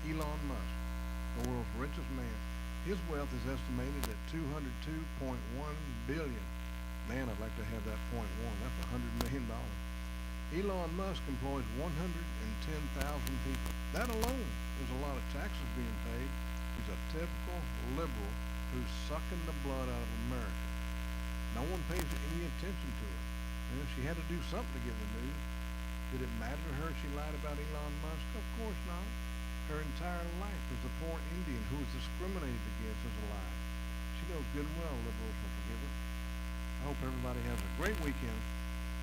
Elon Musk, the world's richest man. His wealth is estimated at $202.1 billion. Man, I'd like to have that point one. That's $100 million. Elon Musk employs 110,000 people. That alone is a lot of taxes being paid. He's a typical liberal who's sucking the blood out of America. No one pays any attention to it. And if she had to do something to get the news, did it matter to her she lied about Elon Musk? Of course not. Her entire life as a poor Indian who was discriminated against as a lie. She knows good and well liberals will forgive her. I hope everybody has a great weekend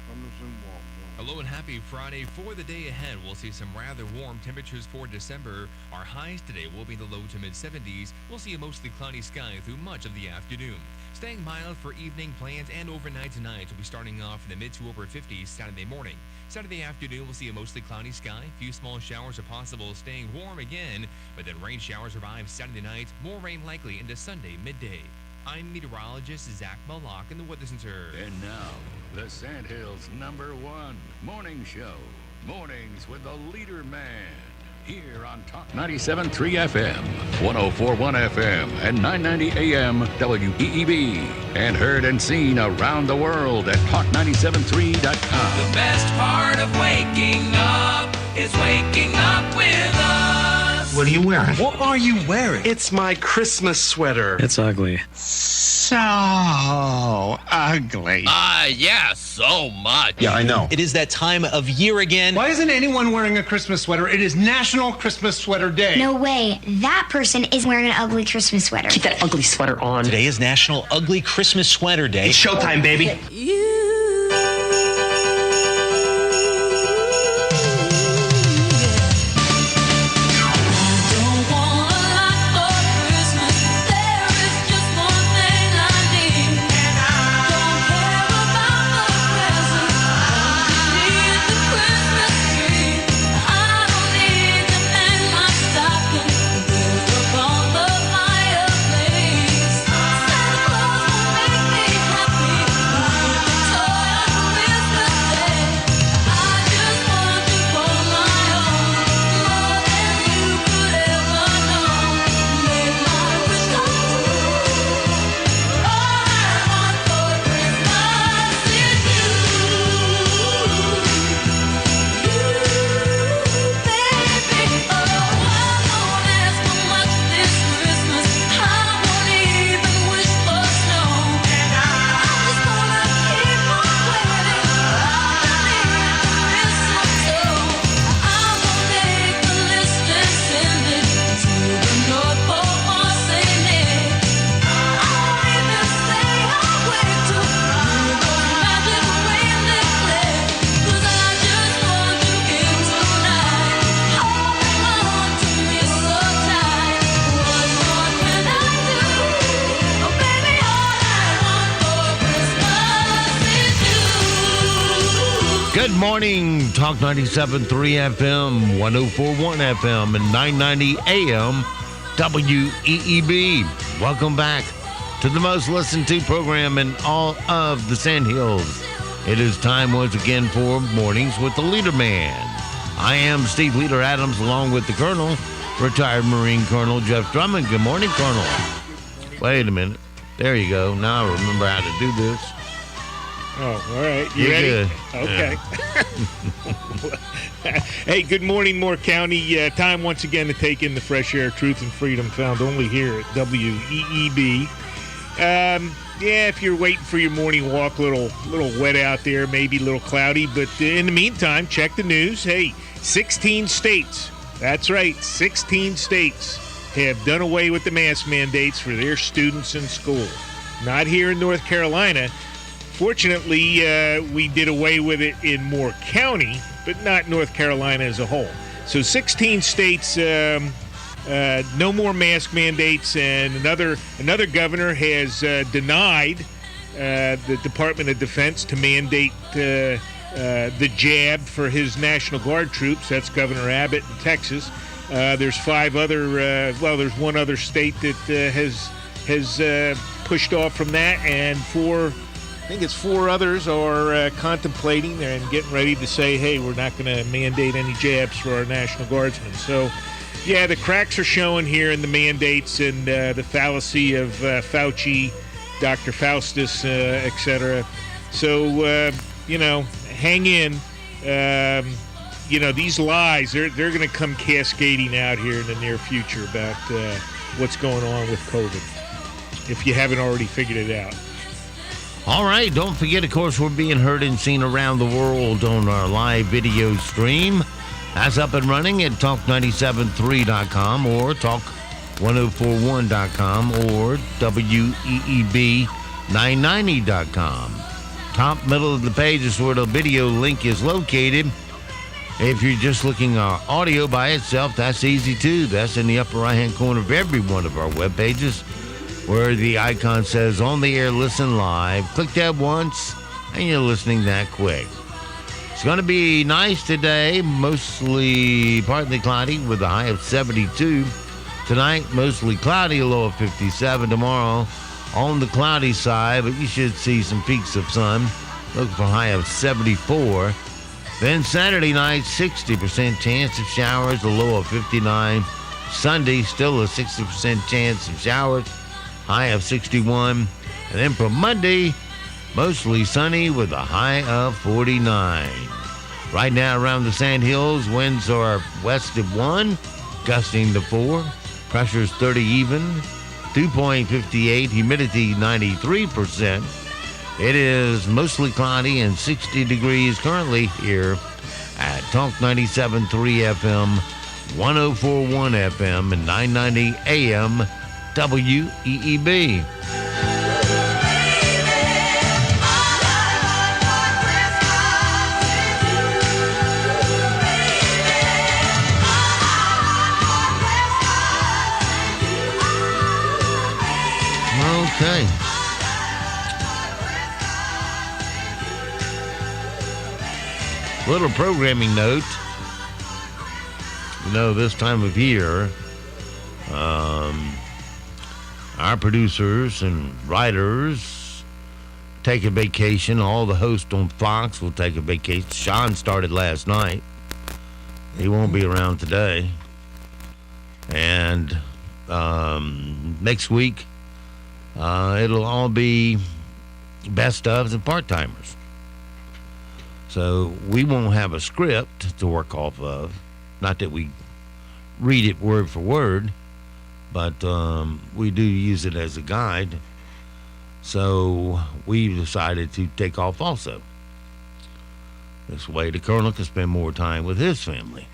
from the Zoom wall. Hello and happy Friday. For the day ahead, we'll see some rather warm temperatures for December. Our highs today will be the low to mid-70s. We'll see a mostly cloudy sky through much of the afternoon. Staying mild for evening plans and overnight tonight. We'll be starting off in the mid to upper 50s Saturday morning. Saturday afternoon, we'll see a mostly cloudy sky. Few small showers are possible, staying warm again. But then rain showers arrive Saturday night. More rain likely into Sunday midday. I'm meteorologist Zach Mallock in the Weather Center. And now, the Sandhills' #1 morning show. Mornings with the LeaderMan. Here on Talk 97.3 FM, 104.1 FM, and 990 AM WEEB. And heard and seen around the world at talk973.com. The best part of waking up is waking up with us. What are you wearing? What are you wearing? It's my Christmas sweater. It's ugly. So ugly. Yeah, so much. Yeah, I know. It is that time of year again. Why isn't anyone wearing a Christmas sweater? It is National Christmas Sweater Day. No way. That person is wearing an ugly Christmas sweater. Keep that ugly sweater on. Today is National Ugly Christmas Sweater Day. It's showtime, baby. Good morning, Talk 97.3 FM, 104.1 FM, and 990 AM WEEB. Welcome back to the most listened to program in all of the Sandhills. It is time once again for Mornings with the LeaderMan. I am Steve Leader Adams, along with the Colonel, retired Marine Colonel Jeff Drummond. Good morning, Colonel. Wait a minute. There you go. Now I remember how to do this. Oh, all right. You You're ready? good. Okay. Yeah. Hey, good morning, Moore County. Time once again to take in the fresh air, truth, and freedom found only here at WEEB. Yeah, if you're waiting for your morning walk, little wet out there, maybe a little cloudy. But in the meantime, check the news. Hey, 16 states. That's right, 16 states have done away with the mask mandates for their students in school. Not here in North Carolina. Fortunately, we did away with it in Moore County, but not North Carolina as a whole. So 16 states, no more mask mandates, and another governor has denied the Department of Defense to mandate the jab for his National Guard troops. That's Governor Abbott in Texas. There's there's one other state that has pushed off from that, and I think it's four others are contemplating and getting ready to say, hey, we're not going to mandate any jabs for our National Guardsmen. So Yeah, the cracks are showing here in the mandates and the fallacy of Fauci, Dr. Faustus, etc. So, hang in. These lies, they're going to come cascading out here in the near future about what's going on with COVID, if you haven't already figured it out. All right, don't forget, of course, we're being heard and seen around the world on our live video stream. That's up and running at talk973.com or talk1041.com or WEEB990.com. Top middle of the page is where the video link is located. If you're just looking at audio by itself, that's easy too. That's in the upper right-hand corner of every one of our web pages where the icon says on the air, listen live. Click that once and you're listening that quick. It's going to be nice today, mostly partly cloudy with a high of 72. Tonight, mostly cloudy, a low of 57. Tomorrow, on the cloudy side, but you should see some peaks of sun. Looking for a high of 74. Then Saturday night, 60% chance of showers, a low of 59. Sunday, still a 60% chance of showers, high of 61. And then for Monday, mostly sunny with a high of 49. Right now around the Sand Hills, winds are west of 1, gusting to 4. Pressure's 30 even, 2.58, humidity 93%. It is mostly cloudy and 60 degrees currently here at Talk 97.3 FM, 104.1 FM, and 990 AM WEEB. Okay. Little programming note. This time of year, our producers and writers take a vacation. All the hosts on Fox will take a vacation. Sean started last night. He won't be around today. And next week, it'll all be best ofs and part-timers. So we won't have a script to work off of. Not that we read it word for word, but we do use it as a guide. So we decided to take off also. This way the Colonel can spend more time with his family.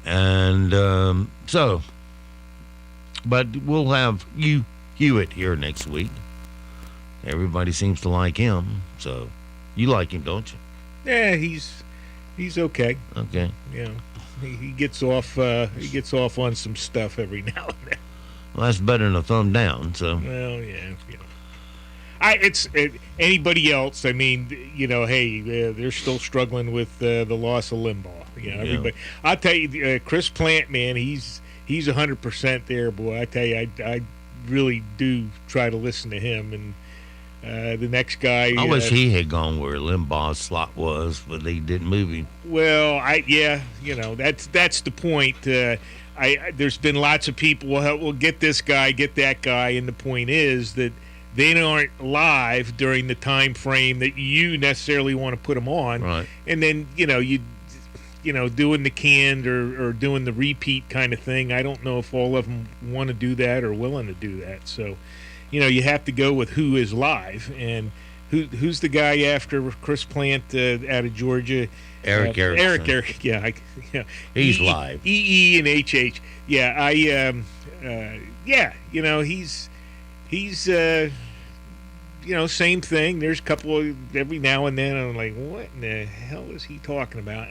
And but we'll have Hewitt here next week. Everybody seems to like him, so you like him, don't you? Yeah, he's okay. Okay. Yeah, he gets off on some stuff every now and then. Well, that's better than a thumb down. So. Well, yeah. Anybody else? I mean, hey, they're still struggling with the loss of Limbaugh. Everybody. I'll tell you, Chris Plant, man, he's 100% there, boy. I tell you, I really do try to listen to him. And the next guy, I wish he had gone where Limbaugh's slot was, but they didn't move him. Well, that's the point. There's been lots of people. We'll get this guy, get that guy, and the point is that they aren't live during the time frame that you necessarily want to put them on. Right. And then doing the canned or doing the repeat kind of thing. I don't know if all of them want to do that or willing to do that. So, you have to go with who is live. And who's the guy after Chris Plant out of Georgia? Eric Erickson. Eric, yeah. He's live. EE and HH. Yeah, he's same thing. There's a couple of, every now and then I'm like, what in the hell is he talking about?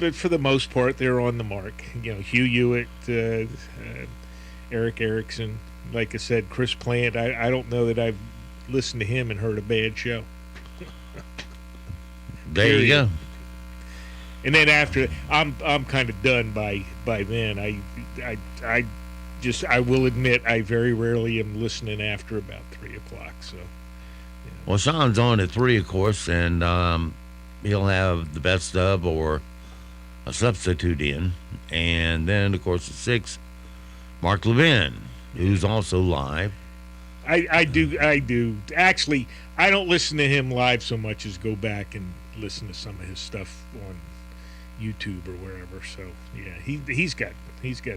But for the most part, they're on the mark. Hugh Hewitt, Eric Erickson, like I said, Chris Plant. I don't know that I've listened to him and heard a bad show. There you go. And then after, I'm kind of done by then. I will admit I very rarely am listening after about 3 o'clock. So, Well, Sean's on at 3, of course, and he'll have the best of or a substitute in. And then, of course, at 6, Mark Levin, who's also live. I do. Actually, I don't listen to him live so much as go back and listen to some of his stuff on YouTube or wherever. So yeah, he's got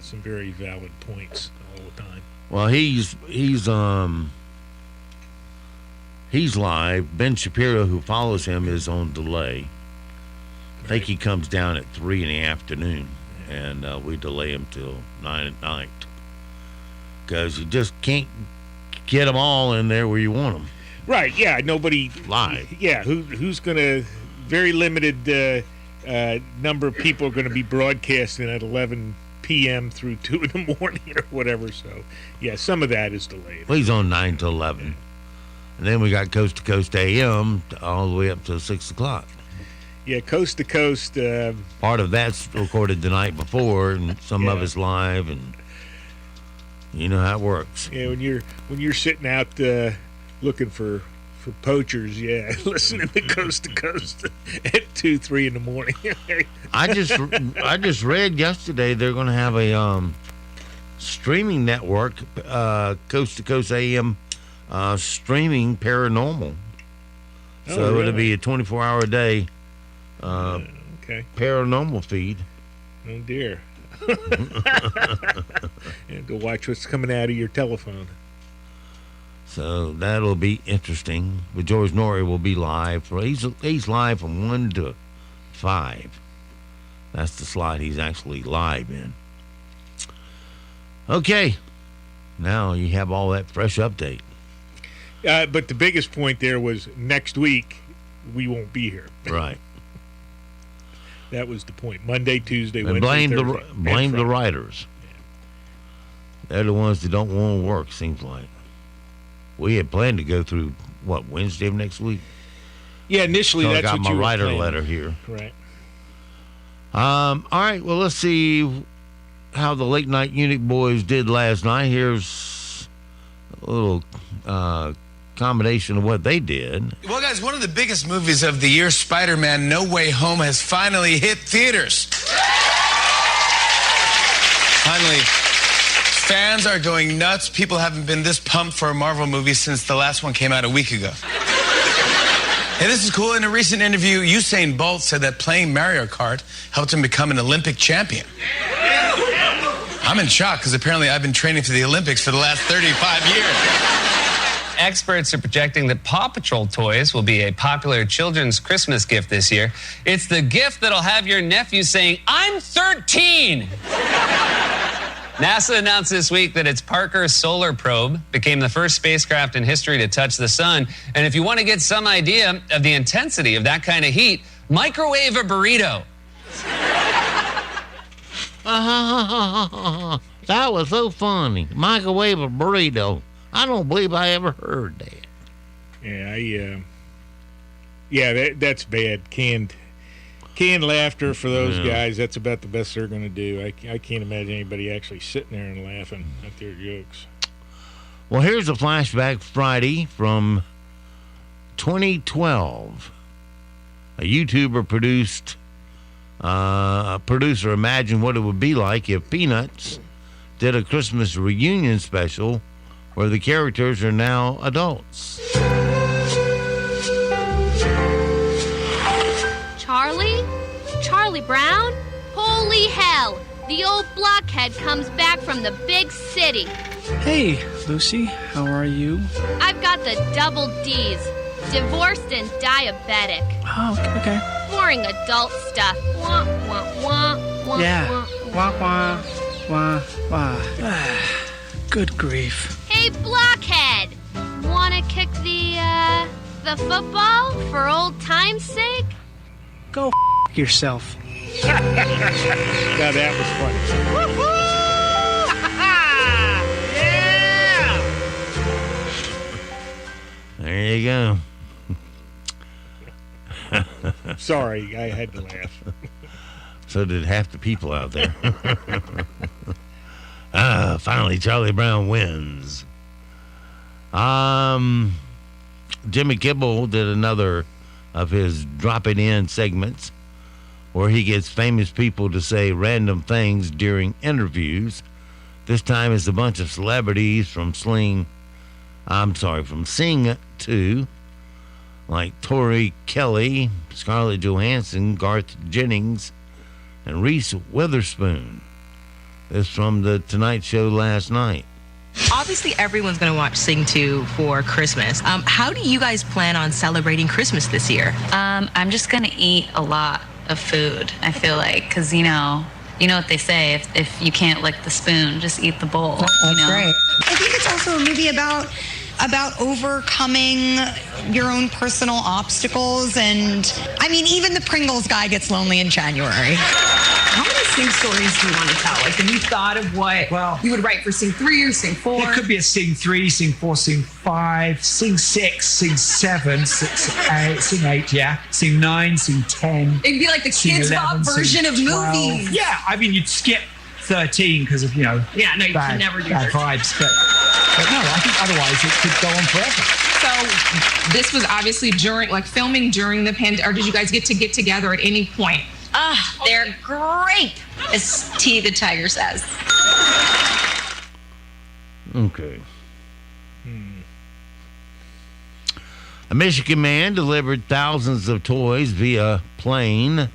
some very valid points all the time. Well, he's live. Ben Shapiro, who follows him, is on delay. I think he comes down at 3 in the afternoon, and we delay him till 9 at night because you just can't get them all in there where you want them. Right? Yeah. Nobody live. Yeah. Who's gonna? Very limited number of people are going to be broadcasting at 11 p.m. through 2 in the morning or whatever. So yeah, some of that is delayed. Well, he's on 9 to 11, and then we got Coast to Coast AM all the way up to 6 o'clock. Yeah, Coast to Coast. Part of that's recorded the night before, and some of it's live, and you know how it works. Yeah, when you're sitting out looking for poachers, yeah, listening to Coast at 2, 3 in the morning. I just read yesterday they're going to have a streaming network, Coast to Coast AM, streaming paranormal. So really? it'll be a 24-hour a day okay. paranormal feed. Oh dear. And go watch what's coming out of your telephone. So that'll be interesting. But George Norrie will be live. He's live from 1 to 5. That's the slot he's actually live in. Okay. Now you have all that fresh update. But the biggest point there was next week we won't be here. Right. That was the point. Monday, Tuesday, and Wednesday, Thursday. blame the writers. Yeah. They're the ones that don't want to work, seems like. We had planned to go through, Wednesday of next week? Yeah, initially so that's I got what my you were writer planning. letter here. Right. All right, well, let's see how the Late Night Unit boys did last night. Here's a little combination of what they did. Well, guys, one of the biggest movies of the year, Spider-Man No Way Home, has finally hit theaters. Finally. Fans are going nuts. People haven't been this pumped for a Marvel movie since the last one came out a week ago. Hey, this is cool. In a recent interview, Usain Bolt said that playing Mario Kart helped him become an Olympic champion. I'm in shock because apparently I've been training for the Olympics for the last 35 years. Experts are projecting that Paw Patrol toys will be a popular children's Christmas gift this year. It's the gift that'll have your nephew saying, "I'm 13." NASA announced this week that its Parker Solar Probe became the first spacecraft in history to touch the sun. And if you want to get some idea of the intensity of that kind of heat, microwave a burrito. That was so funny. Microwave a burrito. I don't believe I ever heard that. Yeah, that's bad. Canned laughter for those guys. That's about the best they're going to do. I can't imagine anybody actually sitting there and laughing at their jokes. Well, here's a flashback Friday from 2012. A YouTuber producer imagined what it would be like if Peanuts did a Christmas reunion special where the characters are now adults. Charlie Brown? Holy hell! The old blockhead comes back from the big city. Hey, Lucy, how are you? I've got the double D's. Divorced and diabetic. Oh, okay. Boring adult stuff. Wah, wah, wah, wah, Yeah. wah. Wah, wah, wah, wah. Good grief. Hey, blockhead! Wanna kick the football for old time's sake? Go yourself. Now that was funny. Yeah! There you go. Sorry, I had to laugh. So did half the people out there. Finally, Charlie Brown wins. Jimmy Kimmel did another of his Drop It In segments where he gets famous people to say random things during interviews. This time it's a bunch of celebrities from Sing 2, like Tori Kelly, Scarlett Johansson, Garth Jennings, and Reese Witherspoon. This from the Tonight Show last night. Obviously, everyone's going to watch Sing 2 for Christmas. How do you guys plan on celebrating Christmas this year? I'm just going to eat a lot of food, I feel like, because, you know what they say, if you can't lick the spoon, just eat the bowl. That's great. I think it's also a movie about overcoming your own personal obstacles, and I mean, even the Pringles guy gets lonely in January. How many Sing stories do you want to tell? Like, have you thought of what you would write for Sing 3 or Sing 4? It could be a Sing 3, Sing 4, Sing 5, Sing 6, Sing 7, Sing 8, yeah, Sing 9, Sing 10. It'd be like the Kids Bop version of movies. Yeah, I mean, you'd skip 13 because of, Yeah, no, you bad, can never do bad that. vibes, but no, I think otherwise it could go on forever. So this was obviously filming during the pandemic, or did you guys get together at any point? They're great, as T the Tiger says. Okay. A Michigan man delivered thousands of toys via plane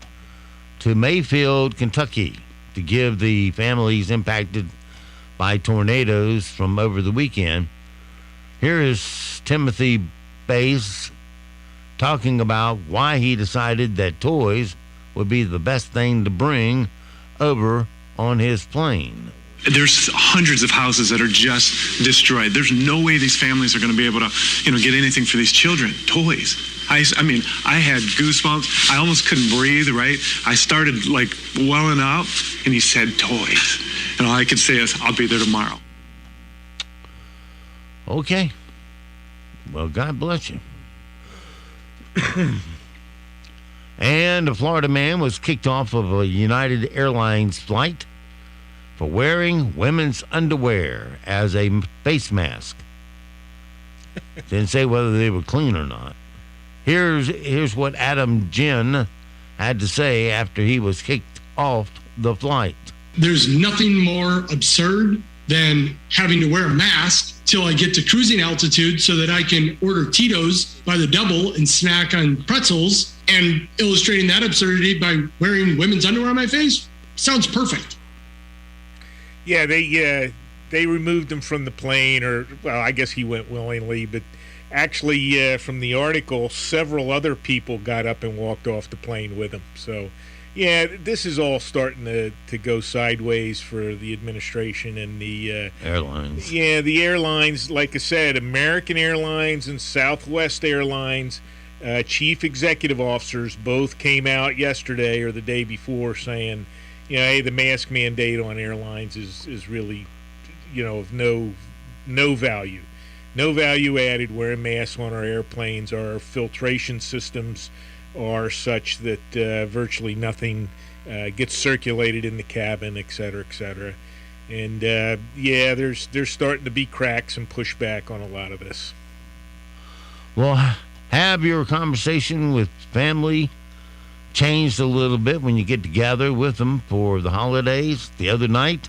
to Mayfield, Kentucky, to give the families impacted by tornadoes from over the weekend. Here is Timothy Bass talking about why he decided that toys would be the best thing to bring over on his plane. There's hundreds of houses that are just destroyed. There's no way these families are going to be able to, get anything for these children. Toys. I mean, I had goosebumps. I almost couldn't breathe, right? I started welling up, and he said toys. And all I could say is, I'll be there tomorrow. Okay. Well, God bless you. And a Florida man was kicked off of a United Airlines flight for wearing women's underwear as a face mask. Didn't say whether they were clean or not. Here's what Adam Jin had to say after he was kicked off the flight. There's nothing more absurd than having to wear a mask till I get to cruising altitude so that I can order Tito's by the double and snack on pretzels, and illustrating that absurdity by wearing women's underwear on my face sounds perfect. Yeah, they removed him from the plane, or, well, I guess he went willingly, but actually from the article, several other people got up and walked off the plane with him. So, yeah, this is all starting to go sideways for the administration and the airlines. Yeah, the airlines, like I said, American Airlines and Southwest Airlines, chief executive officers both came out yesterday or the day before saying, hey, the mask mandate on airlines is really, of no value. No value added wearing masks on our airplanes. Our filtration systems are such that virtually nothing gets circulated in the cabin, et cetera, et cetera. And, there's starting to be cracks and pushback on a lot of this. Well, have your conversation with family changed a little bit when you get together with them for the holidays? The other night,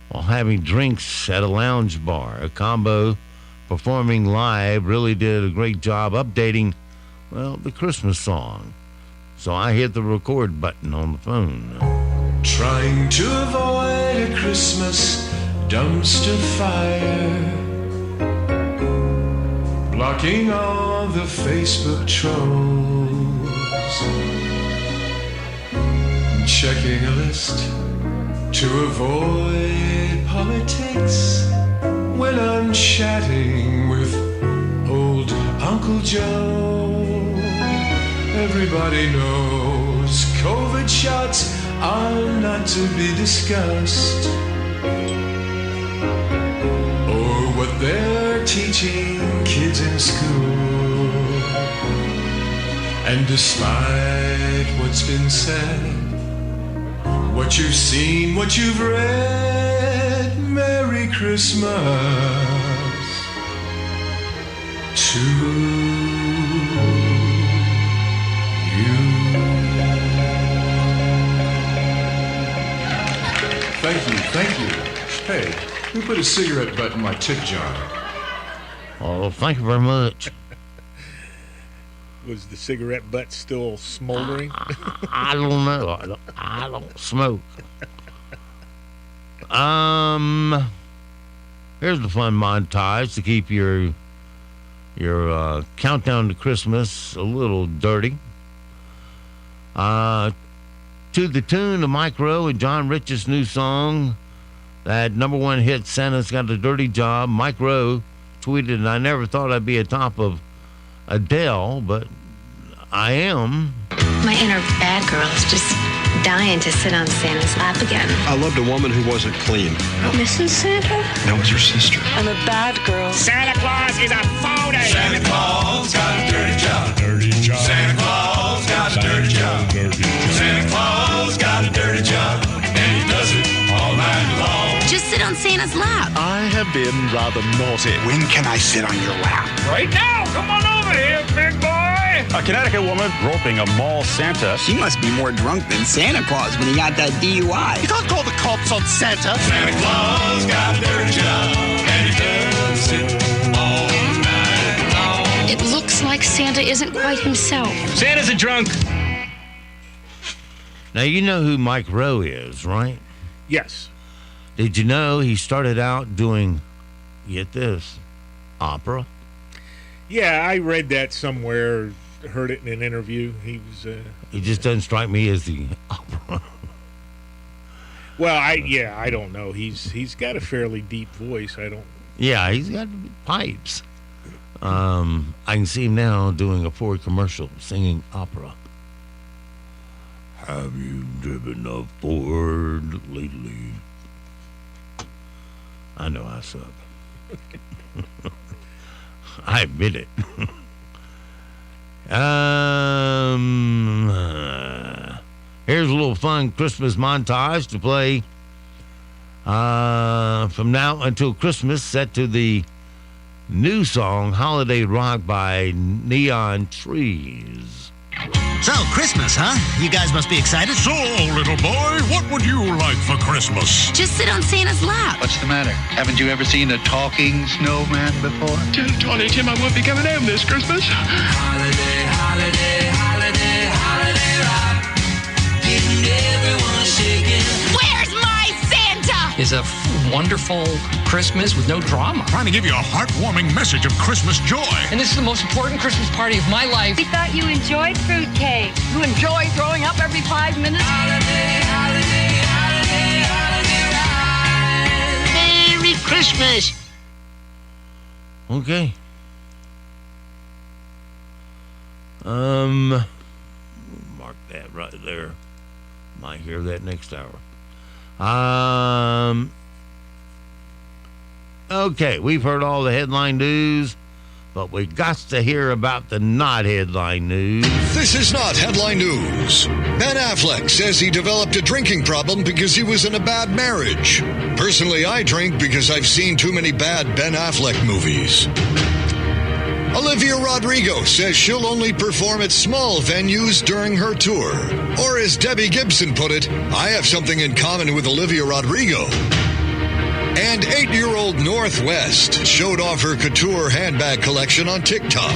while having drinks at a lounge bar, a combo performing live really did a great job updating, the Christmas song. So I hit the record button on the phone. Trying to avoid a Christmas dumpster fire, blocking all the Facebook trolls, checking a list to avoid politics when I'm chatting with old Uncle Joe. Everybody knows COVID shots are not to be discussed, or what they're teaching kids in school. And despite what's been said, what you've seen, what you've read, Merry Christmas to you. Thank you. Hey, who put a cigarette butt in my tip jar? Oh, thank you very much. Was the cigarette butt still smoldering? I don't know. I don't smoke. Here's the fun montage to keep your countdown to Christmas a little dirty. To the tune of Mike Rowe and John Rich's new song, that #1 hit, Santa's Got a Dirty Job. Mike Rowe tweeted, and I never thought I'd be atop of Adele, but I am. My inner bad girl is just dying to sit on Santa's lap again. I loved a woman who wasn't clean. Missing Santa? That was her sister. I'm a bad girl. Santa Claus is a phony. Santa Claus got a dirty job. Dirty job. Santa Claus got a dirty job. Dirty job. Santa Claus got a dirty job. And he does it all night long. Just sit on Santa's lap. I have been rather naughty. When can I sit on your lap? Right now. Come on over here, big boy. A Connecticut woman groping a mall Santa. She must be more drunk than Santa Claus when he got that DUI. You can't call the cops on Santa. Santa Claus got a dirty job. And he does it all night long. It looks like Santa isn't quite himself. Santa's a drunk. Now, you know who Mike Rowe is, right? Yes. Did you know he started out doing, get this, opera? Yeah, I read that somewhere, heard it in an interview. He just doesn't strike me as the opera. Well, I don't know. He's got a fairly deep voice. Yeah, he's got pipes. I can see him now doing a Ford commercial singing opera. Have you driven a Ford lately? I know I suck. I admit it. Here's a little fun Christmas montage to play from now until Christmas, set to the new song Holiday Rock by Neon Trees. So, Christmas, huh? You guys must be excited. So, little boy, what would you like for Christmas? Just sit on Santa's lap. What's the matter? Haven't you ever seen a talking snowman before? Tell Tony Tim I won't be coming home this Christmas. Holiday, holiday, holiday, holiday rock. Getting everyone shaking. Where's my Santa? Is a wonderful Christmas with no drama. Trying to give you a heartwarming message of Christmas joy. And this is the most important Christmas party of my life. We thought you enjoyed fruitcake. You enjoy throwing up every 5 minutes? Holiday, holiday, holiday, holiday ride. Merry Christmas. Okay. Mark that right there. Might hear that next hour. Okay, we've heard all the headline news, but we got to hear about the not headline news. This is not headline news. Ben Affleck says he developed a drinking problem because he was in a bad marriage. Personally, I drink because I've seen too many bad Ben Affleck movies. Olivia Rodrigo says she'll only perform at small venues during her tour. Or as Debbie Gibson put it, I have something in common with Olivia Rodrigo. And 8-year-old Northwest showed off her couture handbag collection on TikTok.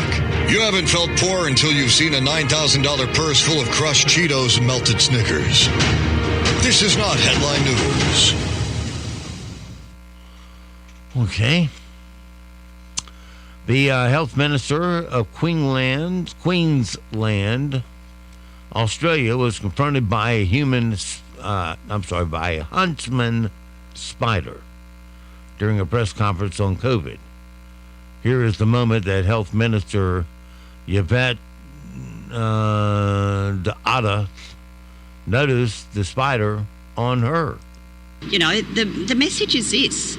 You haven't felt poor until you've seen a $9,000 purse full of crushed Cheetos and melted Snickers. This is not headline news. Okay. The health minister of Queensland, Australia, was confronted by a huntsman spider during a press conference on COVID. Here is the moment that Health Minister Yvette D'Ada noticed the spider on her. You know, the message is this.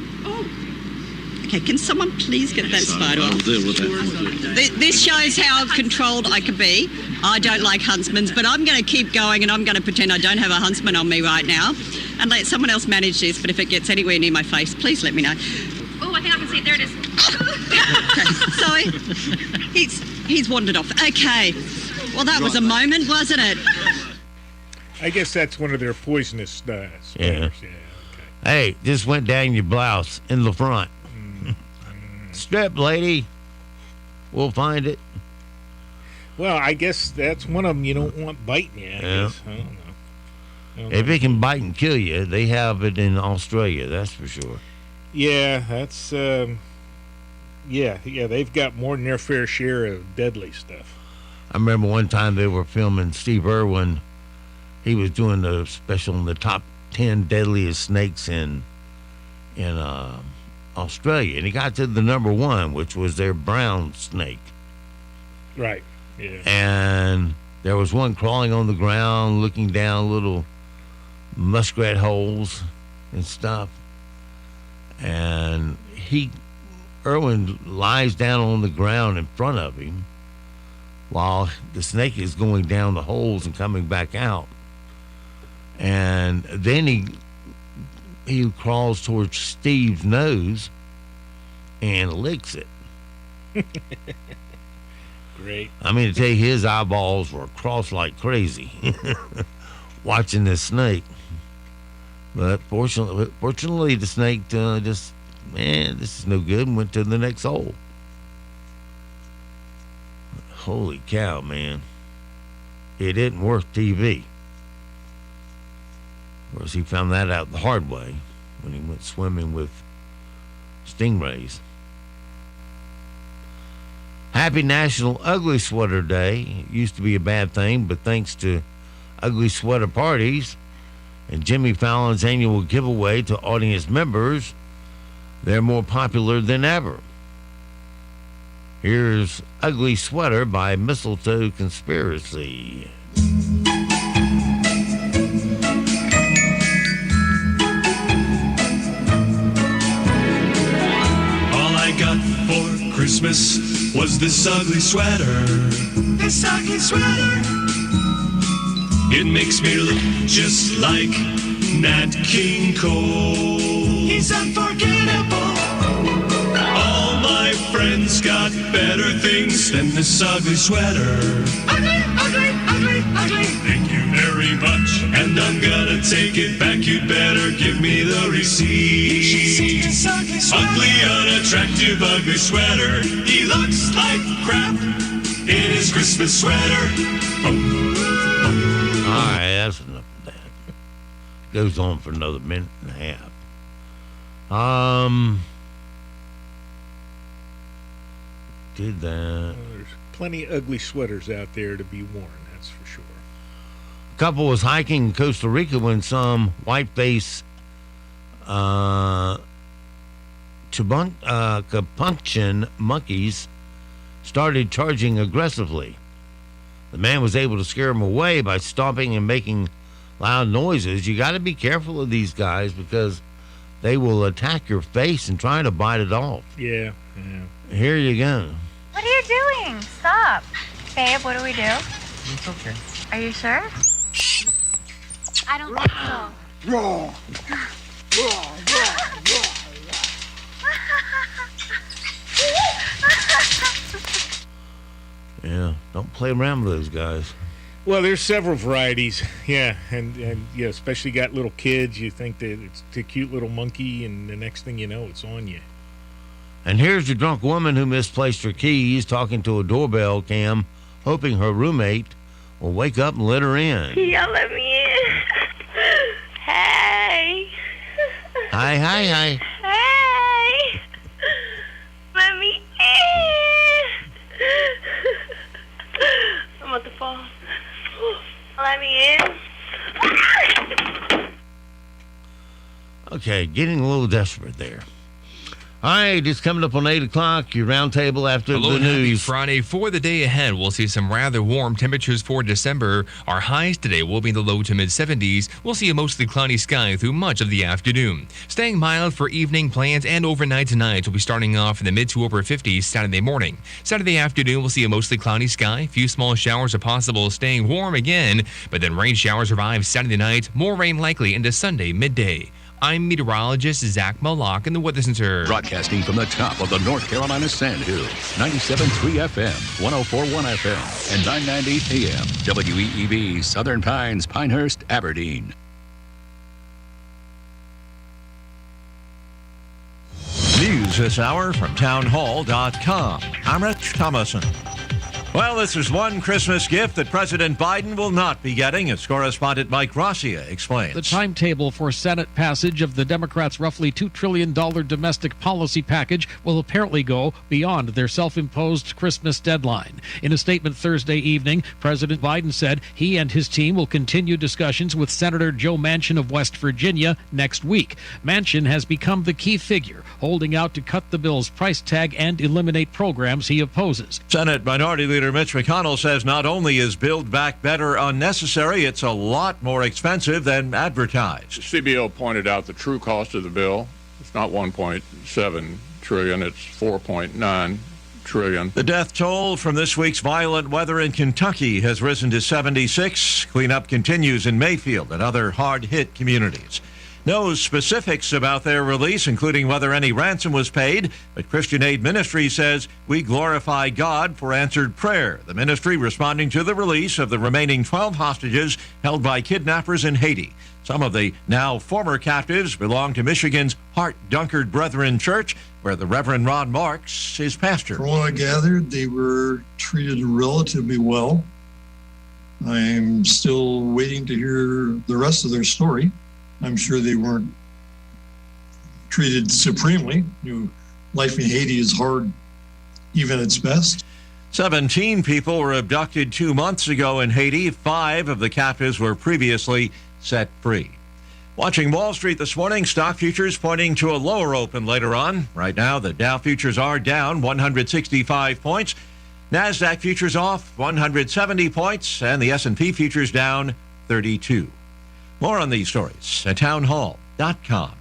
Okay, can someone please get that spider off? I'll deal with that. This shows how controlled I can be. I don't like huntsmans, but I'm going to keep going and I'm going to pretend I don't have a huntsman on me right now and let someone else manage this. But if it gets anywhere near my face, please let me know. Oh, I think I can see it. There it is. Okay, sorry. He's wandered off. Okay. Well, that was a moment, wasn't it? I guess that's one of their poisonous spiders. Yeah. Hey, just went down your blouse in the front. Strip, lady. We'll find it. Well, I guess that's one of them you don't want biting you, I guess. I don't know. If it can bite and kill you, they have it in Australia, that's for sure. Yeah, that's, they've got more than their fair share of deadly stuff. I remember one time they were filming Steve Irwin. He was doing the special on the top 10 deadliest snakes in Australia, and he got to the number 1, which was their brown snake. Right. Yeah. And there was one crawling on the ground, looking down little muskrat holes and stuff. And Irwin lies down on the ground in front of him while the snake is going down the holes and coming back out. And then he crawls towards Steve's nose and licks it. Great. I mean, to tell you, his eyeballs were crossed like crazy watching this snake. But fortunately, the snake just, this is no good, and went to the next hole. Holy cow, man. It isn't worth TV. Of course, he found that out the hard way when he went swimming with stingrays. Happy National Ugly Sweater Day. It used to be a bad thing, but thanks to ugly sweater parties and Jimmy Fallon's annual giveaway to audience members, they're more popular than ever. Here's Ugly Sweater by Mistletoe Conspiracy. All I got for Christmas was this ugly sweater. This ugly sweater. It makes me look just like Nat King Cole. He's unforgettable. All my friends got better things than this ugly sweater. Ugly, ugly, ugly, ugly. Thank you very much. And I'm gonna take it back. You'd better give me the receipt. Ugly, unattractive, ugly sweater. He looks like crap in his Christmas sweater. All right, that's enough of that. Goes on for another minute and a half. Did that. Well, there's plenty of ugly sweaters out there to be worn, that's for sure. A couple was hiking in Costa Rica when some white-faced capuchin monkeys started charging aggressively. The man was able to scare them away by stomping and making loud noises. You got to be careful of these guys because they will attack your face and try to bite it off. Yeah. Here you go. What are you doing? Stop. Babe, what do we do? It's okay. Are you sure? I don't think so. Wrong. Yeah, don't play around with those guys. Well, there's several varieties, yeah, and yeah, especially got little kids. You think that it's a cute little monkey, and the next thing you know, it's on you. And here's the drunk woman who misplaced her keys talking to a doorbell cam, hoping her roommate will wake up and let her in. Y'all let me in. Hey. Hi. Hey. Let me in. I'm at the fall. Let me in. Okay, getting a little desperate there. All right, it's coming up on 8 o'clock, your roundtable after Hello, the news. Happy Friday. For the day ahead, we'll see some rather warm temperatures for December. Our highs today will be in the low to mid-70s. We'll see a mostly cloudy sky through much of the afternoon. Staying mild for evening plans and overnight tonight. We'll be starting off in the mid to upper 50s Saturday morning. Saturday afternoon, we'll see a mostly cloudy sky. Few small showers are possible, staying warm again. But then rain showers arrive Saturday night. More rain likely into Sunday midday. I'm meteorologist Zach Moloch in the Weather Center. Broadcasting from the top of the North Carolina Sand Hills, 97.3 FM, 104.1 FM, and 990 AM, WEEB, Southern Pines, Pinehurst, Aberdeen. news this hour from townhall.com. I'm Rich Thomason. Well, this is one Christmas gift that President Biden will not be getting, as correspondent Mike Rossier explains. The timetable for Senate passage of the Democrats' roughly $2 trillion domestic policy package will apparently go beyond their self-imposed Christmas deadline. In a statement Thursday evening, President Biden said he and his team will continue discussions with Senator Joe Manchin of West Virginia next week. Manchin has become the key figure, holding out to cut the bill's price tag and eliminate programs he opposes. Senate Minority Leader Mitch McConnell says not only is Build Back Better unnecessary, it's a lot more expensive than advertised. CBO pointed out the true cost of the bill. It's not $1.7 trillion, it's $4.9 trillion. The death toll from this week's violent weather in Kentucky has risen to 76. Cleanup continues in Mayfield and other hard-hit communities. No specifics about their release, including whether any ransom was paid, but Christian Aid Ministry says we glorify God for answered prayer. The ministry responding to the release of the remaining 12 hostages held by kidnappers in Haiti. Some of the now former captives belong to Michigan's Hart Dunkard Brethren Church, where the Reverend Ron Marks is pastor. From what I gathered, they were treated relatively well. I'm still waiting to hear the rest of their story. I'm sure they weren't treated supremely. Life in Haiti is hard, even at its best. 17 people were abducted 2 months ago in Haiti. 5 of the captives were previously set free. Watching Wall Street this morning, stock futures pointing to a lower open later on. Right now, the Dow futures are down 165 points. NASDAQ futures off 170 points, and the S&P futures down 32. More on these stories at townhall.com.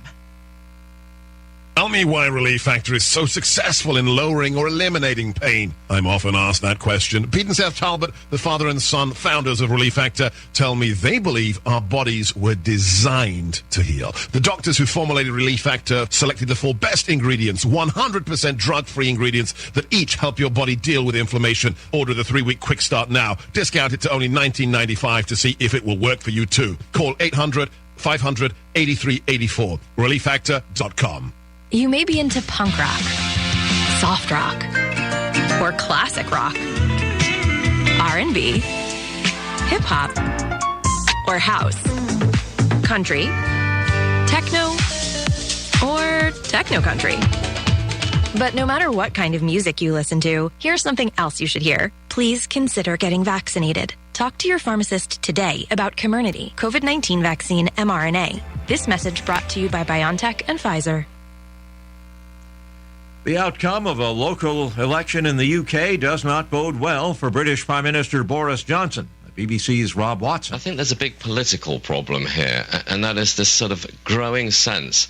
Tell me why Relief Factor is so successful in lowering or eliminating pain. I'm often asked that question. Pete and Seth Talbot, the father and son founders of Relief Factor, tell me they believe our bodies were designed to heal. The doctors who formulated Relief Factor selected the 4 best ingredients, 100% drug-free ingredients that each help your body deal with inflammation. Order the 3-week quick start now. Discount it to only $19.95 to see if it will work for you too. Call 800-500-8384. ReliefFactor.com. You may be into punk rock, soft rock, or classic rock, R&B, hip-hop, or house, country, techno, or techno-country. But no matter what kind of music you listen to, here's something else you should hear. Please consider getting vaccinated. Talk to your pharmacist today about Comirnaty, COVID-19 vaccine mRNA. This message brought to you by BioNTech and Pfizer. The outcome of a local election in the UK does not bode well for British Prime Minister Boris Johnson. BBC's Rob Watson. I think there's a big political problem here, and that is this sort of growing sense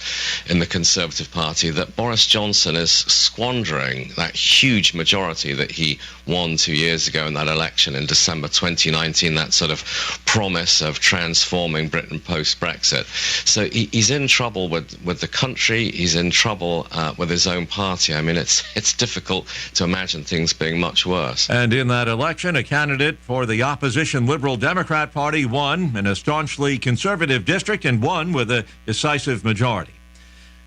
in the Conservative Party that Boris Johnson is squandering that huge majority that he won 2 years ago in that election in December 2019, that sort of promise of transforming Britain post-Brexit. So he's in trouble with the country, he's in trouble with his own party. I mean, it's difficult to imagine things being much worse. And in that election, a candidate for the opposition Liberal Democrat Party won in a staunchly conservative district and won with a decisive majority.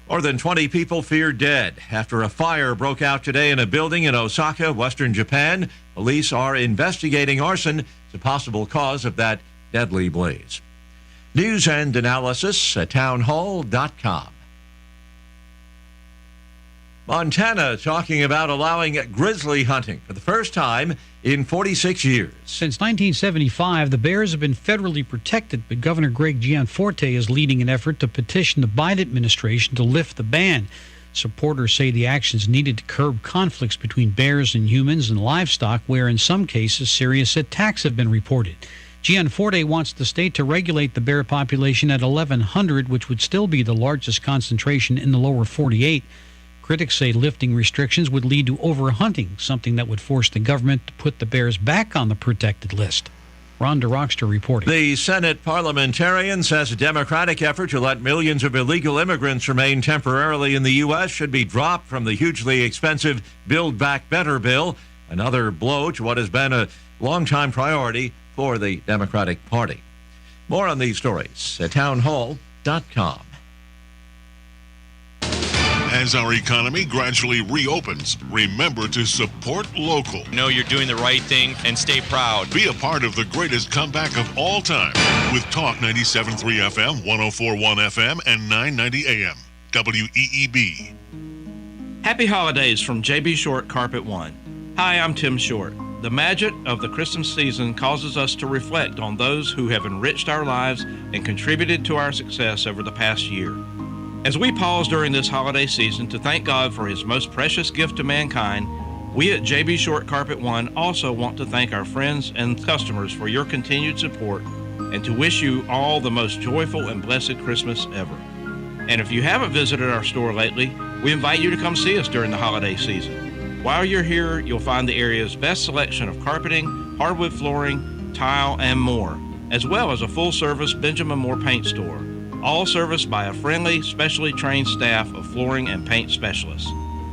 More than 20 people feared dead after a fire broke out today in a building in Osaka, western Japan. Police are investigating arson as a possible cause of that deadly blaze. News and analysis at townhall.com. Montana talking about allowing grizzly hunting for the first time in 46 years. Since 1975, the bears have been federally protected, but Governor Greg Gianforte is leading an effort to petition the Biden administration to lift the ban. Supporters say the actions needed to curb conflicts between bears and humans and livestock, where in some cases serious attacks have been reported. Gianforte wants the state to regulate the bear population at 1,100, which would still be the largest concentration in the lower 48. Critics say lifting restrictions would lead to overhunting, something that would force the government to put the bears back on the protected list. Rhonda Rockster reporting. The Senate parliamentarian says a Democratic effort to let millions of illegal immigrants remain temporarily in the U.S. should be dropped from the hugely expensive Build Back Better bill, another blow to what has been a longtime priority for the Democratic Party. More on these stories at townhall.com. As our economy gradually reopens, remember to support local. Know you're doing the right thing and stay proud. Be a part of the greatest comeback of all time with Talk 97.3 FM, 104.1 FM, and 990 AM. WEEB. Happy holidays from JB Short Carpet One. Hi, I'm Tim Short. The magic of the Christmas season causes us to reflect on those who have enriched our lives and contributed to our success over the past year. As we pause during this holiday season to thank God for His most precious gift to mankind, we at JB Short Carpet One also want to thank our friends and customers for your continued support and to wish you all the most joyful and blessed Christmas ever. And if you haven't visited our store lately, we invite you to come see us during the holiday season. While you're here, you'll find the area's best selection of carpeting, hardwood flooring, tile, and more, as well as a full-service Benjamin Moore paint store, all serviced by a friendly, specially trained staff of flooring and paint specialists.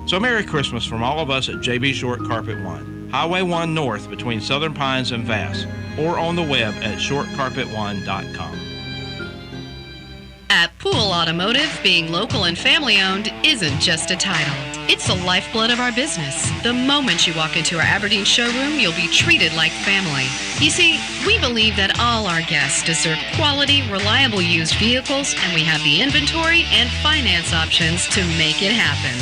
So Merry Christmas from all of us at JB Short Carpet One, Highway 1 North between Southern Pines and Vass, or on the web at shortcarpet1.com. At Pool Automotive, being local and family-owned isn't just a title. It's the lifeblood of our business. The moment you walk into our Aberdeen showroom, you'll be treated like family. You see, we believe that all our guests deserve quality, reliable used vehicles, and we have the inventory and finance options to make it happen.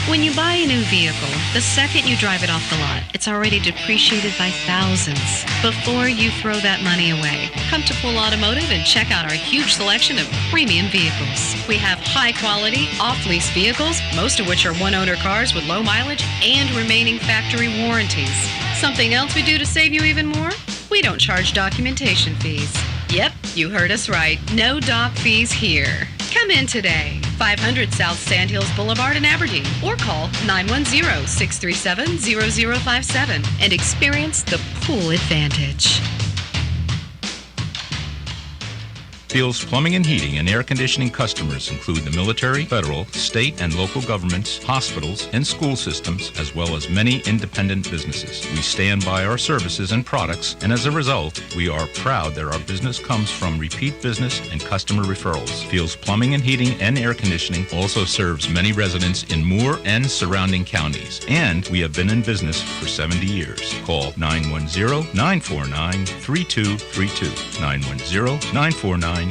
When you buy a new vehicle, the second you drive it off the lot, it's already depreciated by thousands. Before you throw that money away, come to Pool Automotive and check out our huge selection of premium vehicles. We have high-quality, off-lease vehicles, most of which are one-owner cars with low mileage and remaining factory warranties. Something else we do to save you even more? We don't charge documentation fees. Yep, you heard us right. No doc fees here. Come in today, 500 South Sandhills Boulevard in Aberdeen, or call 910-637-0057 and experience the Pool Advantage. Fields Plumbing and Heating and Air Conditioning customers include the military, federal, state, and local governments, hospitals, and school systems, as well as many independent businesses. We stand by our services and products, and as a result, we are proud that our business comes from repeat business and customer referrals. Fields Plumbing and Heating and Air Conditioning also serves many residents in Moore and surrounding counties, and we have been in business for 70 years. Call 910-949-3232. 910-949-3232.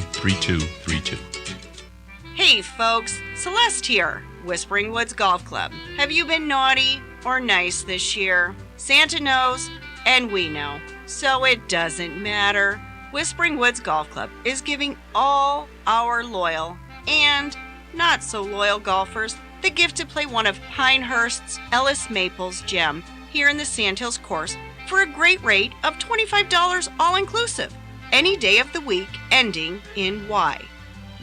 Hey folks, Celeste here, Whispering Woods Golf Club. Have you been naughty or nice this year? Santa knows, and we know, so it doesn't matter. Whispering Woods Golf Club is giving all our loyal and not so loyal golfers the gift to play one of Pinehurst's Ellis Maples gem here in the Sandhills course for a great rate of $25 all-inclusive. Any day of the week ending in Y.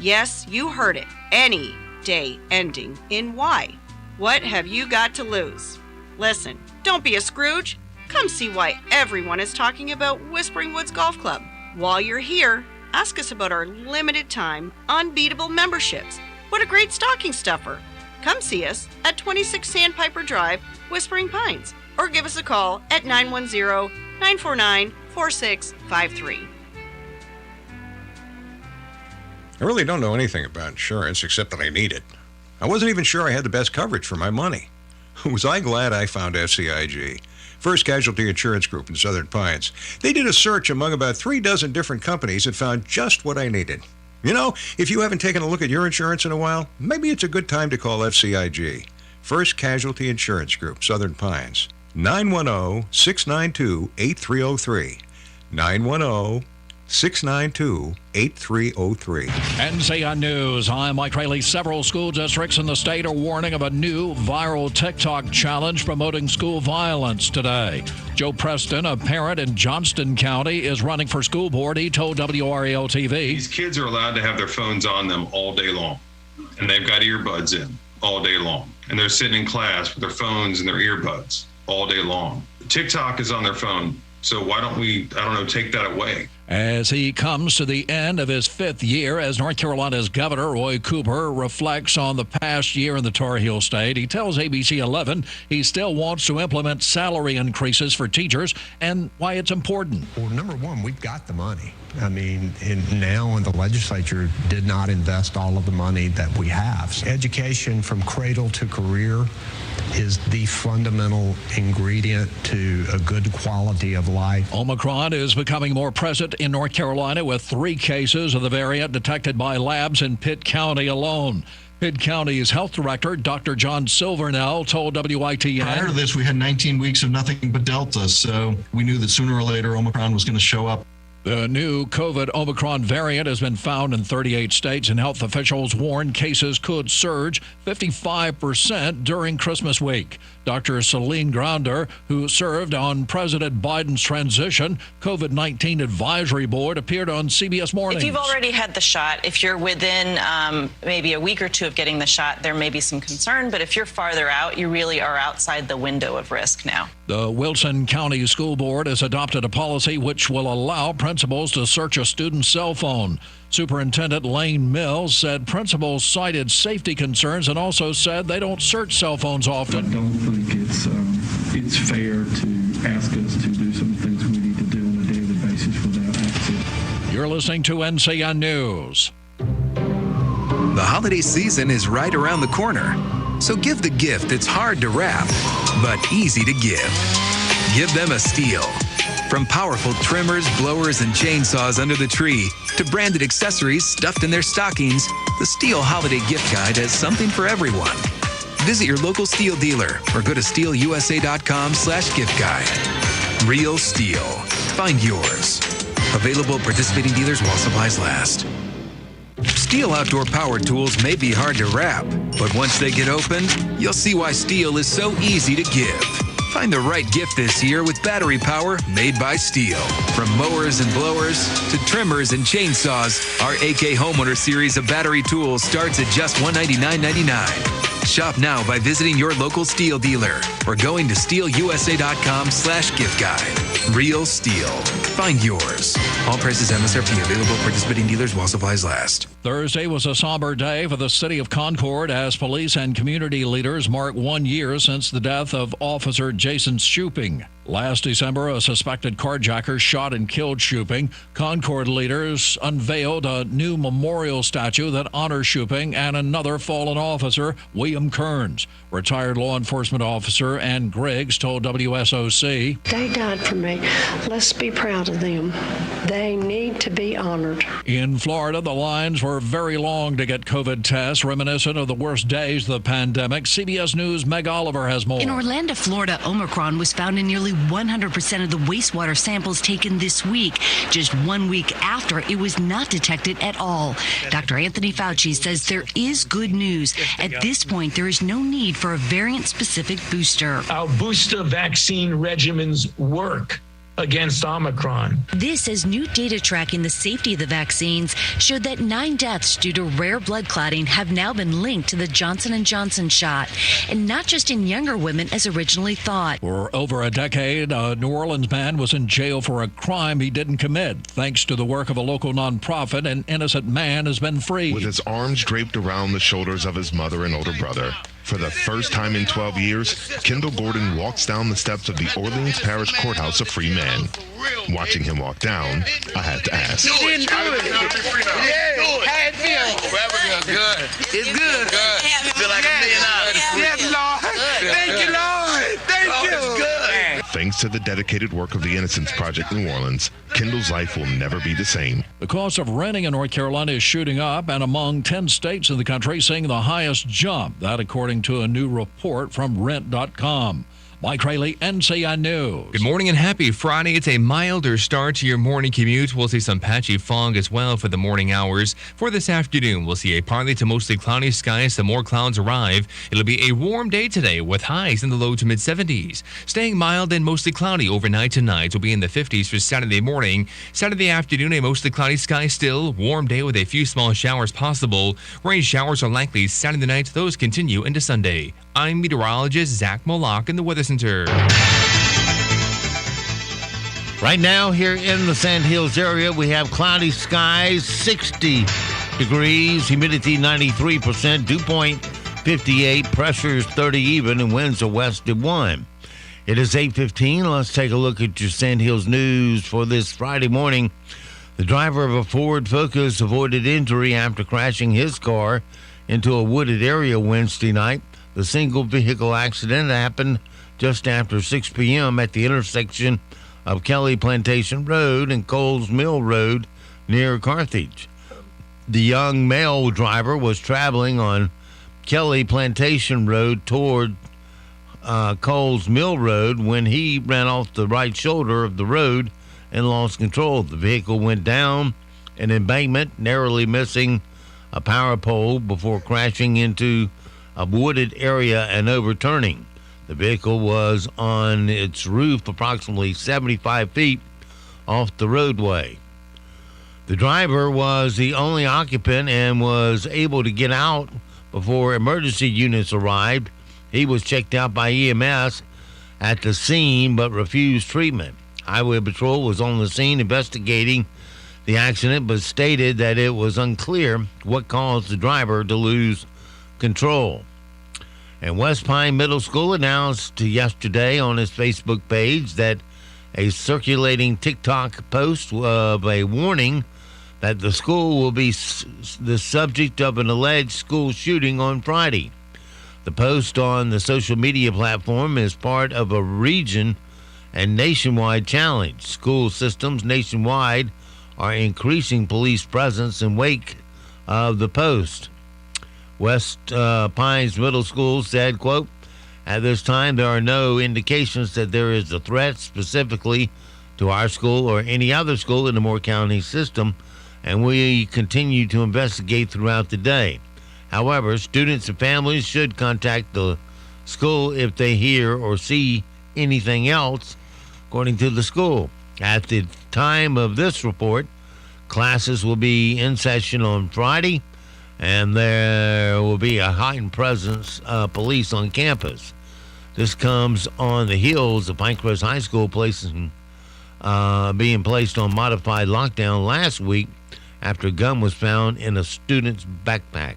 Yes, you heard it. Any day ending in Y. What have you got to lose? Listen, don't be a Scrooge. Come see why everyone is talking about Whispering Woods Golf Club. While you're here, ask us about our limited time, unbeatable memberships. What a great stocking stuffer. Come see us at 26 Sandpiper Drive, Whispering Pines, or give us a call at 910-949-4653. I really don't know anything about insurance except that I need it. I wasn't even sure I had the best coverage for my money. Was I glad I found FCIG, First Casualty Insurance Group in Southern Pines. They did a search among about 36 different companies and found just what I needed. You know, if you haven't taken a look at your insurance in a while, maybe it's a good time to call FCIG, First Casualty Insurance Group, Southern Pines. 910-692-8303. 910-692-8303. NCN News. I'm Mike Rayleigh. Several school districts in the state are warning of a new viral TikTok challenge promoting school violence today. Joe Preston, a parent in Johnston County, is running for school board. He told WRAL-TV. These kids are allowed to have their phones on them all day long, and they've got earbuds in all day long. And they're sitting in class with their phones and their earbuds all day long. TikTok is on their phone So why don't we, take that away? As he comes to the end of his 5th year as North Carolina's Governor, Roy Cooper reflects on the past year in the Tar Heel State. He tells ABC 11 he still wants to implement salary increases for teachers and why it's important. Well, number one, we've got the money. I mean, now the legislature did not invest all of the money that we have. Education from cradle to career is the fundamental ingredient to a good quality of life. Omicron is becoming more present in North Carolina with 3 cases of the variant detected by labs in Pitt County alone. Pitt County's health director, Dr. John Silvernail, told WITN. Prior to this, we had 19 weeks of nothing but Delta, so we knew that sooner or later Omicron was going to show up. The new COVID Omicron variant has been found in 38 states, and health officials warn cases could surge 55% during Christmas week. Dr. Celine Grounder, who served on President Biden's transition COVID-19 advisory board, appeared on CBS Mornings. If you've already had the shot, if you're within maybe a week or 2 of getting the shot, there may be some concern. But if you're farther out, you really are outside the window of risk now. The Wilson County School Board has adopted a policy which will allow principals to search a student's cell phone. Superintendent Lane Mills said principals cited safety concerns and also said they don't search cell phones often. I don't think it's fair to ask us to do some things we need to do on a daily basis without access. You're listening to NCN News. The holiday season is right around the corner, so give the gift that's hard to wrap, but easy to give. Give them a Stihl. From powerful trimmers, blowers, and chainsaws under the tree to branded accessories stuffed in their stockings, the Stihl Holiday Gift Guide has something for everyone. Visit your local Stihl dealer or go to stihlusa.com/gift guide. Real Stihl. Find yours. Available at participating dealers while supplies last. Stihl outdoor power tools may be hard to wrap, but once they get opened, you'll see why Stihl is so easy to give. Find the right gift this year with battery power made by Stihl. From mowers and blowers to trimmers and chainsaws, our AK Homeowner series of battery tools starts at just $199.99. Shop now by visiting your local Stihl dealer or going to stihlusa.com/gift guide. Real Stihl. Find yours. All prices MSRP available at participating dealers while supplies last. Thursday was a somber day for the city of Concord as police and community leaders mark 1 year since the death of Officer Jason Shuping. Last December, a suspected carjacker shot and killed Shuping. Concord leaders unveiled a new memorial statue that honors Shuping and another fallen officer, William Kearns. Retired law enforcement officer Ann Griggs told WSOC, "They died for me. Let's be proud of them. They need to be honored." In Florida, the lines were very long to get COVID tests, reminiscent of the worst days of the pandemic. CBS News' Meg Oliver has more. In Orlando, Florida, Omicron was found in nearly 100% of the wastewater samples taken this week, just 1 week after it was not detected at all. Dr. Anthony Fauci says there is good news. At this point, there is no need for a variant-specific booster. Our booster vaccine regimens work against Omicron. This as new data tracking the safety of the vaccines showed that 9 deaths due to rare blood clotting have now been linked to the Johnson & Johnson shot, and not just in younger women as originally thought. For over a decade, a New Orleans man was in jail for a crime he didn't commit. Thanks to the work of a local nonprofit, an innocent man has been freed. With his arms draped around the shoulders of his mother and older brother, for the first time in 12 years, Kendall Gordon walks down the steps of the Orleans Parish Courthouse a free man. Watching him walk down, I had to ask. You didn't do it. Yeah. How it feel? Good. It's good. Feel like $1 million. Yes, Lord. Thank you, Lord. Thank you. It's good. Thanks to the dedicated work of the Innocence Project in New Orleans, Kendall's life will never be the same. The cost of renting in North Carolina is shooting up and among 10 states in the country seeing the highest jump. That according to a new report from Rent.com. Mike Rayleigh, NCN News. Good morning and happy Friday. It's a milder start to your morning commute. We'll see some patchy fog as well for the morning hours. For this afternoon, we'll see a partly to mostly cloudy sky as some more clouds arrive. It'll be a warm day today with highs in the low to mid-70s. Staying mild and mostly cloudy overnight tonight. Will be in the 50s for Saturday morning. Saturday afternoon, a mostly cloudy sky still. Warm day with a few small showers possible. Rain showers are likely Saturday night. Those continue into Sunday. I'm meteorologist Zach Moloch in the Weather Center. Right now, here in the Sand Hills area, we have cloudy skies, 60 degrees, humidity 93%, dew point 58, pressure is 30 even, and winds are west at 1. It is 8:15. Let's take a look at your Sand Hills news for this Friday morning. The driver of a Ford Focus avoided injury after crashing his car into a wooded area Wednesday night. The single vehicle accident happened just after 6 p.m. at the intersection of Kelly Plantation Road and Coles Mill Road near Carthage. The young male driver was traveling on Kelly Plantation Road toward Coles Mill Road when he ran off the right shoulder of the road and lost control. The vehicle went down an embankment, narrowly missing a power pole before crashing into a wooded area and overturning. The vehicle was on its roof approximately 75 feet off the roadway. The driver was the only occupant and was able to get out before emergency units arrived. He was checked out by EMS at the scene but refused treatment. Highway Patrol was on the scene investigating the accident but stated that it was unclear what caused the driver to lose control. And West Pine Middle School announced yesterday on its Facebook page that a circulating TikTok post of a warning that the school will be the subject of an alleged school shooting on Friday. The post on the social media platform is part of a region and nationwide challenge. School systems nationwide are increasing police presence in wake of the post. West Pines Middle School said, quote, "At this time, there are no indications that there is a threat specifically to our school or any other school in the Moore County system, and we continue to investigate throughout the day. However, students and families should contact the school if they hear or see anything else," according to the school. At the time of this report, classes will be in session on Friday, and there will be a heightened presence of police on campus. This comes on the heels of Pinecrest High School being placed on modified lockdown last week after a gun was found in a student's backpack.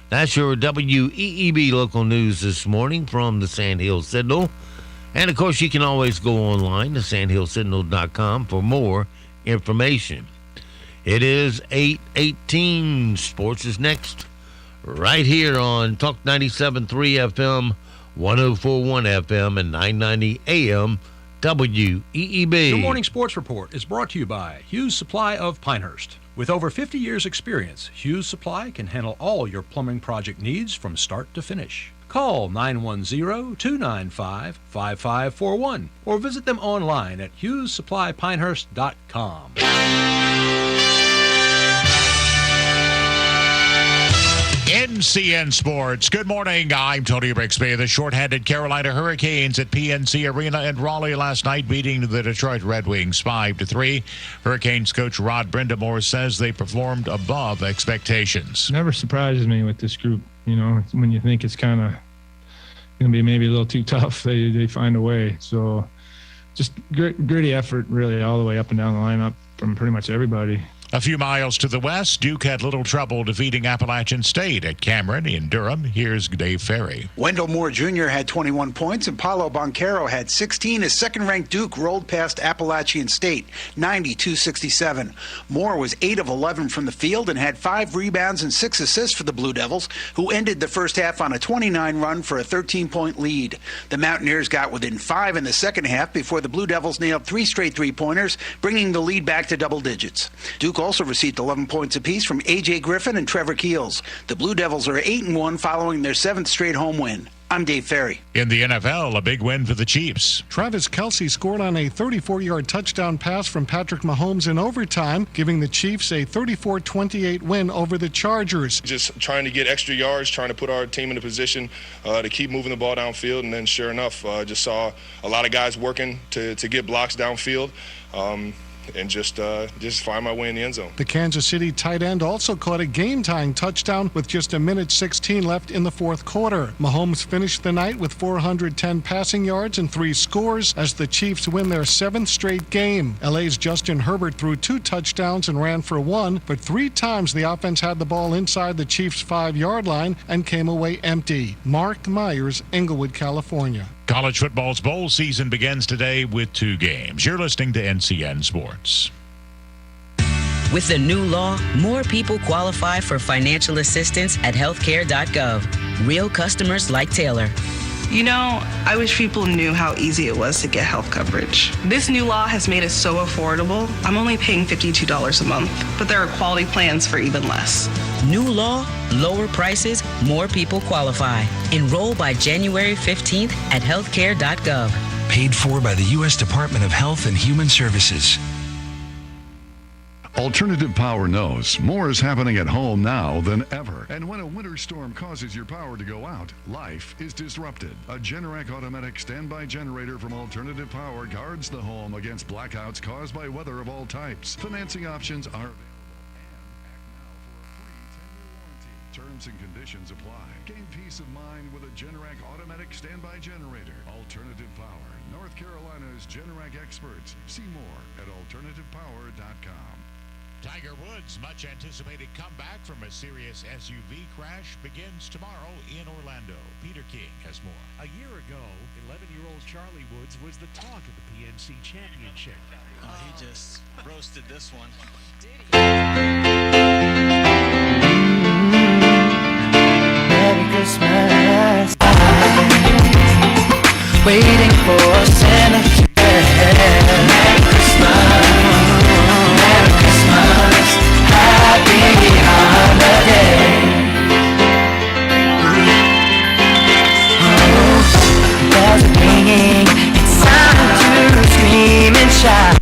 That's your WEEB local news this morning from the Sand Hill Sentinel. And, of course, you can always go online to sandhillsentinel.com for more information. It is 8:18. Sports is next, right here on Talk 97.3 FM, 104.1 FM, and 990 AM WEEB. Your morning sports report is brought to you by Hughes Supply of Pinehurst. With over 50 years' experience, Hughes Supply can handle all your plumbing project needs from start to finish. Call 910-295-5541 or visit them online at HughesSupplyPinehurst.com. NCN Sports. Good morning. I'm Tony Brixby. The shorthanded Carolina Hurricanes at PNC Arena in Raleigh last night, beating the Detroit Red Wings 5-3. Hurricanes coach Rod Brindamore says they performed above expectations. Never surprises me with this group. You know, when you think it's kind of going to be maybe a little too tough, they find a way. So just gritty effort, really, all the way up and down the lineup from pretty much everybody. A few miles to the west, Duke had little trouble defeating Appalachian State at Cameron in Durham. Here's Dave Ferry. Wendell Moore Jr. had 21 points and Paulo Boncaro had 16 as second-ranked Duke rolled past Appalachian State 92-67. Moore was 8 of 11 from the field and had 5 rebounds and 6 assists for the Blue Devils, who ended the first half on a 29 run for a 13-point lead. The Mountaineers got within 5 in the second half before the Blue Devils nailed 3 straight three-pointers, bringing the lead back to double digits. Duke also received 11 points apiece from A.J. Griffin and Trevor Keels. The Blue Devils are 8-1 following their 7th straight home win. I'm Dave Ferry. In the NFL, a big win for the Chiefs. Travis Kelce scored on a 34-yard touchdown pass from Patrick Mahomes in overtime, giving the Chiefs a 34-28 win over the Chargers. Just trying to get extra yards, trying to put our team in a position to keep moving the ball downfield, and then sure enough, just saw a lot of guys working to get blocks downfield. and just find my way in the end zone. The Kansas City tight end also caught a game-tying touchdown with just 1:16 left in the fourth quarter. Mahomes finished the night with 410 passing yards and 3 scores as the Chiefs win their 7th straight game. LA's Justin Herbert threw 2 touchdowns and ran for 1, but 3 times the offense had the ball inside the Chiefs' 5-yard line and came away empty. Mark Myers, Inglewood, California. College football's bowl season begins today with 2 games. You're listening to NCN Sports. With the new law, more people qualify for financial assistance at healthcare.gov. Real customers like Taylor. You know, I wish people knew how easy it was to get health coverage. This new law has made it so affordable. I'm only paying $52 a month, but there are quality plans for even less. New law, lower prices, more people qualify. Enroll by January 15th at healthcare.gov. Paid for by the U.S. Department of Health and Human Services. Alternative Power knows more is happening at home now than ever. And when a winter storm causes your power to go out, life is disrupted. A Generac automatic standby generator from Alternative Power guards the home against blackouts caused by weather of all types. Financing options are available. Terms and conditions apply. Gain peace of mind with a Generac automatic standby generator. Alternative Power, North Carolina's Generac experts. See more at alternativepower.com. Tiger Woods' much-anticipated comeback from a serious SUV crash begins tomorrow in Orlando. Peter King has more. A year ago, 11-year-old Charlie Woods was the talk of the PNC Championship. He just roasted this one. Merry Christmas. Waiting for Santa. Merry Christmas. Merry Christmas. Happy holiday. Bells are ringing. It's time to scream and shout.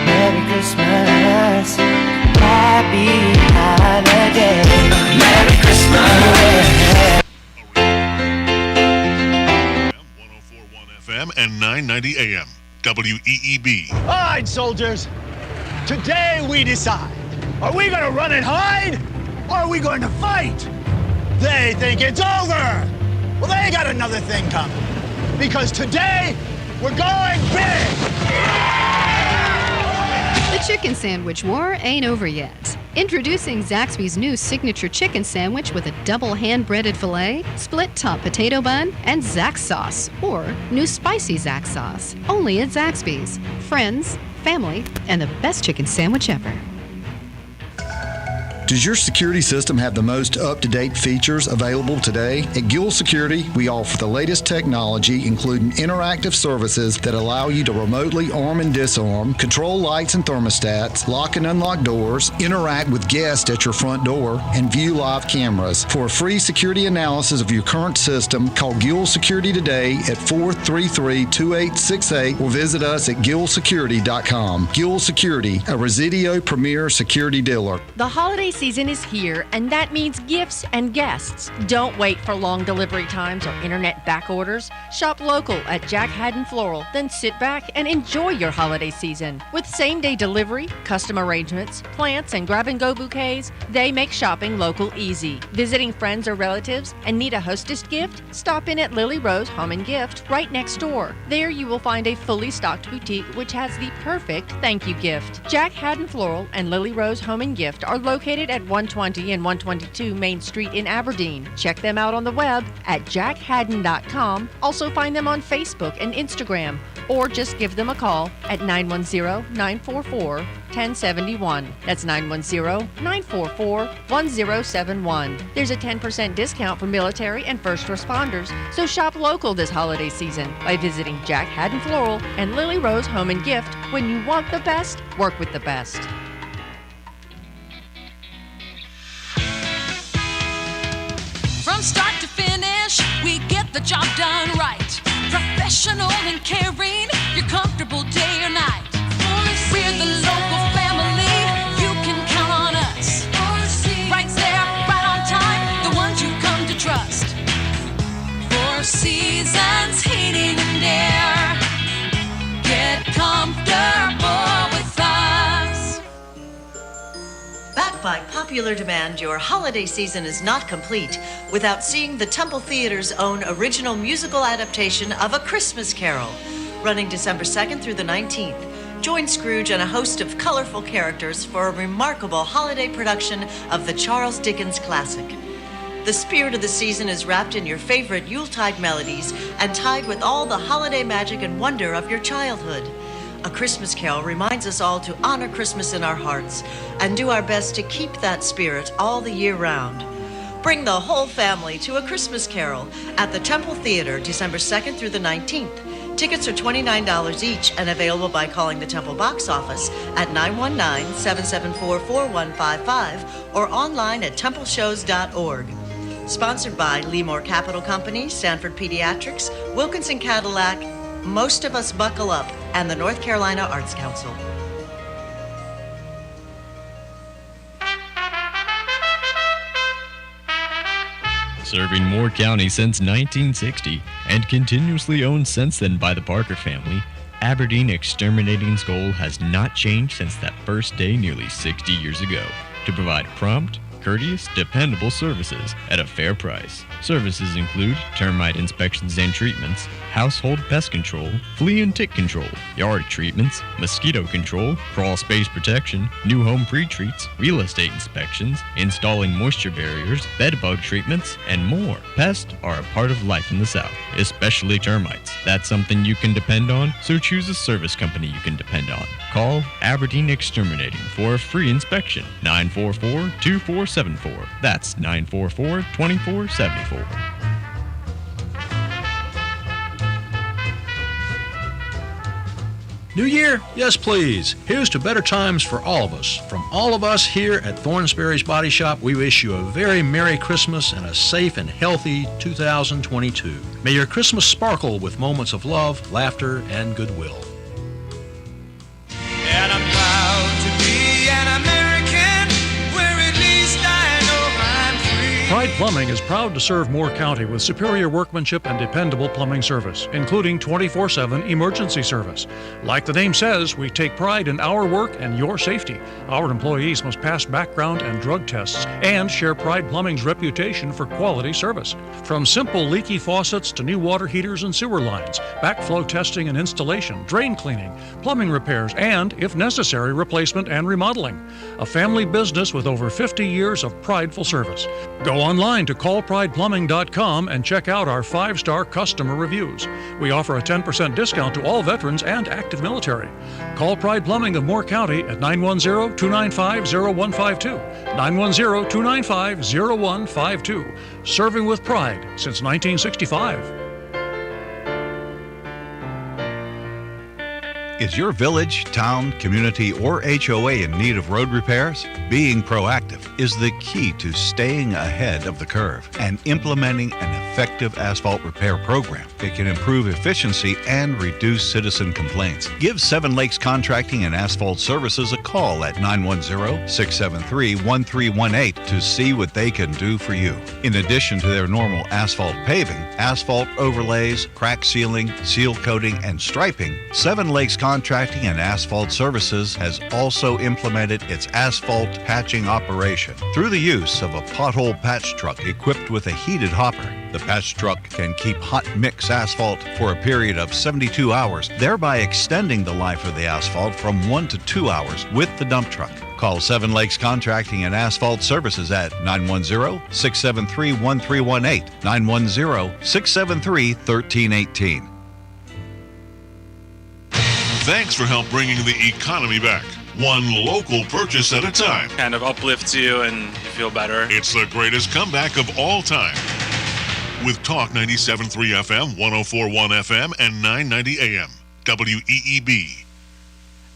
Merry Christmas. Happy holiday. Merry Christmas. FM and 990 AM. WEEB. All right, soldiers. Today we decide. Are we going to run and hide? Or are we going to fight? They think it's over. Well, they got another thing coming. Because today, we're going big. The chicken sandwich war ain't over yet. Introducing Zaxby's new signature chicken sandwich with a double hand-breaded filet, split top potato bun, and Zax sauce, or new spicy Zax sauce. Only at Zaxby's. Friends, family, and the best chicken sandwich ever. Does your security system have the most up-to-date features available today? At Gill Security, we offer the latest technology, including interactive services that allow you to remotely arm and disarm, control lights and thermostats, lock and unlock doors, interact with guests at your front door, and view live cameras. For a free security analysis of your current system, call Gill Security today at 433-2868 or visit us at gillsecurity.com. Gill Security, a Residio premier security dealer. The holiday season is here, and that means gifts and guests. Don't wait for long delivery times or internet back orders. Shop local at Jack Haddon Floral, then sit back and enjoy your holiday season. With same-day delivery, custom arrangements, plants, and grab-and-go bouquets, they make shopping local easy. Visiting friends or relatives and need a hostess gift? Stop in at Lily Rose Home and Gift right next door. There you will find a fully stocked boutique which has the perfect thank you gift. Jack Haddon Floral and Lily Rose Home and Gift are located at 120 and 122 Main Street in Aberdeen. Check them out on the web at jackhaddon.com. Also find them on Facebook and Instagram, or just give them a call at 910-944-1071. That's 910-944-1071. There's a 10% discount for military and first responders, so shop local this holiday season by visiting Jack Haddon Floral and Lily Rose Home and Gift. When you want the best, work with the best. From start to finish, we get the job done right. Professional and caring, you're comfortable day or night. We're the local family, you can count on us. Right there, right on time, the ones you come to trust. Four Seasons Heating By popular demand, your holiday season is not complete without seeing the Temple Theater's own original musical adaptation of A Christmas Carol, running December 2nd through the 19th. Join Scrooge and a host of colorful characters for a remarkable holiday production of the Charles Dickens classic. The spirit of the season is wrapped in your favorite Yuletide melodies and tied with all the holiday magic and wonder of your childhood. A Christmas Carol reminds us all to honor Christmas in our hearts and do our best to keep that spirit all the year round. Bring the whole family to A Christmas Carol at the Temple Theater, December 2nd through the 19th. Tickets are $29 each and available by calling the Temple box office at 919-774-4155 or online at templeshows.org. Sponsored by Leemore Capital Company, Sanford Pediatrics, Wilkinson Cadillac, Most of Us Buckle Up, and the North Carolina Arts Council. Serving Moore County since 1960 and continuously owned since then by the Parker family, Aberdeen Exterminating's goal has not changed since that first day nearly 60 years ago: to provide prompt, courteous, dependable services at a fair price. Services include termite inspections and treatments, household pest control, flea and tick control, yard treatments, mosquito control, crawl space protection, new home pre-treats, real estate inspections, installing moisture barriers, bed bug treatments, and more. Pests are a part of life in the South, especially termites. That's something you can depend on, so choose a service company you can depend on. Call Aberdeen Exterminating for a free inspection. 944-2474. That's 944-2474. New year? Yes, please. Here's to better times for all of us. From all of us here at Thornsberry's Body Shop, we wish you a very Merry Christmas and a safe and healthy 2022. May your Christmas sparkle with moments of love, laughter, and goodwill. And I'm proud to be an American, where at least I know I'm free. Pride Plumbing is proud to serve Moore County with superior workmanship and dependable plumbing service, including 24/7 emergency service. Like the name says, we take pride in our work and your safety. Our employees must pass background and drug tests and share Pride Plumbing's reputation for quality service. From simple leaky faucets to new water heaters and sewer lines, backflow testing and installation, drain cleaning, plumbing repairs, and, if necessary, replacement and remodeling. A family business with over 50 years of prideful service. Go online to callprideplumbing.com and check out our 5-star customer reviews. We offer a 10% discount to all veterans and active military. Call Pride Plumbing of Moore County at 910-295-0152. 910-295-0152. Serving with pride since 1965. Is your village, town, community, or HOA in need of road repairs? Being proactive is the key to staying ahead of the curve and implementing an effective asphalt repair program. It can improve efficiency and reduce citizen complaints. Give Seven Lakes Contracting and Asphalt Services a call at 910-673-1318 to see what they can do for you. In addition to their normal asphalt paving, asphalt overlays, crack sealing, seal coating, and striping, Seven Lakes Contracting and Asphalt Services has also implemented its asphalt patching operation through the use of a pothole patch truck equipped with a heated hopper. The patch truck can keep hot mix asphalt for a period of 72 hours, thereby extending the life of the asphalt from 1 to 2 hours with the dump truck. Call Seven Lakes Contracting and Asphalt Services at 910-673-1318, 910-673-1318. Thanks for help bringing the economy back. One local purchase at a time. Kind of uplifts you and you feel better. It's the greatest comeback of all time. With Talk 97.3 FM, 104.1 FM, and 990 AM. WEEB.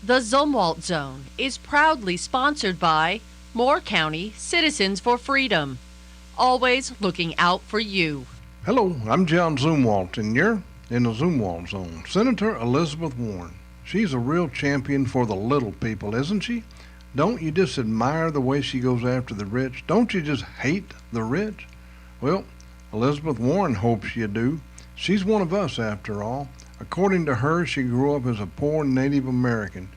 The Zumwalt Zone is proudly sponsored by Moore County Citizens for Freedom. Always looking out for you. Hello, I'm John Zumwalt, and you're in the Zumwalt Zone. Senator Elizabeth Warren. She's a real champion for the little people, isn't she? Don't you just admire the way she goes after the rich? Don't you just hate the rich? Well, Elizabeth Warren hopes you do. She's one of us, after all. According to her, she grew up as a poor Native American.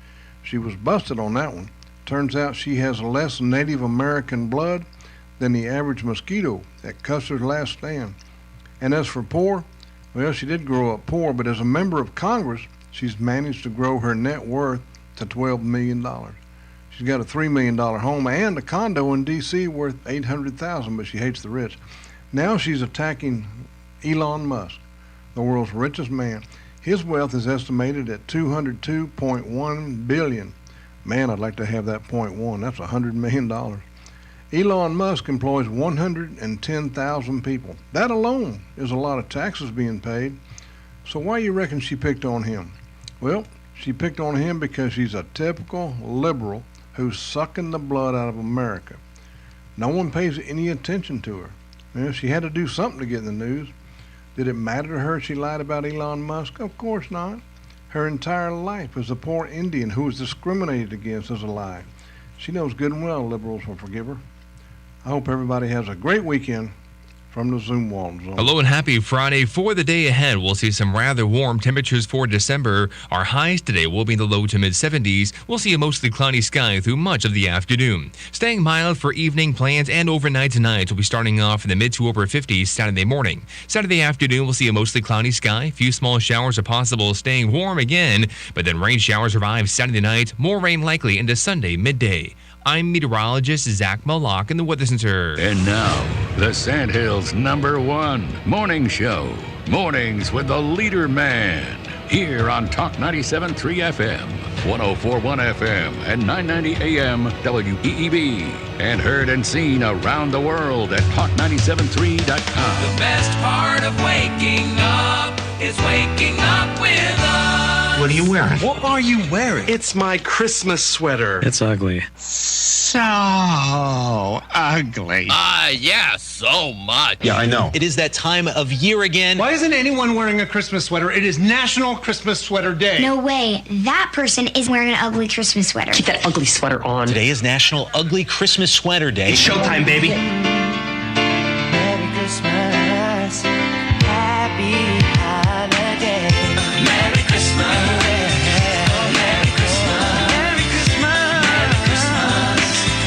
She was busted on that one. Turns out she has less Native American blood than the average mosquito at Custer's last stand. And as for poor, well, she did grow up poor, but as a member of Congress, she's managed to grow her net worth to $12 million. She's got a $3 million home and a condo in D.C. worth $800,000, but she hates the rich. Now she's attacking Elon Musk, the world's richest man. His wealth is estimated at $202.1 billion. Man, I'd like to have that 0.1. That's $100 million. Elon Musk employs 110,000 people. That alone is a lot of taxes being paid. So why you reckon she picked on him? Well, she picked on him because she's a typical liberal who's sucking the blood out of America. No one pays any attention to her. Well, she had to do something to get in the news. Did it matter to her she lied about Elon Musk? Of course not. Her entire life as a poor Indian who was discriminated against as a lie. She knows good and well liberals will forgive her. I hope everybody has a great weekend from the Zoom Walton Zone. Hello and happy Friday. For the day ahead, we'll see some rather warm temperatures for December. Our highs today will be in the low to mid 70s. We'll see a mostly cloudy sky through much of the afternoon. Staying mild for evening plans and overnight tonight. We'll be starting off in the mid to upper 50s Saturday morning. Saturday afternoon, we'll see a mostly cloudy sky. Few small showers are possible, staying warm again. But then rain showers arrive Saturday night. More rain likely into Sunday midday. I'm meteorologist Zach Mallock in the Weather Center. And now, the Sandhills' #1 morning show. Mornings with the LeaderMan. Here on Talk 97.3 FM, 104.1 FM, and 990 AM WEEB. And heard and seen around the world at talk973.com. The best part of waking up is waking up with us. What are you wearing? What are you wearing? It's my Christmas sweater. It's ugly. So ugly. Yeah, so much. Yeah, I know. It is that time of year again. Why isn't anyone wearing a Christmas sweater? It is National Christmas Sweater Day. No way. That person is wearing an ugly Christmas sweater. Keep that ugly sweater on. Today is National Ugly Christmas Sweater Day. It's showtime, baby. Merry Christmas. Happy holiday. Merry Christmas. Merry Christmas. Merry Christmas. Merry Christmas.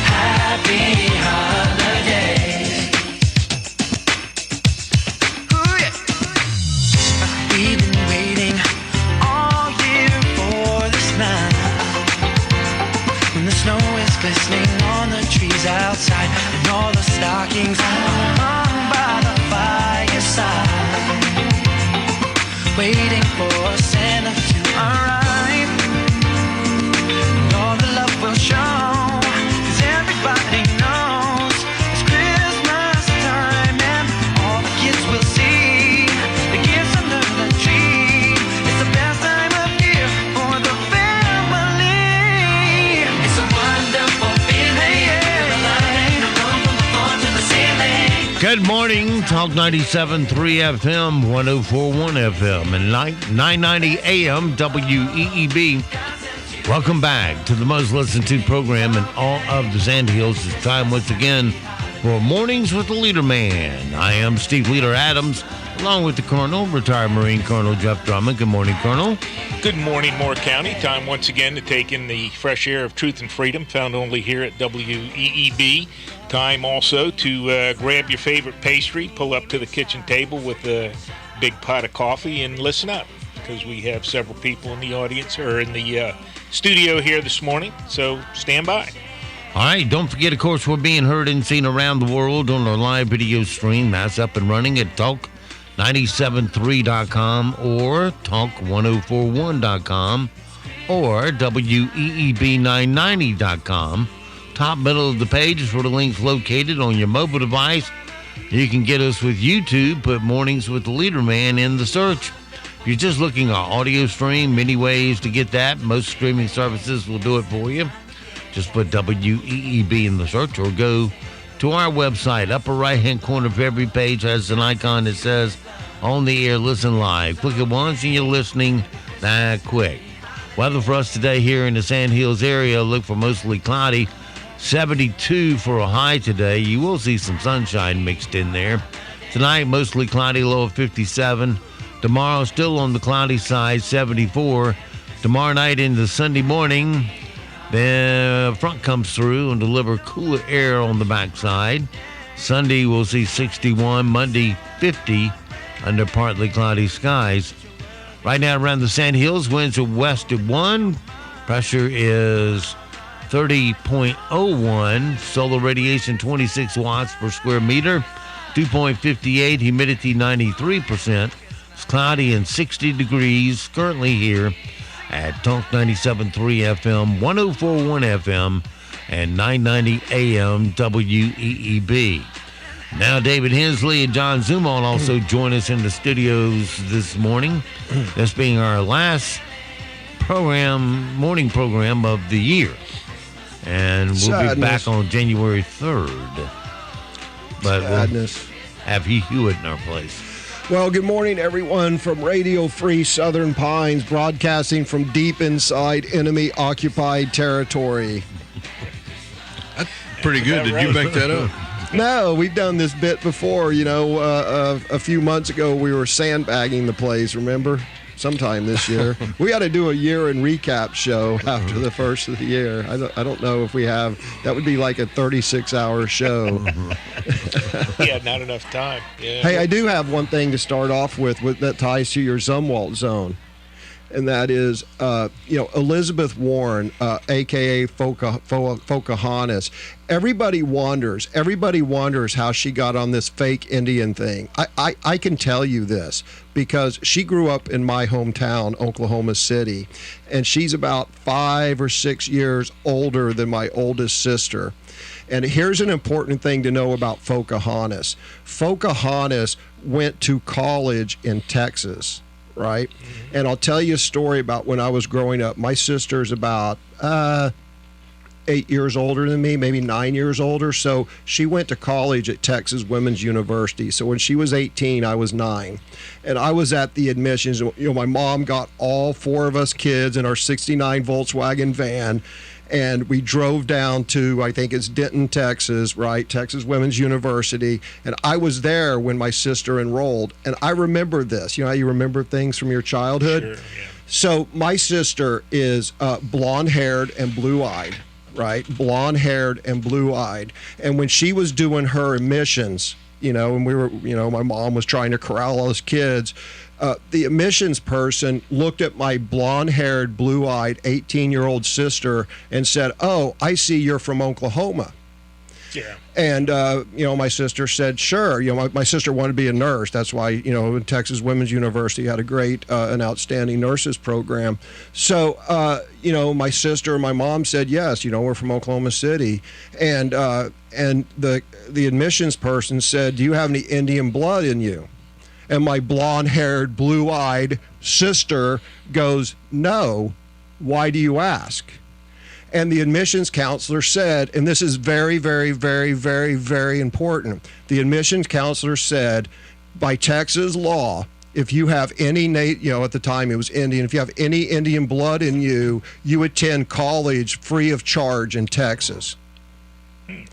Happy holidays. Ooh, yeah. We've been waiting all year for this night, when the snow is glistening on the trees outside and all the stockings are hung by the fireside, waiting for Santa to arrive, and all the love will show, 'cause everybody knows it's Christmas time, and all the kids will see the gifts under the tree. It's the best time of year for the family. It's a wonderful feeling. The light of from the floor to the ceiling. Good morning, Talk 97.3 FM, 104.1 FM, and 990 AM WEEB. Welcome back to the most listened to program in all of the Sandhills. It's time once again for Mornings with the LeaderMan. I am Steve Leader Adams, along with the Colonel, retired Marine Colonel Jeff Drummond. Good morning, Colonel. Good morning, Moore County. Time once again to take in the fresh air of truth and freedom, found only here at WEEB. Time also to grab your favorite pastry, pull up to the kitchen table with a big pot of coffee, and listen up, because we have several people in the audience or in the studio here this morning, so stand by. All right, don't forget, of course, we're being heard and seen around the world on our live video stream. That's up and running at talk973.com or talk1041.com or WEEB990.com. Top middle of the page is where the link's located on your mobile device. You can get us with YouTube, put Mornings with the LeaderMan in the search. If you're just looking at audio stream, many ways to get that. Most streaming services will do it for you. Just put WEEB in the search or go to our website. Upper right-hand corner of every page has an icon that says On the Air, Listen Live. Click it once and you're listening that quick. Weather for us today here in the Sandhills area, look for mostly cloudy. 72 for a high today. You will see some sunshine mixed in there. Tonight, mostly cloudy, low of 57. Tomorrow, still on the cloudy side, 74. Tomorrow night into Sunday morning, Then front comes through and deliver cooler air on the backside. Sunday we'll see 61, Monday 50 under partly cloudy skies. Right now around the Sand Hills, winds are west at 1. Pressure is 30.01. Solar radiation 26 watts per square meter. 2.58. Humidity 93%. It's cloudy and 60 degrees currently here at Talk 97.3 FM, 104.1 FM, and 990 AM WEEB. Now David Hensley and John Zumon also join us in the studios this morning. This being our last morning program of the year. And we'll be back on January 3rd. But Sadness. We'll have Hugh Hewitt in our place. Well, good morning, everyone, from Radio Free Southern Pines, broadcasting from deep inside enemy-occupied territory. That's pretty good. Did you make that up? No, we've done this bit before. You know, a few months ago, we were sandbagging the place, remember? Sometime this year. We got to do a year in recap show after the first of the year. I don't know if we have. That would be like a 36-hour show. Yeah, not enough time. Yeah. Hey, I do have one thing to start off with that ties to your Zumwalt zone. And that is, Elizabeth Warren, a.k.a. Pocahontas. Everybody wonders how she got on this fake Indian thing. I can tell you this because she grew up in my hometown, Oklahoma City, and she's about 5 or 6 years older than my oldest sister. And here's an important thing to know about Pocahontas. Pocahontas went to college in Texas. Right? And I'll tell you a story about when I was growing up. My sister's about 8 years older than me, maybe 9 years older. So she went to college at Texas Women's University. So when she was 18, I was 9. And I was at the admissions. You know, my mom got all 4 of us kids in our 69 Volkswagen van. And we drove down to, I think it's Denton, Texas, right? Texas Women's University. And I was there when my sister enrolled. And I remember this. You know how you remember things from your childhood? Sure, yeah. So my sister is blonde-haired and blue-eyed, right? Blonde-haired and blue-eyed. And when she was doing her admissions, and we were, my mom was trying to corral all those kids, the admissions person looked at my blonde-haired, blue-eyed 18-year-old sister and said, "Oh, I see you're from Oklahoma." Yeah. And, my sister said, sure. My sister wanted to be a nurse. That's why, Texas Women's University had a great, an outstanding nurses program. So, my sister and my mom said, yes, we're from Oklahoma City. And the admissions person said, do you have any Indian blood in you? And my blonde-haired, blue-eyed sister goes, no. Why do you ask? And the admissions counselor said, and this is very, very, very, very, very important. The admissions counselor said, by Texas law, if you have any, at the time it was Indian, if you have any Indian blood in you, you attend college free of charge in Texas.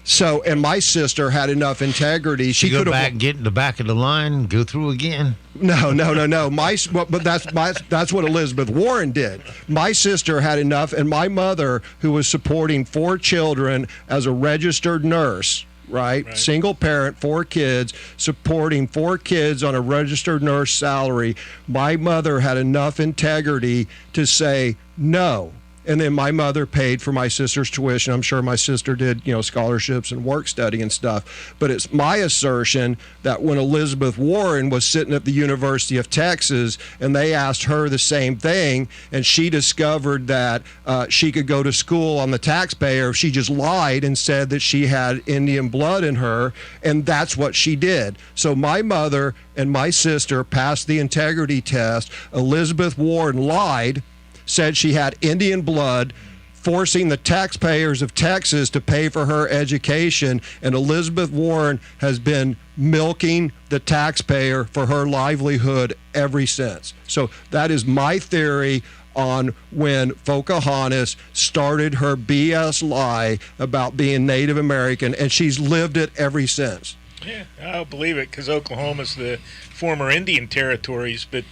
So, and my sister had enough integrity. She could have get in the back of the line, go through again. No. But that's what Elizabeth Warren did. My sister had enough, and my mother, who was supporting 4 children as a registered nurse, right? Single parent, 4 kids, supporting 4 kids on a registered nurse salary. My mother had enough integrity to say no. And then my mother paid for my sister's tuition. I'm sure my sister did, scholarships and work study and stuff. But it's my assertion that when Elizabeth Warren was sitting at the University of Texas and they asked her the same thing, and she discovered that she could go to school on the taxpayer if she just lied and said that she had Indian blood in her, and that's what she did. So my mother and my sister passed the integrity test. Elizabeth Warren lied, said she had Indian blood, forcing the taxpayers of Texas to pay for her education, and Elizabeth Warren has been milking the taxpayer for her livelihood ever since. So that is my theory on when Pocahontas started her BS lie about being Native American, and she's lived it ever since. Yeah, I'll believe it, because Oklahoma's the former Indian territories, but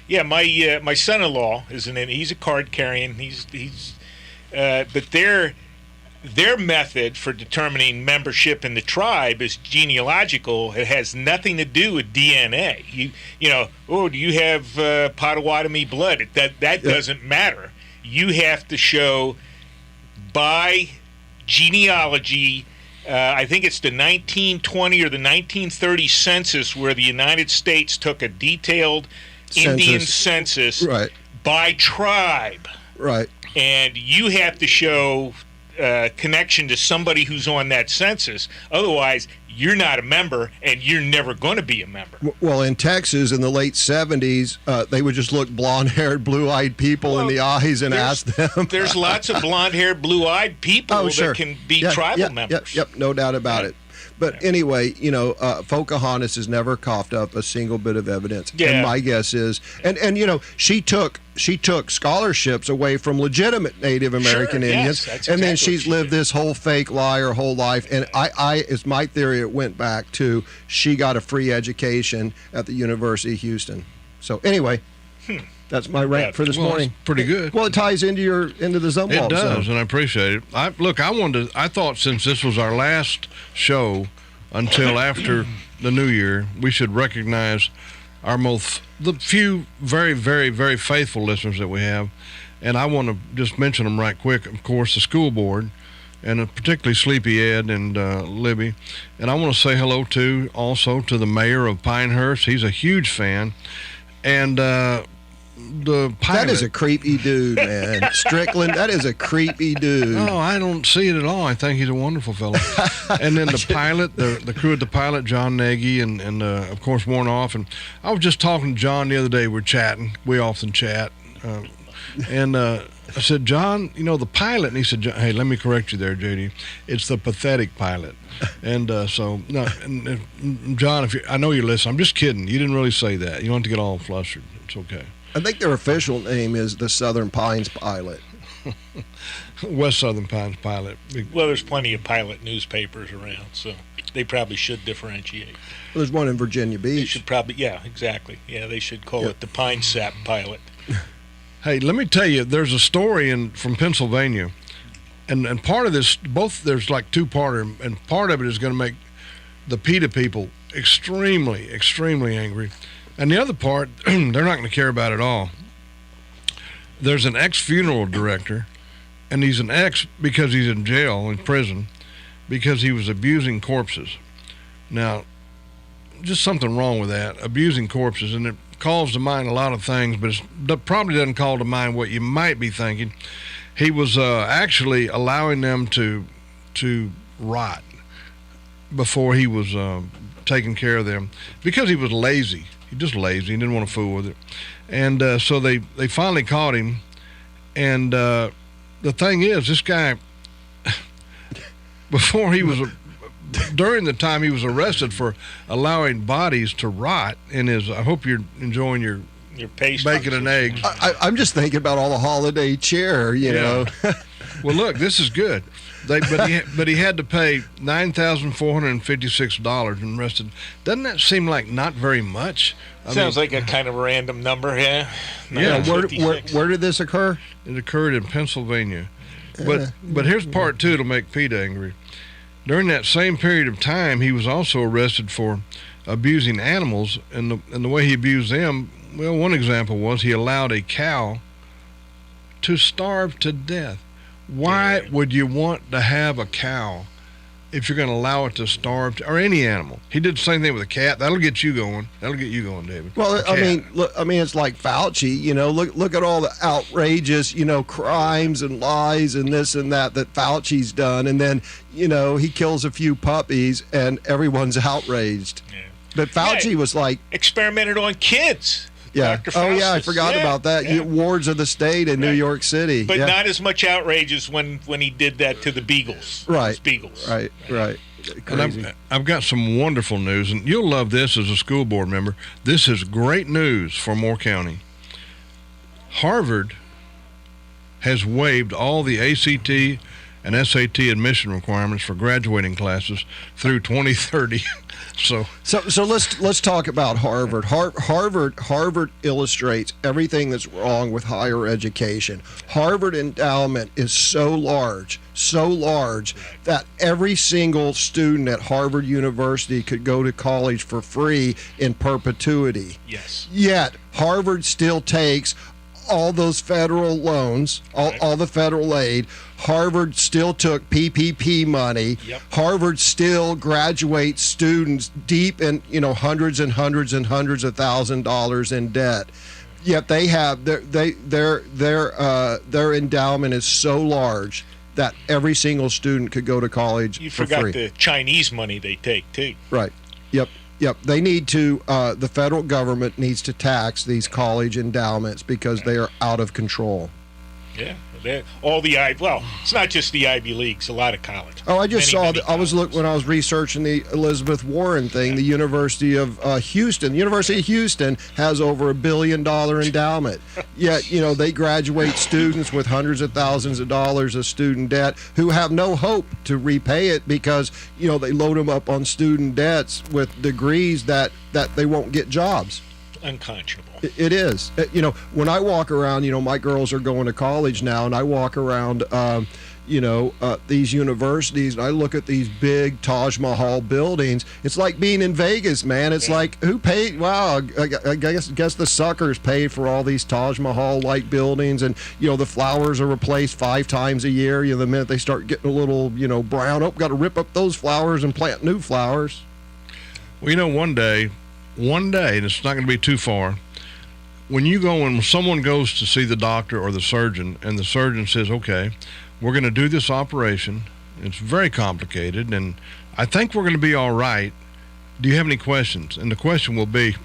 my son-in-law is he's a card carrying. He's but their method for determining membership in the tribe is genealogical. It has nothing to do with DNA. Do you have Potawatomi blood? That doesn't matter. You have to show by genealogy. I think it's the 1920 or the 1930 census where the United States took a detailed Indian census by tribe. Right. And you have to show connection to somebody who's on that census. Otherwise, you're not a member, and you're never going to be a member. Well, in Texas in the late 70s, they would just look blonde-haired, blue-eyed people in the eyes and ask them. There's lots of blonde-haired, blue-eyed people that can be tribal members. Yep, no doubt about it. But anyway, Pocahontas has never coughed up a single bit of evidence. Yeah. And my guess is, and she took scholarships away from legitimate Native American Indians, that's and then exactly she's lived this whole fake lie her whole life. And it's my theory, it went back to she got a free education at the University of Houston. So anyway. That's my rant for this morning. Pretty good. Well, it ties into the Zumwalt. It does, zone. and I appreciate it. I thought since this was our last show until after the new year, we should recognize the few very, very, very faithful listeners that we have. And I want to just mention them right quick. Of course, the school board, and particularly Sleepy Ed and Libby. And I want to say hello also to the mayor of Pinehurst. He's a huge fan. And the pilot. That is a creepy dude, man. Strickland, that is a creepy dude. No, I don't see it at all. I think he's a wonderful fellow. And then the pilot, the crew at the pilot, John Nagy, and of course Warnoff. And I was just talking to John the other day. We're chatting. We often chat. And I said, John, the pilot. And he said, hey, let me correct you there, JD. It's the pathetic pilot. And John, I know you're listening. I'm just kidding. You didn't really say that. You don't have to get all flustered. It's okay. I think their official name is the Southern Pines Pilot. West Southern Pines Pilot. Well, there's plenty of pilot newspapers around, so they probably should differentiate. Well, there's one in Virginia Beach. They should probably, exactly. Yeah, they should call it the Pine Sap Pilot. Hey, let me tell you, there's a story from Pennsylvania, and part of this, there's like two-parter, and part of it is going to make the PETA people extremely, extremely angry. And the other part, they're not going to care about at all. There's an ex-funeral director, and he's an ex because he's in jail, in prison, because he was abusing corpses. Now, just something wrong with that, abusing corpses, and it calls to mind a lot of things, but it probably doesn't call to mind what you might be thinking. He was actually allowing them to rot before he was taking care of them because he was lazy. Just lazy. He didn't want to fool with it. And so they finally caught him. And the thing is, this guy, during the time he was arrested for allowing bodies to rot in his, I hope you're enjoying your bacon and eggs. I'm just thinking about all the holiday cheer, you know. Well, look, this is good. But he had to pay $9,456 and arrested. Doesn't that seem like not very much? Sounds like a kind of random number, yeah. Yeah. Where did this occur? It occurred in Pennsylvania. But here's part two to make Pete angry. During that same period of time, he was also arrested for abusing animals, and the way he abused them. Well, one example was he allowed a cow to starve to death. Why would you want to have a cow if you're going to allow it to starve, or any animal? He did the same thing with a cat. That'll get you going. David. Well, I mean, it's like Fauci. Look at all the outrageous, crimes and lies and this and that Fauci's done, and then he kills a few puppies and everyone's outraged. Yeah. But Fauci was like experimented on kids. Yeah. Dr. Faustus. Oh, yeah, I forgot about that. Yeah. Wards of the state in New York City. But not as much outrage as when he did that to the Beagles. Right. Beagles. Right. And I've got some wonderful news, and you'll love this as a school board member. This is great news for Moore County. Harvard has waived all the ACT and SAT admission requirements for graduating classes through 2030. So let's talk about Harvard. Harvard illustrates everything that's wrong with higher education. Harvard endowment is so large that every single student at Harvard University could go to college for free in perpetuity. Yes. Yet Harvard still takes all those federal loans, all the federal aid. Harvard still took PPP money. Yep. Harvard still graduates students deep in, hundreds and hundreds and hundreds of $1,000s in debt. Yet they have their endowment is so large that every single student could go to college You for forgot free. the Chinese money they take, too. Right. Yep. They need to, the federal government needs to tax these college endowments because they are out of control. Yeah. All the it's not just the Ivy Leagues, a lot of college. Oh, I just Many saw when I was researching the Elizabeth Warren thing, the University of Houston. The University of Houston has over $1 billion endowment. Yet, they graduate students with hundreds of thousands of dollars of student debt who have no hope to repay it because, they load them up on student debts with degrees that they won't get jobs. Unconscionable. It is. When I walk around, my girls are going to college now, and I walk around, these universities, and I look at these big Taj Mahal buildings. It's like being in Vegas, man. It's like, who paid? Wow, I guess the suckers paid for all these Taj Mahal-like buildings, and, the flowers are replaced 5 times a year. The minute they start getting a little, brown, got to rip up those flowers and plant new flowers. Well, one day, and it's not going to be too far, when someone goes to see the doctor or the surgeon, and the surgeon says, okay, we're going to do this operation, it's very complicated, and I think we're going to be all right. Do you have any questions? And the question will be,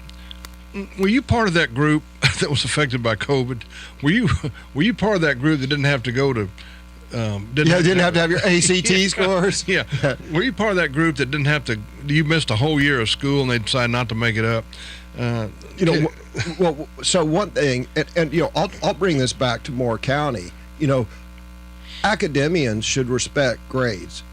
were you part of that group that was affected by COVID? Were you part of that group that didn't have to go to didn't have to have your ACT scores? Yeah. Were you part of that group that didn't have to? You missed a whole year of school and they decided not to make it up? So one thing, and I'll bring this back to Moore County. Academians should respect grades.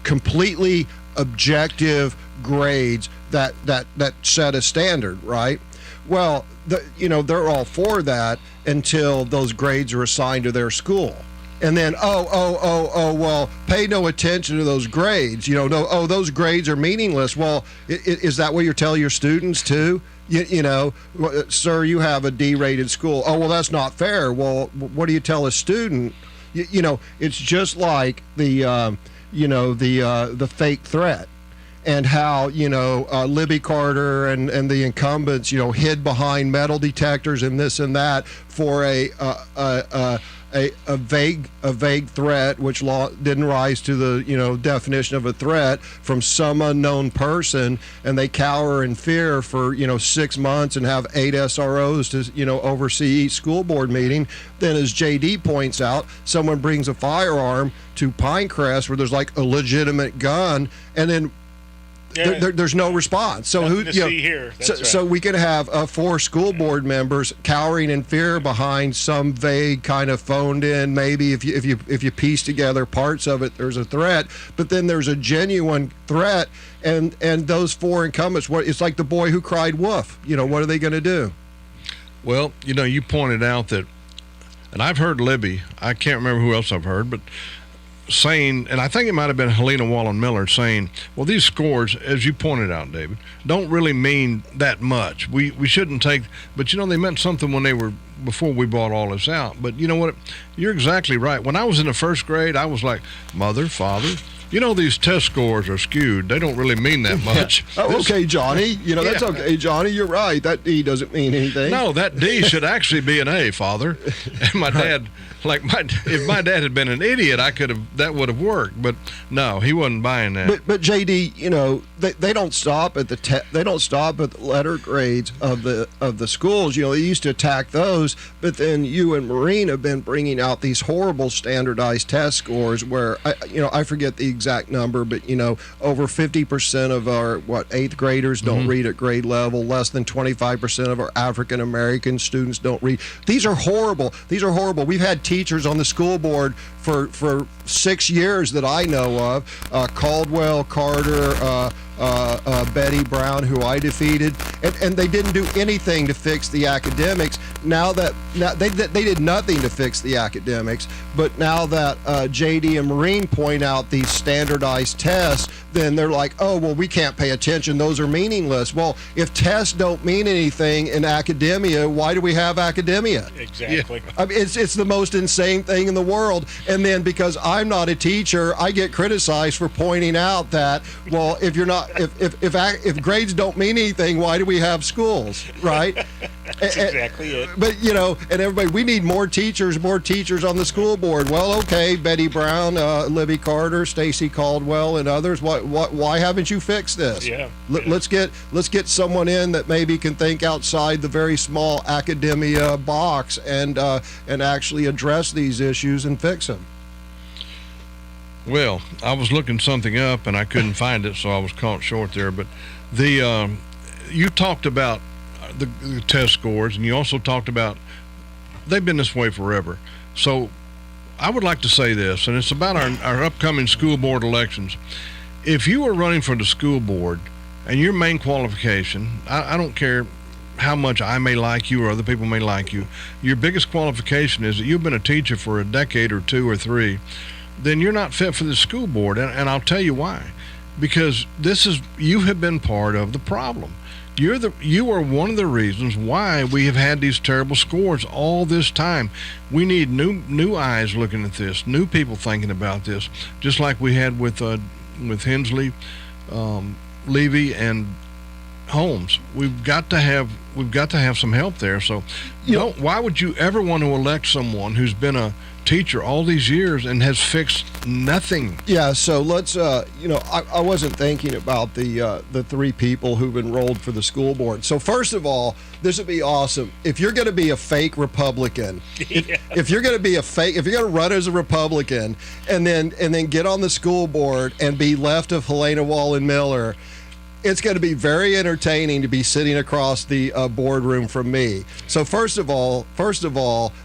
Completely objective grades that set a standard, right? Well, they're all for that until those grades are assigned to their school. And then, well, pay no attention to those grades. Those grades are meaningless. Well, is that what you tell your students too? Sir, you have a D-rated school. Oh, well, that's not fair. Well, what do you tell a student? It's just like the fake threat. And how, Libby Carter and the incumbents, hid behind metal detectors and this and that for a vague threat, which didn't rise to the, definition of a threat from some unknown person, and they cower in fear for, 6 months and have 8 SROs to, oversee each school board meeting. Then, as JD points out, someone brings a firearm to Pinecrest where there's like a legitimate gun, and then there's no response. So so we could have 4 school board members cowering in fear behind some vague kind of phoned in. Maybe if you piece together parts of it, there's a threat, but then there's a genuine threat, and those 4 incumbents. It's like the boy who cried wolf. What are they going to do? Well, you pointed out that, and I've heard Libby. I can't remember who else I've heard, but saying, and I think it might have been Helena Wallen Miller saying, well, these scores, as you pointed out, David, don't really mean that much. We shouldn't take, but they meant something when they were, before we brought all this out. But you know what? You're exactly right. When I was in the 1st grade, I was like, mother, father, these test scores are skewed. They don't really mean that much. Okay, Johnny. That's okay, Johnny. You're right. That D doesn't mean anything. No, that D should actually be an A, Father. And my dad, if my dad had been an idiot, that would have worked. But no, he wasn't buying that. But JD, they don't stop at they don't stop at the letter grades of the schools. They used to attack those, but then you and Maureen have been bringing out these horrible standardized test scores where I forget the exact number, but over 50% of our 8th graders don't read at grade level. Less than 25% of our African American students don't read. These are horrible. We've had teachers on the school board for 6 years that I know of, Caldwell, Carter, Betty Brown, who I defeated, and they didn't do anything to fix the academics. Now they did nothing to fix the academics, but now that JD and Marine point out these standardized tests, then they're like, oh, well, we can't pay attention. Those are meaningless. Well, if tests don't mean anything in academia, why do we have academia? Exactly. I mean, it's the most insane thing in the world. And then because I'm not a teacher, I get criticized for pointing out that, well, if you're not, if grades don't mean anything, why do we have schools, right? That's exactly it. But and everybody, we need more teachers on the school board. Well, okay, Betty Brown, Libby Carter, Stacy Caldwell, and others. Why haven't you fixed this? Yeah. Let's get someone in that maybe can think outside the very small academia box and actually address these issues and fix them. Well, I was looking something up and I couldn't find it, so I was caught short there. But you talked about the test scores, and you also talked about they've been this way forever. So I would like to say this, and it's about our upcoming school board elections. If you are running for the school board and your main qualification, I don't care how much I may like you or other people may like you, your biggest qualification is that you've been a teacher for a decade or 2 or 3, then you're not fit for the school board. And I'll tell you why. Because you have been part of the problem. You are one of the reasons why we have had these terrible scores all this time. We need new eyes looking at this, new people thinking about this, just like we had with Hensley, Levy, and Holmes. We've got to have some help there. So, why would you ever want to elect someone who's been a teacher all these years and has fixed nothing? Yeah, so let's I wasn't thinking about the 3 people who've enrolled for the school board. So first of all, this would be awesome if you're going to be a fake Republican. If you're going to run as a Republican and then get on the school board and be left of Helena Wallen Miller, it's going to be very entertaining to be sitting across the boardroom from me. So first of all,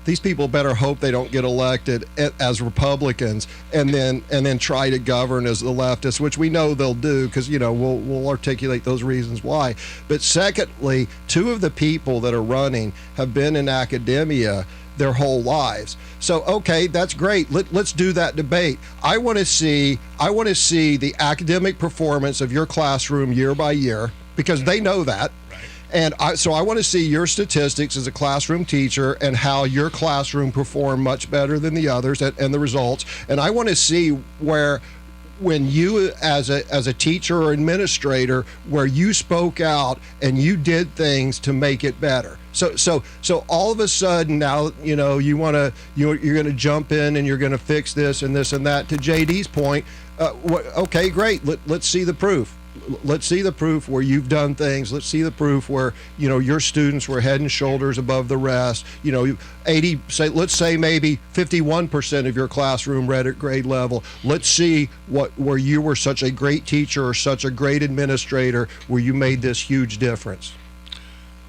these people better hope they don't get elected as Republicans and then try to govern as the leftists, which we know they'll do because we'll articulate those reasons why. But secondly, 2 of the people that are running have been in academia their whole lives. So okay, that's great. Let's do that debate. I want to see the academic performance of your classroom year by year because they know that. Right. And so I want to see your statistics as a classroom teacher and how your classroom performed much better than the others and the results. And I want to see when you as a teacher or administrator where you spoke out and you did things to make it better. So all of a sudden now you're going to jump in and you're going to fix this and this and that. To JD's point, okay, great. Let's see the proof. Let's see the proof where you've done things. Let's see the proof where your students were head and shoulders above the rest. Let's say maybe 51% of your classroom read at grade level. Let's see where you were such a great teacher or such a great administrator where you made this huge difference.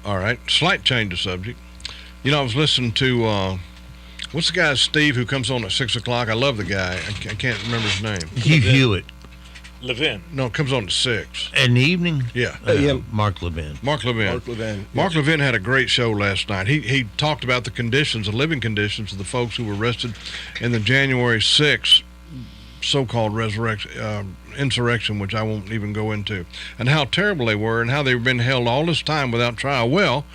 All right, slight change of subject. I was listening to what's the guy, Steve, who comes on at 6 o'clock? I love the guy. I can't remember his name. Hugh Hewitt. Levin. No, it comes on at 6. In the evening? Yeah. Mark Levin. Mark Levin had a great show last night. He talked about the living conditions of the folks who were arrested in the January 6th so-called insurrection, which I won't even go into, and how terrible they were and how they've been held all this time without trial. Well,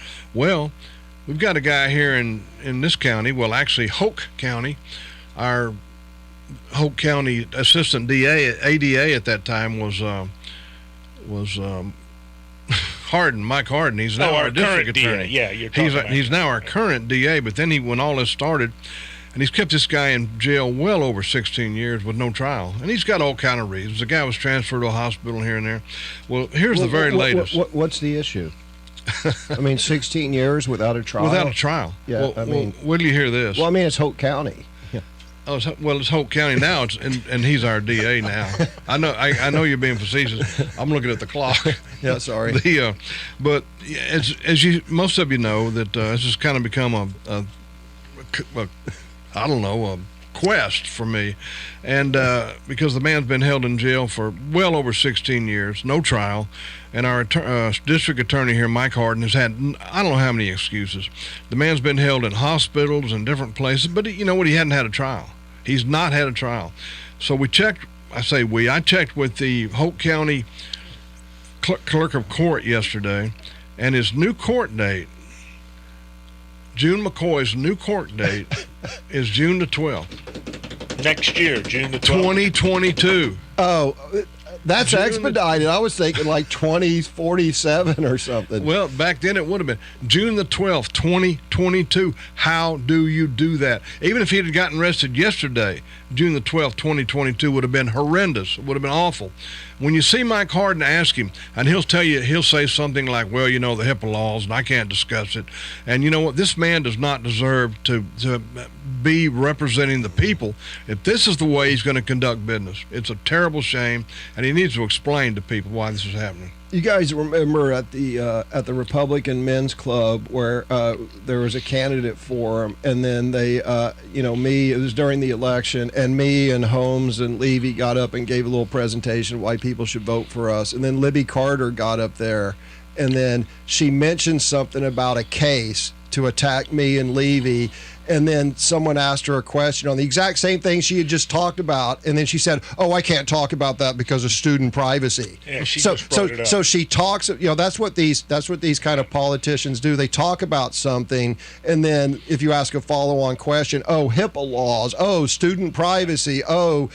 we've got a guy here in this county, well, actually Hoke County. Our Hoke County assistant ADA at that time was Mike Harden. He's now our district attorney. DA. Yeah, you're talking about he's now our current DA. But then when all this started, and he's kept this guy in jail well over 16 years with no trial, and he's got all kind of reasons. The guy was transferred to a hospital here and there. Well, here's the very latest. What's the issue? 16 years without a trial. Without a trial. Yeah, well, wait till you hear this. Well, it's Hoke County. Oh, well, it's Hope County now, and he's our DA now. I know you're being facetious. I'm looking at the clock. Yeah, sorry. But as you most of you know, that this has kind of become a quest for me, and because the man's been held in jail for well over 16 years, no trial, and our district attorney here, Mike Harden, has had I don't know how many excuses. The man's been held in hospitals and different places, but you know what? He hadn't had a trial. He's not had a trial. So we checked. I checked with the Hope County clerk of court yesterday, and his new court date, June McCoy's new court date, is June the 12th. Next year, June the 12th. 2022. Oh, that's expedited. I was thinking like 2047 or something. Well, back then it would have been June the 12th, 2022. How do you do that? Even if he had gotten arrested yesterday, June the 12th, 2022 would have been horrendous. It would have been awful. When you see Mike Harden, ask him, and he'll say something like, well, you know, the HIPAA laws, and I can't discuss it. And you know what? This man does not deserve to be representing the people if this is the way he's going to conduct business. It's a terrible shame, and he needs to explain to people why this is happening. You guys remember at the Republican Men's Club where there was a candidate for him, and then they, it was during the election, and me and Holmes and Levy got up and gave a little presentation why people should vote for us, and then Libby Carter got up there, and then she mentioned something about a case to attack me and Levy. And then someone asked her a question on the exact same thing she had just talked about, and then she said, "Oh, I can't talk about that because of student privacy." Yeah, she just brought it up. So she talks. That's what these kind of politicians do. They talk about something, and then if you ask a follow-on question, oh, HIPAA laws, oh, student privacy, oh,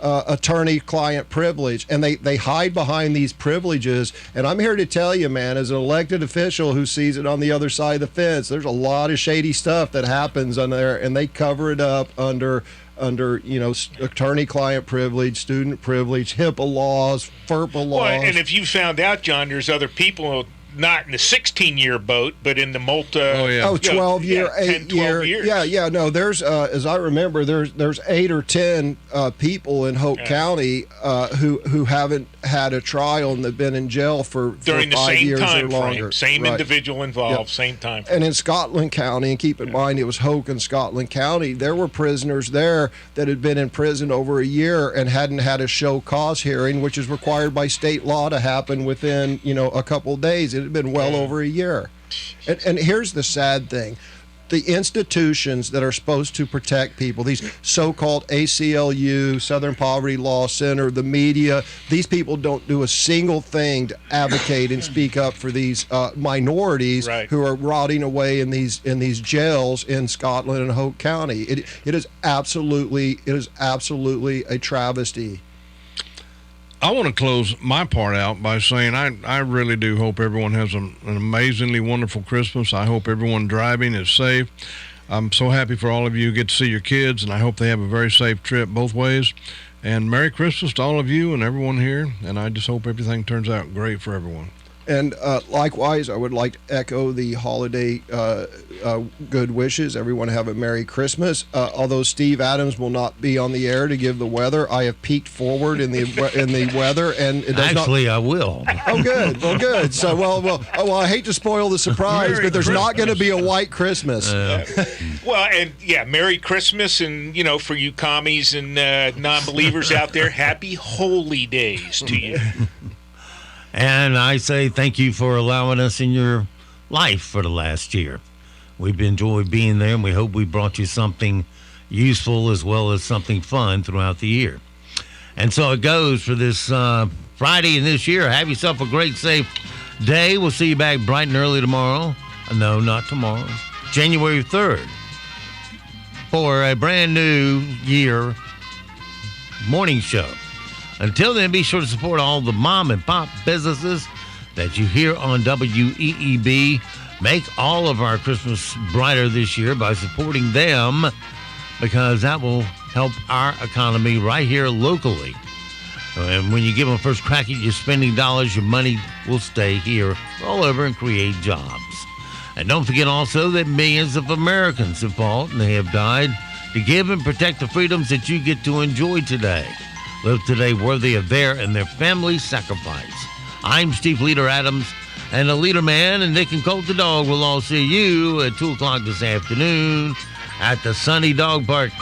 attorney-client privilege, and they hide behind these privileges. And I'm here to tell you, man, as an elected official who sees it on the other side of the fence, there's a lot of shady stuff that happens on there, and they cover it up under attorney-client privilege, student privilege, HIPAA laws, FERPA laws. Well, and if you found out, John, there's other people not in the 16-year boat, but in the 12-year, 8-year. Yeah. No, there's as I remember, there's 8 or 10 people in Hope County who haven't had a trial and they've been in jail for during 5 years the same or time longer. frame, same individual involved, same time frame. And in Scotland County, and keep in mind it was Hoke and Scotland County, there were prisoners there that had been in prison over a year and hadn't had a show cause hearing, which is required by state law to happen within a couple of days. It had been well over a year. And here's the sad thing. The institutions that are supposed to protect people, these so-called ACLU, Southern Poverty Law Center, the media, these people don't do a single thing to advocate and speak up for these minorities who are rotting away in these jails in Scotland and Hope County. It is absolutely a travesty. I want to close my part out by saying I really do hope everyone has an amazingly wonderful Christmas. I hope everyone driving is safe. I'm so happy for all of you who get to see your kids, and I hope they have a very safe trip both ways. And Merry Christmas to all of you and everyone here, and I just hope everything turns out great for everyone. And likewise, I would like to echo the holiday good wishes. Everyone have a Merry Christmas. Although Steve Adams will not be on the air to give the weather, I have peeked forward in the weather, and it does I will. Oh, good. Well, good. So, I hate to spoil the surprise, but there's not going to be a white Christmas. Merry Christmas, and for you commies and non-believers out there, happy holy days to you. And I say thank you for allowing us in your life for the last year. We've enjoyed being there, and we hope we brought you something useful as well as something fun throughout the year. And so it goes for this Friday in this year. Have yourself a great, safe day. We'll see you back bright and early tomorrow. No, not tomorrow. January 3rd for a brand new year morning show. Until then, be sure to support all the mom and pop businesses that you hear on WEEB. Make all of our Christmas brighter this year by supporting them, because that will help our economy right here locally. And when you give them first crack at your spending dollars, your money will stay here all over and create jobs. And don't forget also that millions of Americans have fought and they have died to give and protect the freedoms that you get to enjoy today. Live today worthy of their and their family's sacrifice. I'm Steve Leader Adams, and the Leader Man and Nick and Colt the Dog will all see you at 2 o'clock this afternoon at the Sunny Dog Park.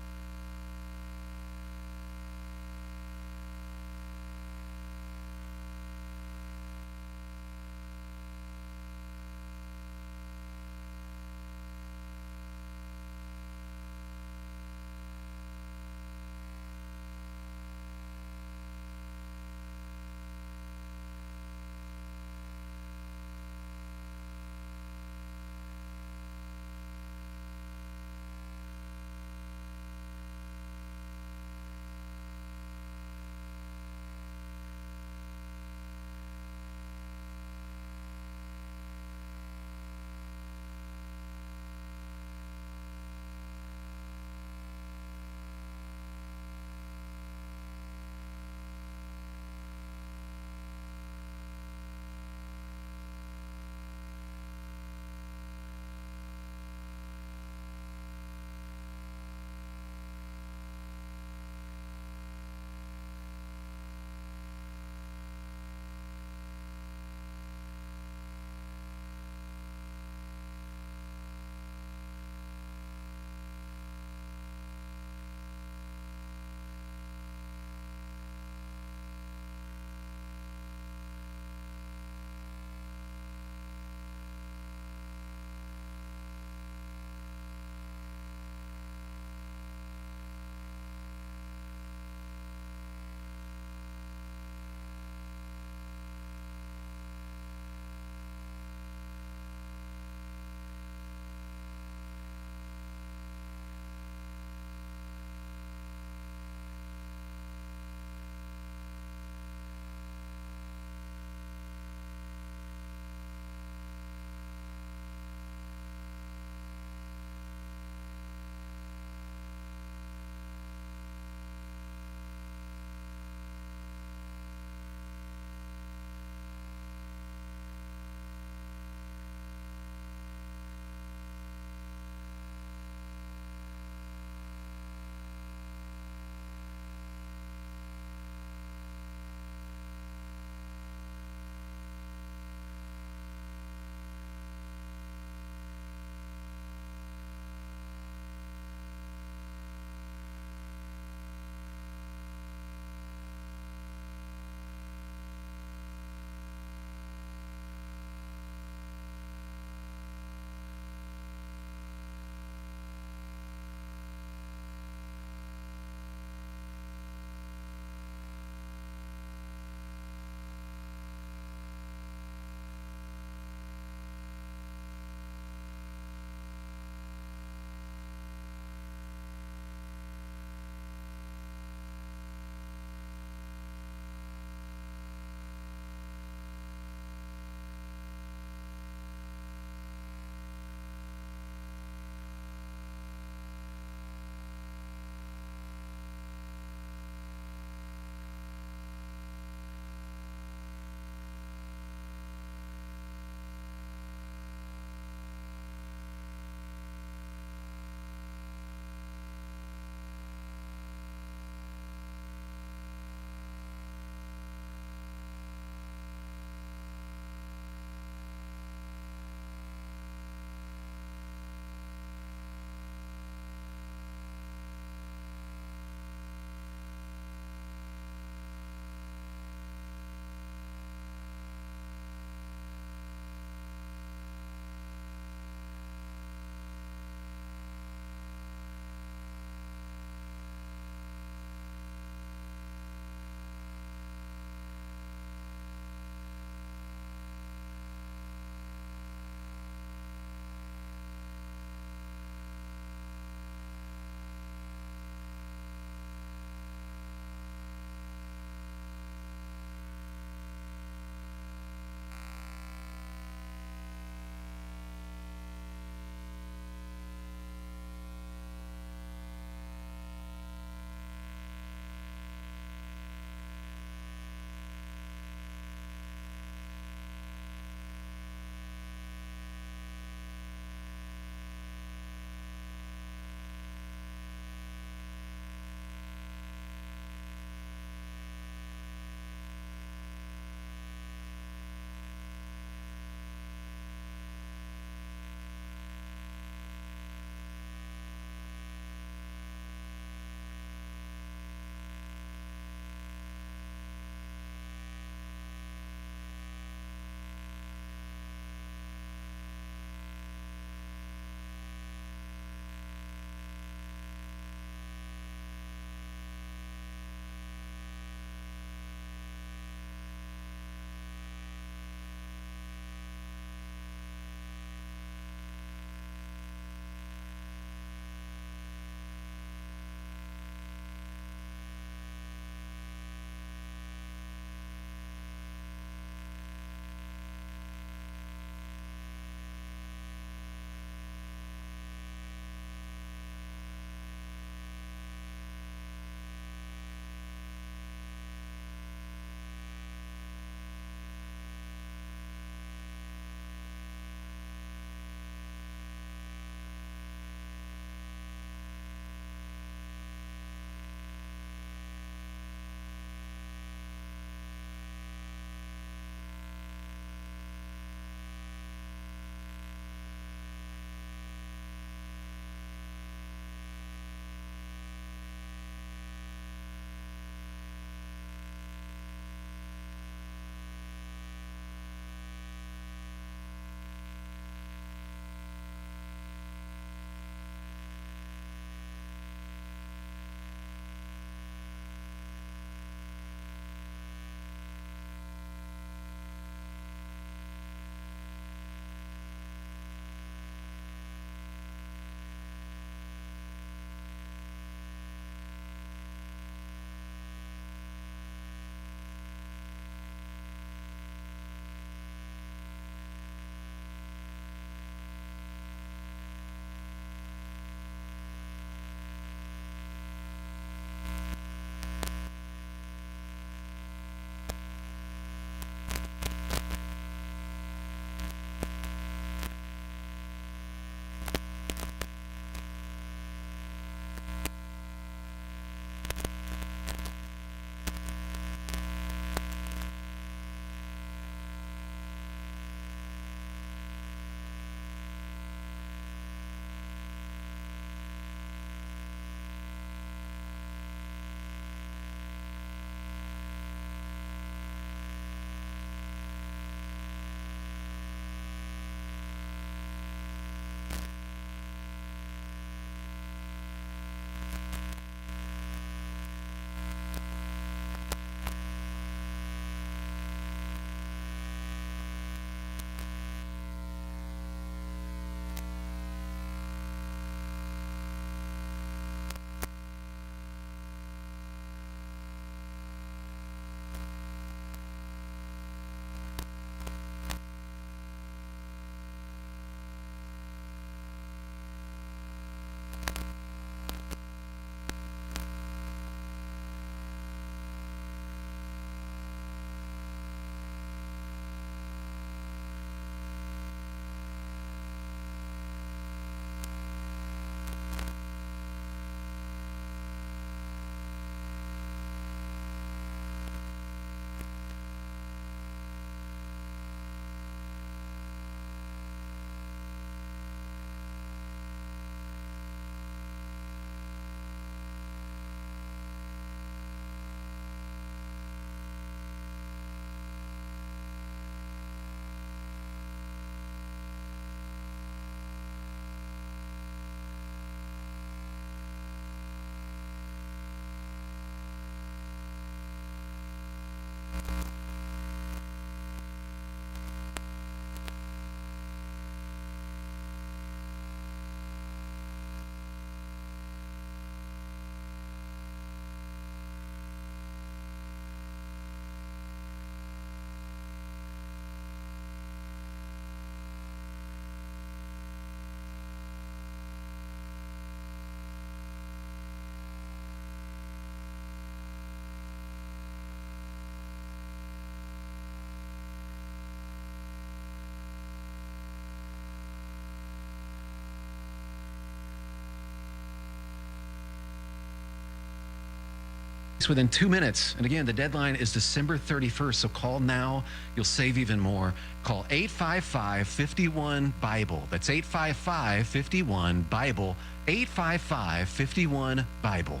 within 2 minutes. And again, the deadline is December 31st, so call now. You'll save even more. Call 855-51-BIBLE. That's 855-51-BIBLE. 855-51-BIBLE.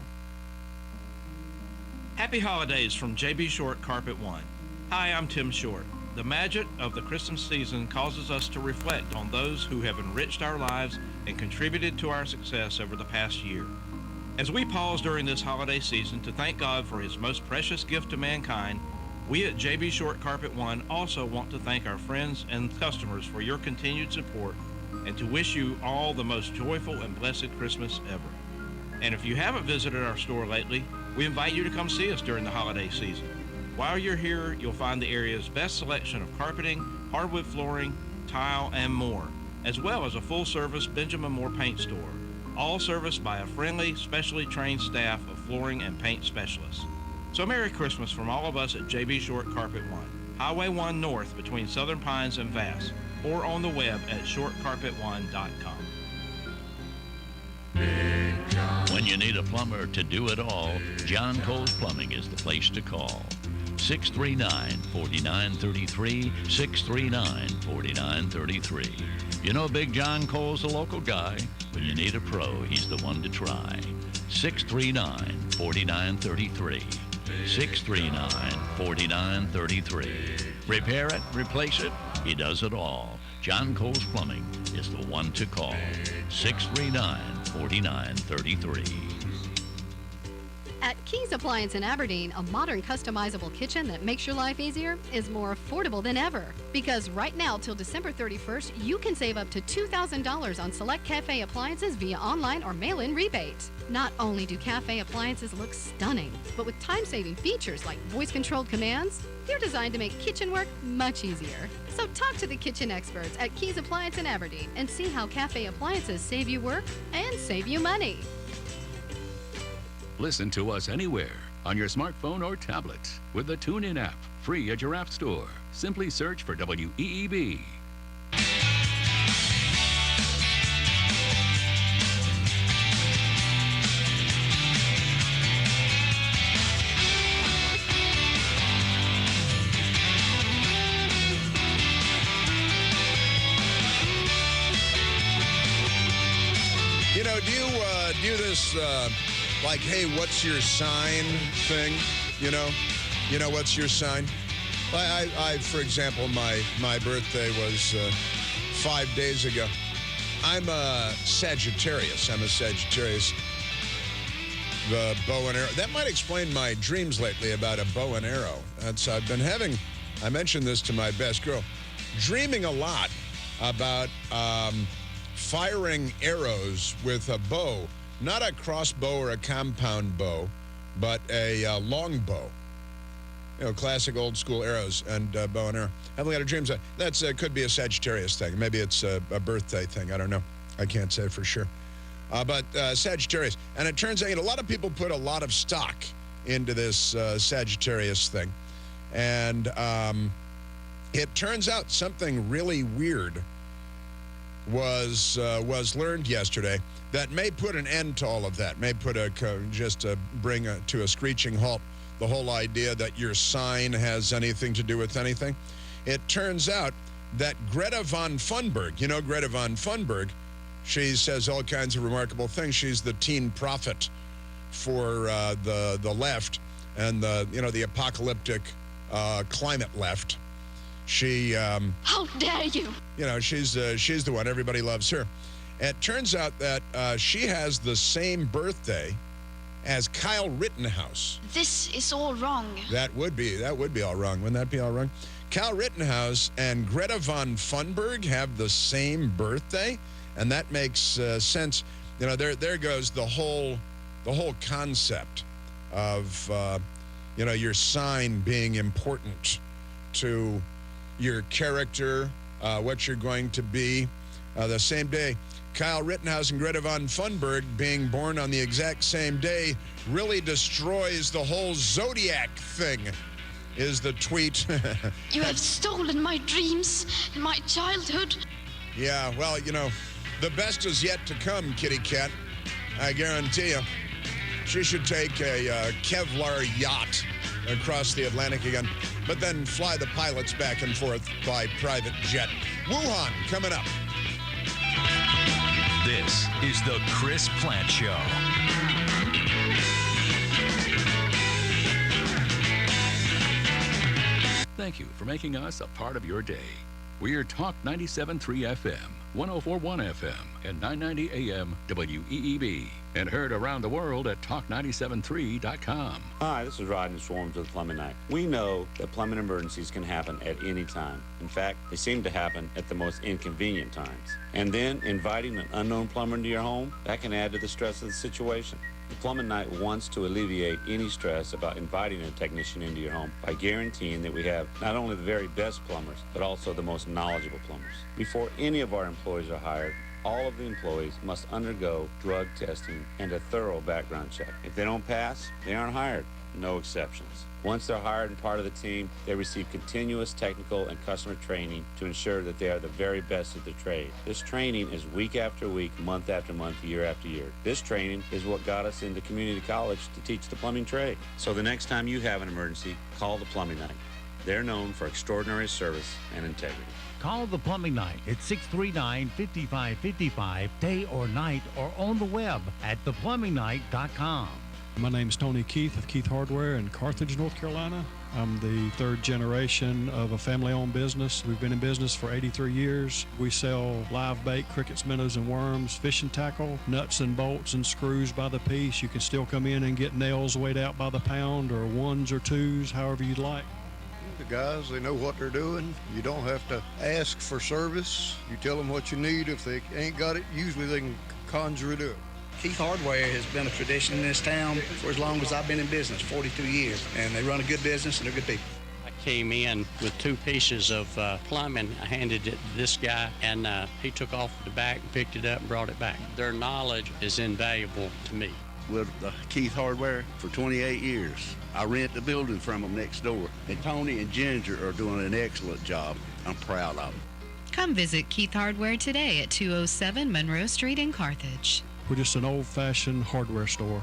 Happy holidays from JB Short Carpet One. Hi, I'm Tim Short. The magic of the Christmas season causes us to reflect on those who have enriched our lives and contributed to our success over the past year. As we pause during this holiday season to thank God for His most precious gift to mankind, we at JB Short Carpet One also want to thank our friends and customers for your continued support and to wish you all the most joyful and blessed Christmas ever. And if you haven't visited our store lately, we invite you to come see us during the holiday season. While you're here, you'll find the area's best selection of carpeting, hardwood flooring, tile, and more, as well as a full-service Benjamin Moore paint store, all serviced by a friendly, specially trained staff of flooring and paint specialists. So Merry Christmas from all of us at JB Short Carpet One, Highway 1 North between Southern Pines and Vass, or on the web at shortcarpet1.com. When you need a plumber to do it all, John Cole's Plumbing is the place to call. 639-4933, 639-4933. You know Big John Cole's a local guy. When you need a pro, he's the one to try. 639-4933, 639-4933. Repair it, replace it, he does it all. John Cole's Plumbing is the one to call. 639-4933. At Keys Appliance in Aberdeen, a modern customizable kitchen that makes your life easier is more affordable than ever. Because right now till December 31st, you can save up to $2,000 on select cafe appliances via online or mail-in rebate. Not only do cafe appliances look stunning, but with time-saving features like voice-controlled commands, they're designed to make kitchen work much easier. So talk to the kitchen experts at Keys Appliance in Aberdeen and see how cafe appliances save you work and save you money. Listen to us anywhere on your smartphone or tablet with the TuneIn app, free at your app store. Simply search for WEEB. You know, do you do this like, hey, what's your sign thing? You know, what's your sign? I for example, my birthday was 5 days ago. I'm a Sagittarius. The bow and arrow. That might explain my dreams lately about a bow and arrow. I've been having, I mentioned this to my best girl, dreaming a lot about firing arrows with a bow. Not a crossbow or a compound bow, but a long bow. You know, classic old school arrows and bow and arrow. I have a lot of dreams. That's could be a Sagittarius thing. Maybe it's a birthday thing. I don't know. I can't say for sure. But Sagittarius. And it turns out, a lot of people put a lot of stock into this Sagittarius thing. And it turns out something really weird was learned yesterday that may put an end to all of that, may put bring to a screeching halt the whole idea that your sign has anything to do with anything. It turns out that Greta von Thunberg, Greta von Thunberg, she says all kinds of remarkable things. She's the teen prophet for the left and the apocalyptic climate left. She How dare you? She's the one. Everybody loves her. It turns out that she has the same birthday as Kyle Rittenhouse. This is all wrong. That would be all wrong. Wouldn't that be all wrong? Kyle Rittenhouse and Greta von Thunberg have the same birthday, and that makes sense. There goes the whole concept of your sign being important to your character, what you're going to be. The same day, Kyle Rittenhouse and Greta von Thunberg being born on the exact same day really destroys the whole zodiac thing, is the tweet. You have stolen my dreams and my childhood. Yeah, well, the best is yet to come, kitty cat. I guarantee you. She should take a Kevlar yacht across the Atlantic again, but then fly the pilots back and forth by private jet. Wuhan coming up. This is the Chris Plant Show. Thank you for making us a part of your day. We're Talk 97.3 FM, 104.1 FM, and 990 AM WEEB, and heard around the world at talk973.com. Hi, this is Rodney Swarms with Plumbing Night. We know that plumbing emergencies can happen at any time. In fact, they seem to happen at the most inconvenient times. And then inviting an unknown plumber into your home, that can add to the stress of the situation. The Plumbing Night wants to alleviate any stress about inviting a technician into your home by guaranteeing that we have not only the very best plumbers, but also the most knowledgeable plumbers. Before any of our employees are hired, all of the employees must undergo drug testing and a thorough background check. If they don't pass, they aren't hired. No exceptions. Once they're hired and part of the team, they receive continuous technical and customer training to ensure that they are the very best at their trade. This training is week after week, month after month, year after year. This training is what got us into community college to teach the plumbing trade. So the next time you have an emergency, call the Plumbing Night. They're known for extraordinary service and integrity. Call the Plumbing Night at 639-5555, day or night, or on the web at theplumbingnight.com. My name is Tony Keith of Keith Hardware in Carthage, North Carolina. I'm the third generation of a family-owned business. We've been in business for 83 years. We sell live bait, crickets, minnows, and worms, fishing tackle, nuts and bolts and screws by the piece. You can still come in and get nails weighed out by the pound or ones or twos, however you'd like. The guys, they know what they're doing. You don't have to ask for service. You tell them what you need. If they ain't got it, usually they can conjure it up. Keith Hardware has been a tradition in this town for as long as I've been in business, 42 years, and they run a good business and they're good people. I came in with 2 pieces of plumbing. I handed it to this guy, and he took off the back and picked it up and brought it back. Their knowledge is invaluable to me. With Keith Hardware for 28 years. I rent the building from them next door, and Tony and Ginger are doing an excellent job. I'm proud of them. Come visit Keith Hardware today at 207 Monroe Street in Carthage. We're just an old-fashioned hardware store.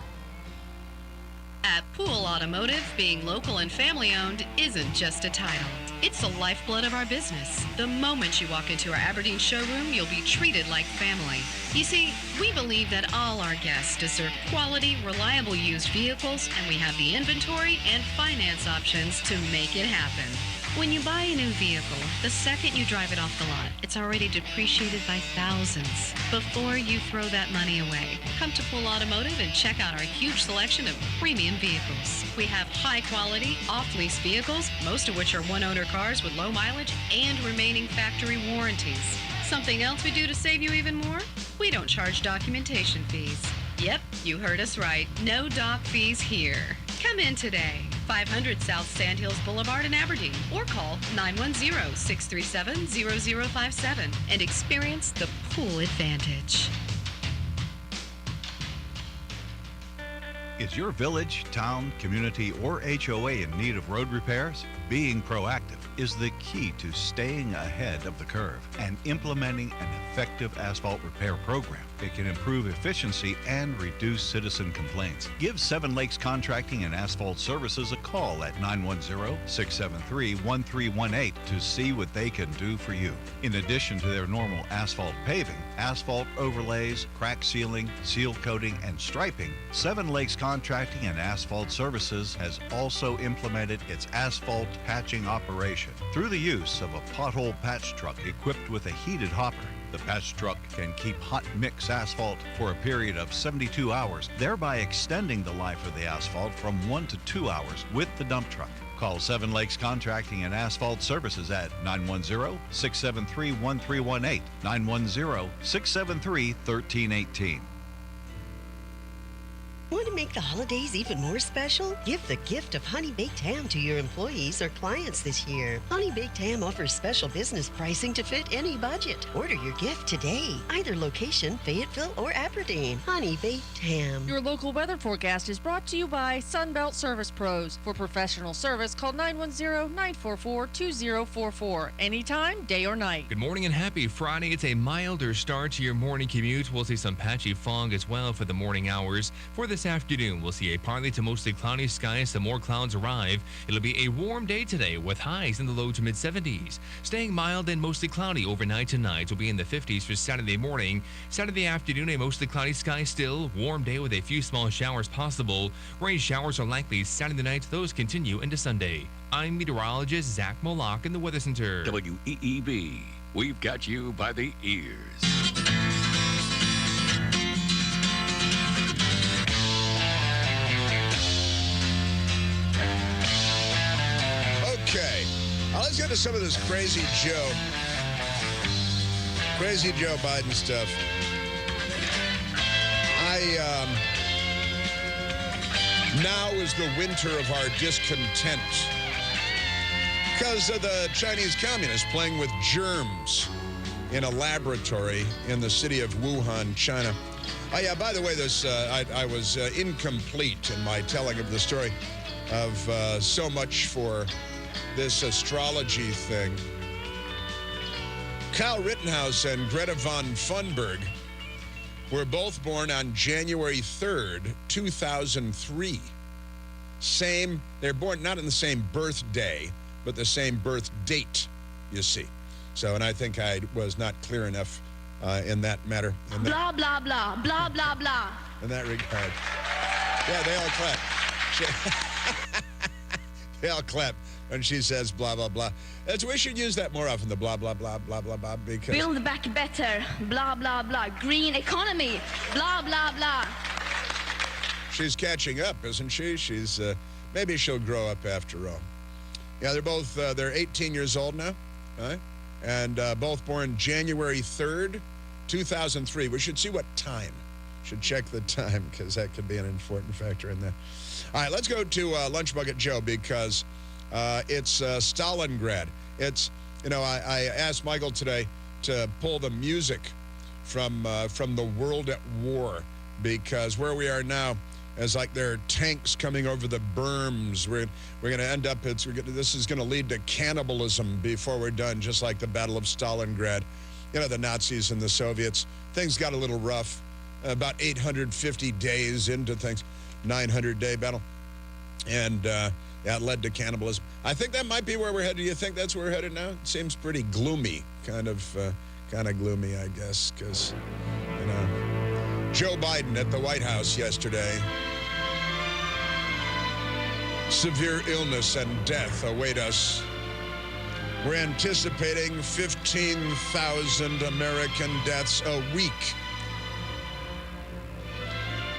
At Pool Automotive, being local and family-owned isn't just a title. It's the lifeblood of our business. The moment you walk into our Aberdeen showroom, you'll be treated like family. You see, we believe that all our guests deserve quality, reliable used vehicles, and we have the inventory and finance options to make it happen. When you buy a new vehicle, the second you drive it off the lot, it's already depreciated by thousands. Before you throw that money away, come to Pool Automotive and check out our huge selection of premium vehicles. We have high-quality, off-lease vehicles, most of which are one-owner cars with low mileage and remaining factory warranties. Something else we do to save you even more? We don't charge documentation fees. Yep, you heard us right. No doc fees here. Come in today. 500 South Sandhills Boulevard in Aberdeen, or call 910-637-0057 and experience the Pool Advantage. Is your village, town, community, or HOA in need of road repairs? Being proactive is the key to staying ahead of the curve and implementing an effective asphalt repair program. It can improve efficiency and reduce citizen complaints. Give Seven Lakes Contracting and Asphalt Services a call at 910-673-1318 to see what they can do for you. In addition to their normal asphalt paving, asphalt overlays, crack sealing, seal coating, and striping, Seven Lakes Contracting and Asphalt Services has also implemented its asphalt patching operation through the use of a pothole patch truck equipped with a heated hopper. The patch truck can keep hot mix asphalt for a period of 72 hours, thereby extending the life of the asphalt from 1 to 2 hours with the dump truck. Call Seven Lakes Contracting and Asphalt Services at 910-673-1318, 910-673-1318. Want to make the holidays even more special? Give the gift of honey baked ham to your employees or clients this year. Honey baked ham offers special business pricing to fit any budget. Order your gift today. Either location, Fayetteville or Aberdeen. Honey baked ham. Your local weather forecast is brought to you by Sunbelt Service Pros. For professional service, call 910-944-2044. Anytime, day or night. Good morning and happy Friday. It's a milder start to your morning commute. We'll see some patchy fog as well for the morning hours. For the this afternoon, we'll see a partly to mostly cloudy sky as some more clouds arrive. It'll be a warm day today with highs in the low to mid 70s. Staying mild and mostly cloudy overnight tonight will be in the 50s for Saturday morning. Saturday afternoon, a mostly cloudy sky still. Warm day with a few small showers possible. Rain showers are likely Saturday night. Those continue into Sunday. I'm meteorologist Zach Moloch in the Weather Center. WEEB. We've got you by the ears. Okay, let's get to some of this Crazy Joe Biden stuff. Now is the winter of our discontent because of the Chinese communists playing with germs in a laboratory in the city of Wuhan, China. Oh, yeah, by the way, I was incomplete in my telling of the story of so much for this astrology thing. Kyle Rittenhouse and Greta von Thunberg were both born on January 3rd, 2003. They're born not in the same birthday, but the same birth date, you see. So, and I think I was not clear enough in that matter. Blah, blah, blah, blah, blah, blah. In that regard. Yeah, they all clap. They all clap when she says blah, blah, blah. We should use that more often, the blah, blah, blah, blah, blah, blah, because... Build back better, blah, blah, blah. Green economy, blah, blah, blah. She's catching up, isn't she? She's, maybe she'll grow up after all. Yeah, they're 18 years old now, right? And both born January 3rd, 2003. We should see what time. Should check the time, because that could be an important factor in that. All right, let's go to Lunch Bucket Joe, because it's Stalingrad. It's, I asked Michael today to pull the music from the World at War, because where we are now is like there are tanks coming over the berms. We're going to end up, this is going to lead to cannibalism before we're done, just like the Battle of Stalingrad. The Nazis and the Soviets. Things got a little rough. About 850 days into things, 900-day battle. And that led to cannibalism. I think that might be where we're headed. Do you think that's where we're headed now? It seems pretty gloomy, kind of gloomy, I guess, because, Joe Biden at the White House yesterday. Severe illness and death await us. We're anticipating 15,000 American deaths a week.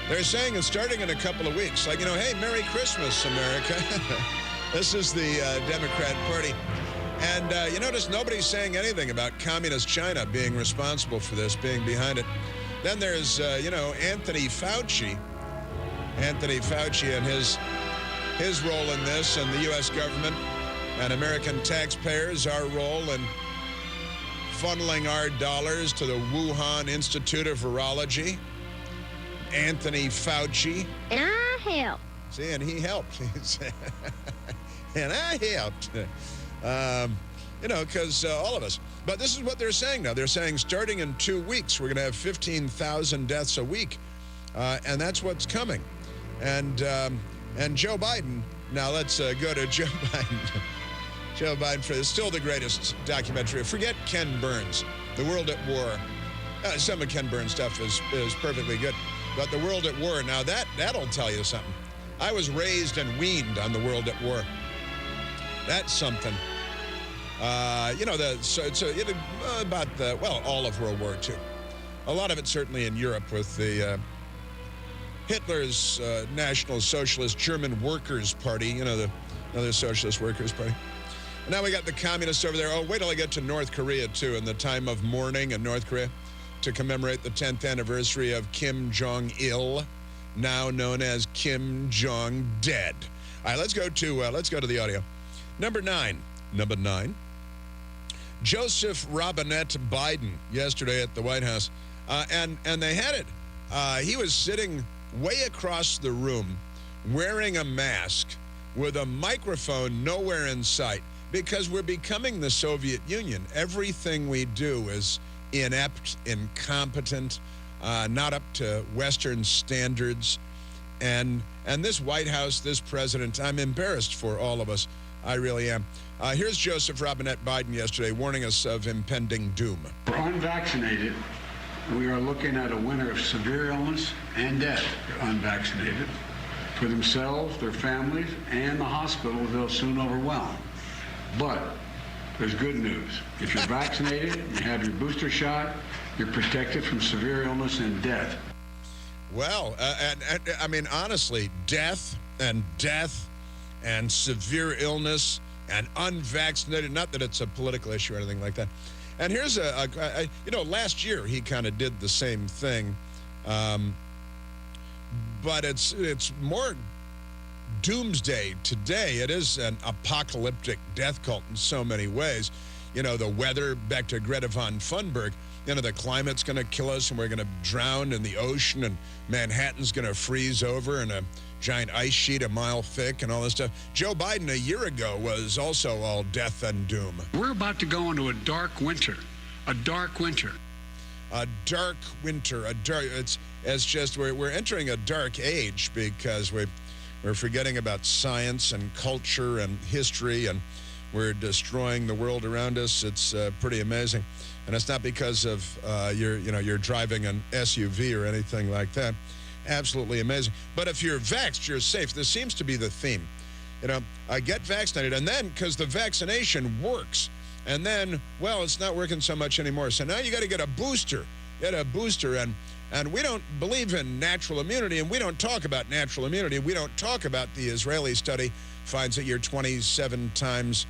They're saying it's starting in a couple of weeks. Like, hey, Merry Christmas, America. This is the Democrat Party. And you notice nobody's saying anything about Communist China being responsible for this, being behind it. Then there's, Anthony Fauci. Anthony Fauci and his role in this, and the U.S. government and American taxpayers, our role in funneling our dollars to the Wuhan Institute of Virology. Anthony Fauci. And I helped. See, and he helped. And I helped. Because all of us. But this is what they're saying now. They're saying starting in 2 weeks, we're going to have 15,000 deaths a week. And that's what's coming. And Joe Biden, now let's go to Joe Biden. Joe Biden, for still the greatest documentary. Forget Ken Burns, The World at War. Some of Ken Burns' stuff is perfectly good. But The World at War, now that'll tell you something. I was raised and weaned on The World at War. That's something. About all of World War II. A lot of it certainly in Europe with the Hitler's National Socialist German Workers' Party, the Socialist Workers' Party. And now we got the communists over there. Oh, wait till I get to North Korea, too, in the time of mourning in North Korea to commemorate the 10th anniversary of Kim Jong-il, now known as Kim Jong-dead. All right, let's go to the audio. Number nine. Joseph Robinette Biden yesterday at the White House, and they had it. He was sitting way across the room wearing a mask with a microphone nowhere in sight because we're becoming the Soviet Union. Everything we do is inept, incompetent, not up to Western standards. And this White House, this president, I'm embarrassed for all of us. I really am. Here's Joseph Robinette Biden yesterday warning us of impending doom. For unvaccinated, we are looking at a winter of severe illness and death for unvaccinated. For themselves, their families, and the hospitals they'll soon overwhelm. But there's good news. If you're vaccinated, you have your booster shot, you're protected from severe illness and death. Well, and I mean, honestly, death and severe illness and unvaccinated, not that it's a political issue or anything like that. And here's last year he kind of did the same thing, but it's more doomsday today. It is an apocalyptic death cult in so many ways. You know, the weather, back to Greta von Thunberg, you know, the climate's going to kill us and we're going to drown in the ocean and Manhattan's going to freeze over and a giant ice sheet a mile thick and all this stuff. Joe Biden a year ago was also all death and doom. We're about to go into a dark winter. A dark winter. A dark winter. It's just we're entering a dark age because we're forgetting about science and culture and history, and we're destroying the world around us. It's pretty amazing. And it's not because of you're driving an SUV or anything like that. Absolutely amazing. But if you're vaxxed, you're safe. This seems to be the theme. You know, get vaccinated, and then because the vaccination works, and then, well, it's not working so much anymore. So now you got to get a booster. Get a booster, and we don't believe in natural immunity, and we don't talk about natural immunity. We don't talk about the Israeli study finds that you're 27 times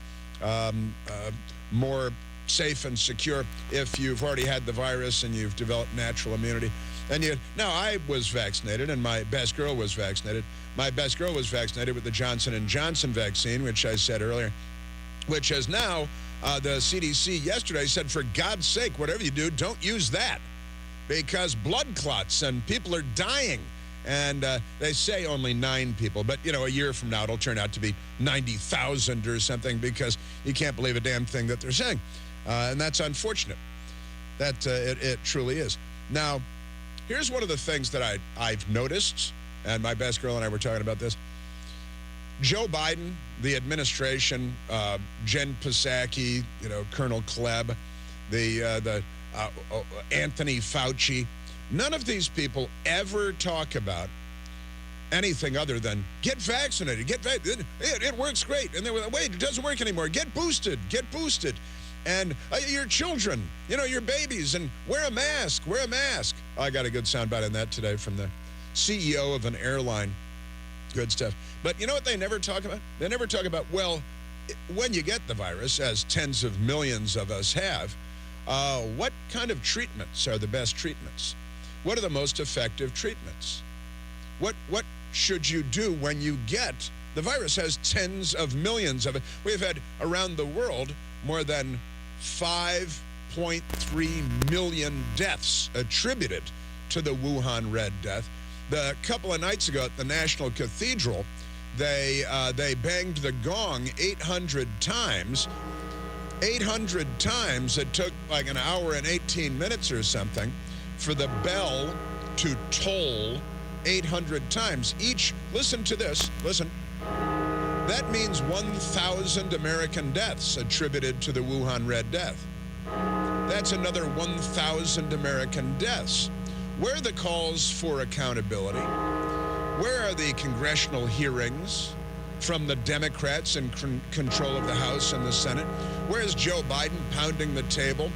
more safe and secure if you've already had the virus and you've developed natural immunity. And now I was vaccinated, and my best girl was vaccinated. My best girl was vaccinated with the Johnson & Johnson vaccine, which I said earlier, which has now, the CDC yesterday said, for God's sake, whatever you do, don't use that because blood clots and people are dying. And they say only 9 people, but, you know, a year from now it'll turn out to be 90,000 or something because you can't believe a damn thing that they're saying. And that's unfortunate. That it truly is. Now, here's one of the things that I've noticed, and my best girl and I were talking about this. Joe Biden, the administration, Jen Psaki, you know, Colonel Klebb, the Anthony Fauci, none of these people ever talk about anything other than get vaccinated, it works great. And they were, wait, it doesn't work anymore. Get boosted. And your children, you know, your babies, and wear a mask. I got a good soundbite on that today from the CEO of an airline. Good stuff. But you know what they never talk about? They never talk about, well, when you get the virus, as tens of millions of us have, what kind of treatments are the best treatments? What are the most effective treatments? What should you do when you get the virus? Has tens of millions of it. We've had around the world more than 5.3 million deaths attributed to the Wuhan Red Death. A couple of nights ago at the National Cathedral, they banged the gong 800 times. 800 times. It took like an hour and 18 minutes or something for the bell to toll 800 times. Each, listen to this, listen. That means 1,000 American deaths attributed to the Wuhan Red Death. That's another 1,000 American deaths. Where are the calls for accountability? Where are the congressional hearings from the Democrats in control of the House and the Senate? Where's Joe Biden pounding the table?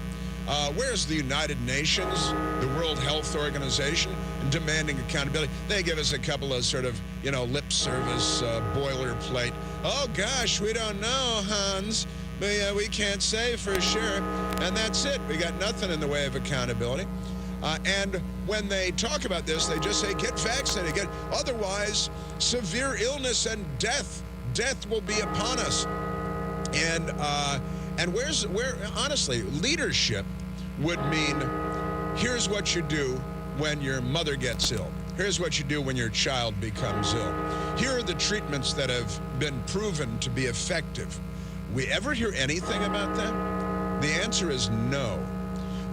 Where's the United Nations, the World Health Organization, demanding accountability? They give us a couple of sort of, you know, lip service boilerplate. Oh, gosh, we don't know, Hans. We can't say for sure. And that's it. We got nothing in the way of accountability. And when they talk about this, they just say, get vaccinated. Otherwise, severe illness and death will be upon us. And where honestly, leadership would mean, here's what you do when your mother gets ill. Here's what you do when your child becomes ill. Here are the treatments that have been proven to be effective. We ever hear anything about that? The answer is no.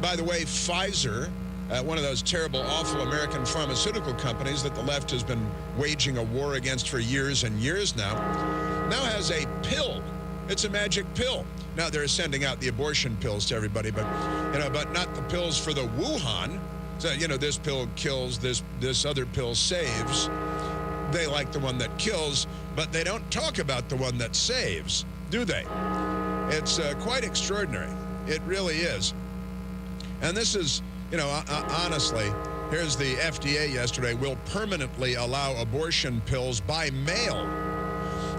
By the way, Pfizer one of those terrible, awful American pharmaceutical companies that the left has been waging a war against for years and years now has a pill. It's a magic pill. Now they're sending out the abortion pills to everybody, but not the pills for the Wuhan. So, this pill kills, this other pill saves. They like the one that kills, but they don't talk about the one that saves, do they? It's quite extraordinary. It really is. And this is, honestly, here's the FDA yesterday will permanently allow abortion pills by mail.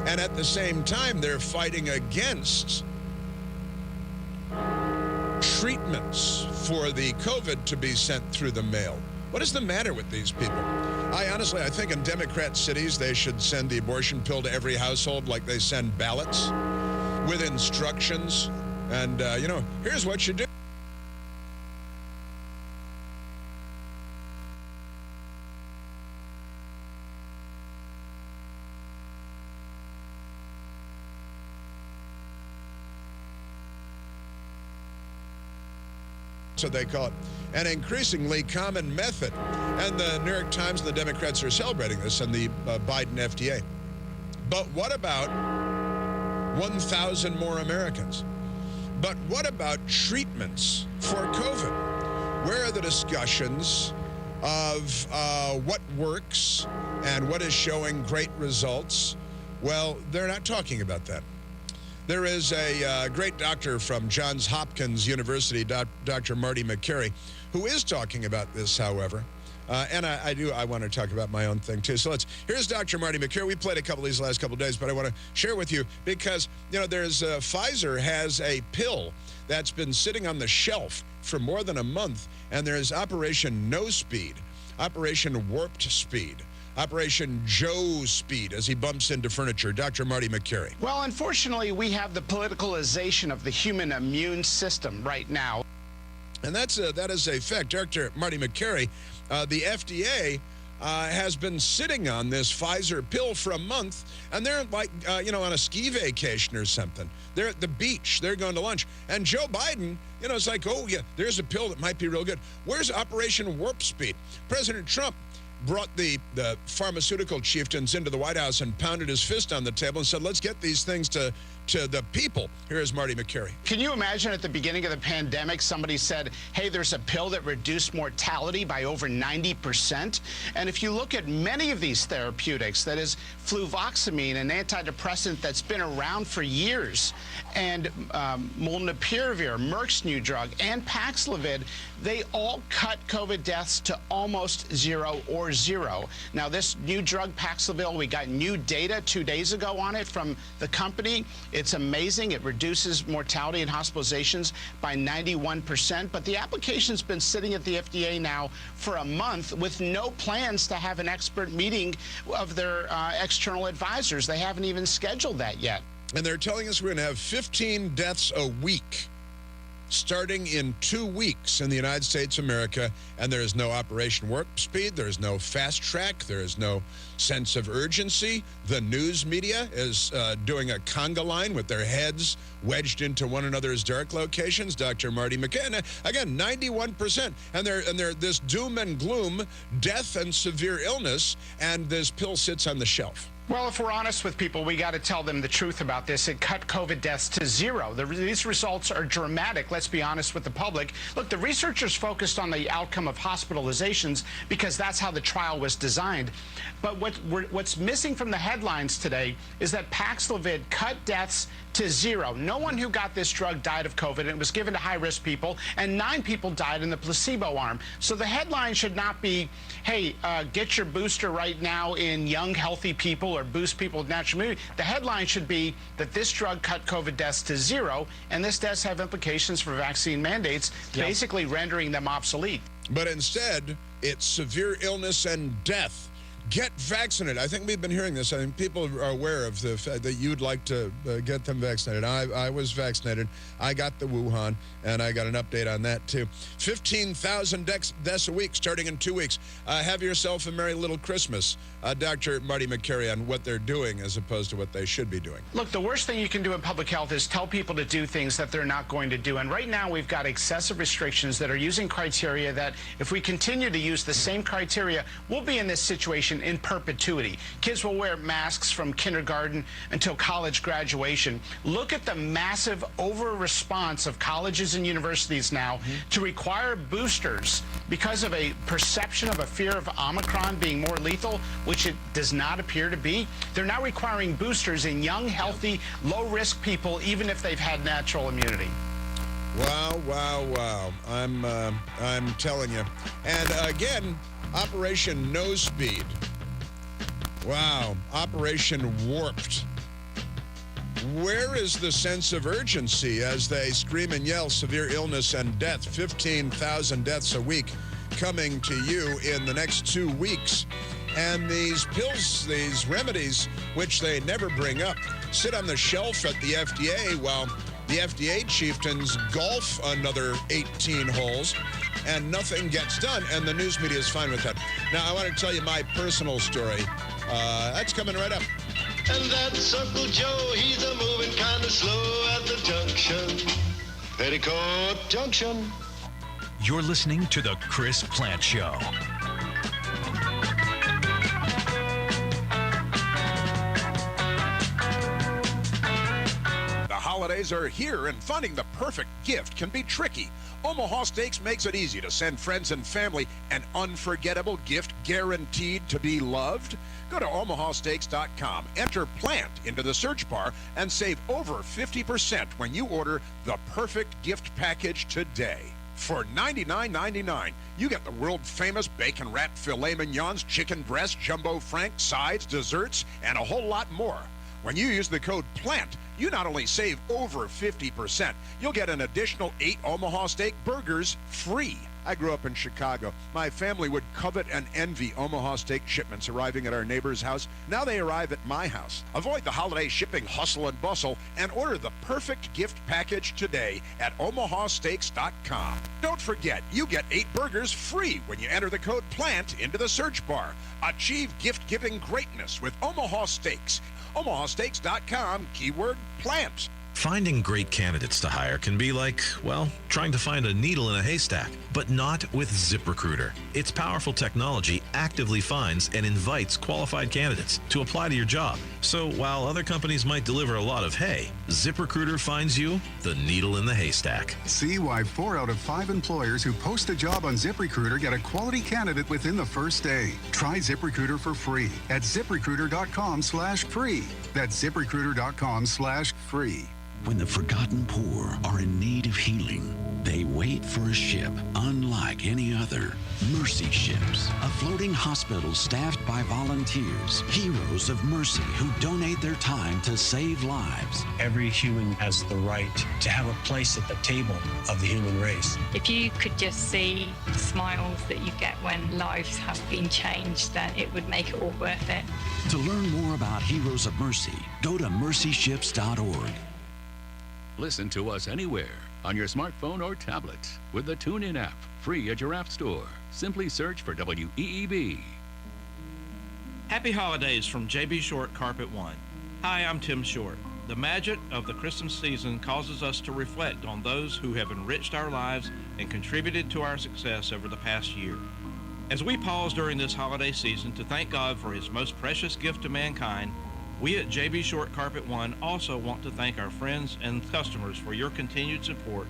And at the same time, they're fighting against treatments for the COVID to be sent through the mail. What is the matter with these people? I think in Democrat cities, they should send the abortion pill to every household like they send ballots with instructions. And, here's what you do. So they call it an increasingly common method. And the New York Times and the Democrats are celebrating this and the Biden FDA. But what about 1,000 more Americans? But what about treatments for COVID? Where are the discussions of what works and what is showing great results? Well, they're not talking about that. There is a great doctor from Johns Hopkins University, Dr. Marty McCary, who is talking about this, however. And I want to talk about my own thing, too. So here's Dr. Marty McCary. We played a couple of these last couple of days, but I want to share with you because, there's Pfizer has a pill that's been sitting on the shelf for more than a month, and there's Operation No Speed, Operation Warped Speed, Operation Joe Speed as he bumps into furniture. Dr. Marty McCary. Well, unfortunately, we have the politicalization of the human immune system right now. And that is a fact. Dr. Marty McCary, the FDA has been sitting on this Pfizer pill for a month, and they're like, on a ski vacation or something. They're at the beach. They're going to lunch. And Joe Biden, it's like, oh, yeah, there's a pill that might be real good. Where's Operation Warp Speed? President Trump brought the pharmaceutical chieftains into the White House and pounded his fist on the table and said, let's get these things to the people. Here is Marty McCary. Can you imagine at the beginning of the pandemic, somebody said, hey, there's a pill that reduced mortality by over 90%? And if you look at many of these therapeutics, that is fluvoxamine, an antidepressant that's been around for years, and molnupiravir, Merck's new drug, and Paxlovid, they all cut COVID deaths to almost zero or zero. Now, this new drug, Paxlovid, we got new data 2 days ago on it from the company. It's amazing. It reduces mortality and hospitalizations by 91%. But the application's been sitting at the FDA now for a month with no plans to have an expert meeting of their external advisors. They haven't even scheduled that yet. And they're telling us we're going to have 15 deaths a week starting in 2 weeks in the United States of America, and there is no Operation Warp Speed, there is no fast track, there is no sense of urgency. The news media is doing a conga line with their heads wedged into one another's dark locations. Dr. Marty McCann, again, 91%, and they're this doom and gloom, death and severe illness, and this pill sits on the shelf. Well, if we're honest with people, we got to tell them the truth about this. It cut COVID deaths to zero. These results are dramatic. Let's be honest with the public. Look, the researchers focused on the outcome of hospitalizations because that's how the trial was designed. But what's missing from the headlines today is that Paxlovid cut deaths to zero. No one who got this drug died of COVID, and it was given to high-risk people, and 9 people died in the placebo arm. So the headline should not be, hey, get your booster right now in young, healthy people or boost people with natural immunity. The headline should be that this drug cut COVID deaths to zero, and this does have implications for vaccine mandates, basically rendering them obsolete. But instead, it's severe illness and death. Get vaccinated. I think we've been hearing this. I think people are aware of the fact that you'd like to get them vaccinated. I was vaccinated. I got the Wuhan, and I got an update on that, too. 15,000 deaths a week starting in 2 weeks. Have yourself a merry little Christmas. Dr. Marty McCary on what they're doing as opposed to what they should be doing. Look, the worst thing you can do in public health is tell people to do things that they're not going to do. And right now we've got excessive restrictions that are using criteria that if we continue to use the same criteria, we'll be in this situation in perpetuity. Kids will wear masks from kindergarten until college graduation. Look at the massive over-response of colleges and universities now to require boosters because of a perception of a fear of Omicron being more lethal, which it does not appear to be. They're now requiring boosters in young, healthy, low-risk people, even if they've had natural immunity. Wow, wow, wow. I'm telling you. And again, Operation No Speed. Wow, Operation Warped. Where is the sense of urgency as they scream and yell severe illness and death? 15,000 deaths a week coming to you in the next 2 weeks. And these pills, these remedies, which they never bring up, sit on the shelf at the FDA while the FDA chieftains golf another 18 holes and nothing gets done, and the news media is fine with that. Now, I want to tell you my personal story. That's coming right up. And that's Uncle Joe, he's a moving kind of slow at the junction. Petticoat Junction. You're listening to The Chris Plant Show. Holidays are here, and finding the perfect gift can be tricky. Omaha Steaks makes it easy to send friends and family an unforgettable gift guaranteed to be loved. Go to omahasteaks.com, enter PLANT into the search bar, and save over 50% when you order the perfect gift package today. For $99.99, you get the world-famous bacon wrapped filet mignons, chicken breast, jumbo frank, sides, desserts, and a whole lot more. When you use the code PLANT, you not only save over 50%, you'll get an additional 8 Omaha Steak burgers free. I grew up in Chicago. My family would covet and envy Omaha Steak shipments arriving at our neighbor's house. Now they arrive at my house. Avoid the holiday shipping hustle and bustle and order the perfect gift package today at omahasteaks.com. Don't forget, you get 8 burgers free when you enter the code PLANT into the search bar. Achieve gift-giving greatness with Omaha Steaks. omahasteaks.com, keyword PLANT. Finding great candidates to hire can be like, well, trying to find a needle in a haystack, but not with ZipRecruiter. Its powerful technology actively finds and invites qualified candidates to apply to your job. So while other companies might deliver a lot of hay, ZipRecruiter finds you the needle in the haystack. See why 4 out of 5 employers who post a job on ZipRecruiter get a quality candidate within the first day. Try ZipRecruiter for free at ZipRecruiter.com/free. That's ZipRecruiter.com/free. When the forgotten poor are in need of healing, they wait for a ship unlike any other. Mercy Ships, a floating hospital staffed by volunteers, heroes of mercy who donate their time to save lives. Every human has the right to have a place at the table of the human race. If you could just see the smiles that you get when lives have been changed, then it would make it all worth it. To learn more about Heroes of Mercy, go to mercyships.org. Listen to us anywhere on your smartphone or tablet with the TuneIn app, free at your app store. Simply search for WEEB. Happy holidays from JB Short Carpet One. Hi, I'm Tim Short. The magic of the Christmas season causes us to reflect on those who have enriched our lives and contributed to our success over the past year. As we pause during this holiday season to thank God for His most precious gift to mankind, we at JB Short Carpet One also want to thank our friends and customers for your continued support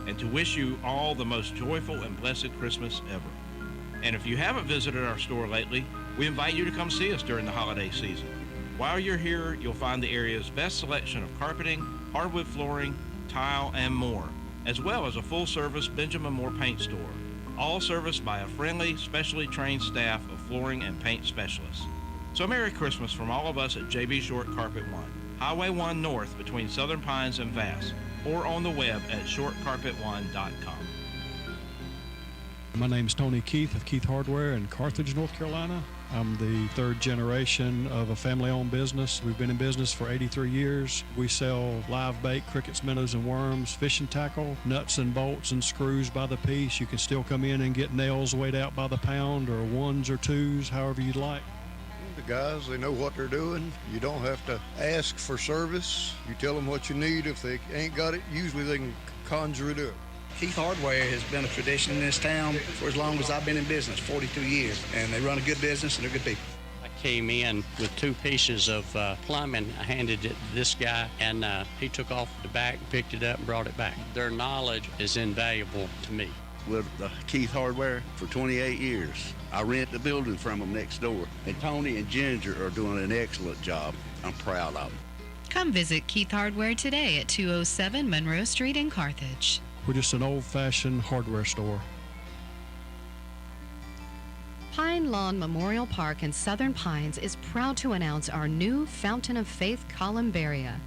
and to wish you all the most joyful and blessed Christmas ever. And if you haven't visited our store lately, we invite you to come see us during the holiday season. While you're here, you'll find the area's best selection of carpeting, hardwood flooring, tile, and more, as well as a full-service Benjamin Moore paint store, all serviced by a friendly, specially trained staff of flooring and paint specialists. So Merry Christmas from all of us at JB Short Carpet One, Highway 1 North between Southern Pines and Vass, or on the web at shortcarpet1.com. My name's Tony Keith of Keith Hardware in Carthage, North Carolina. I'm the third generation of a family-owned business. We've been in business for 83 years. We sell live bait, crickets, minnows, and worms, fishing tackle, nuts and bolts and screws by the piece. You can still come in and get nails weighed out by the pound, or ones or twos, however you'd like. The guys, they know what they're doing. You don't have to ask for service. You tell them what you need. If they ain't got it, usually they can conjure it up. Keith Hardware has been a tradition in this town for as long as I've been in business, 42 years, and they run a good business and they're good people. I came in with 2 pieces of plumbing. I handed it to this guy, and he took off the back, picked it up, and brought it back. Their knowledge is invaluable to me. With Keith Hardware for 28 years. I rent the building from them next door. And Tony and Ginger are doing an excellent job. I'm proud of them. Come visit Keith Hardware today at 207 Monroe Street in Carthage. We're just an old-fashioned hardware store. Pine Lawn Memorial Park in Southern Pines is proud to announce our new Fountain of Faith Columbaria.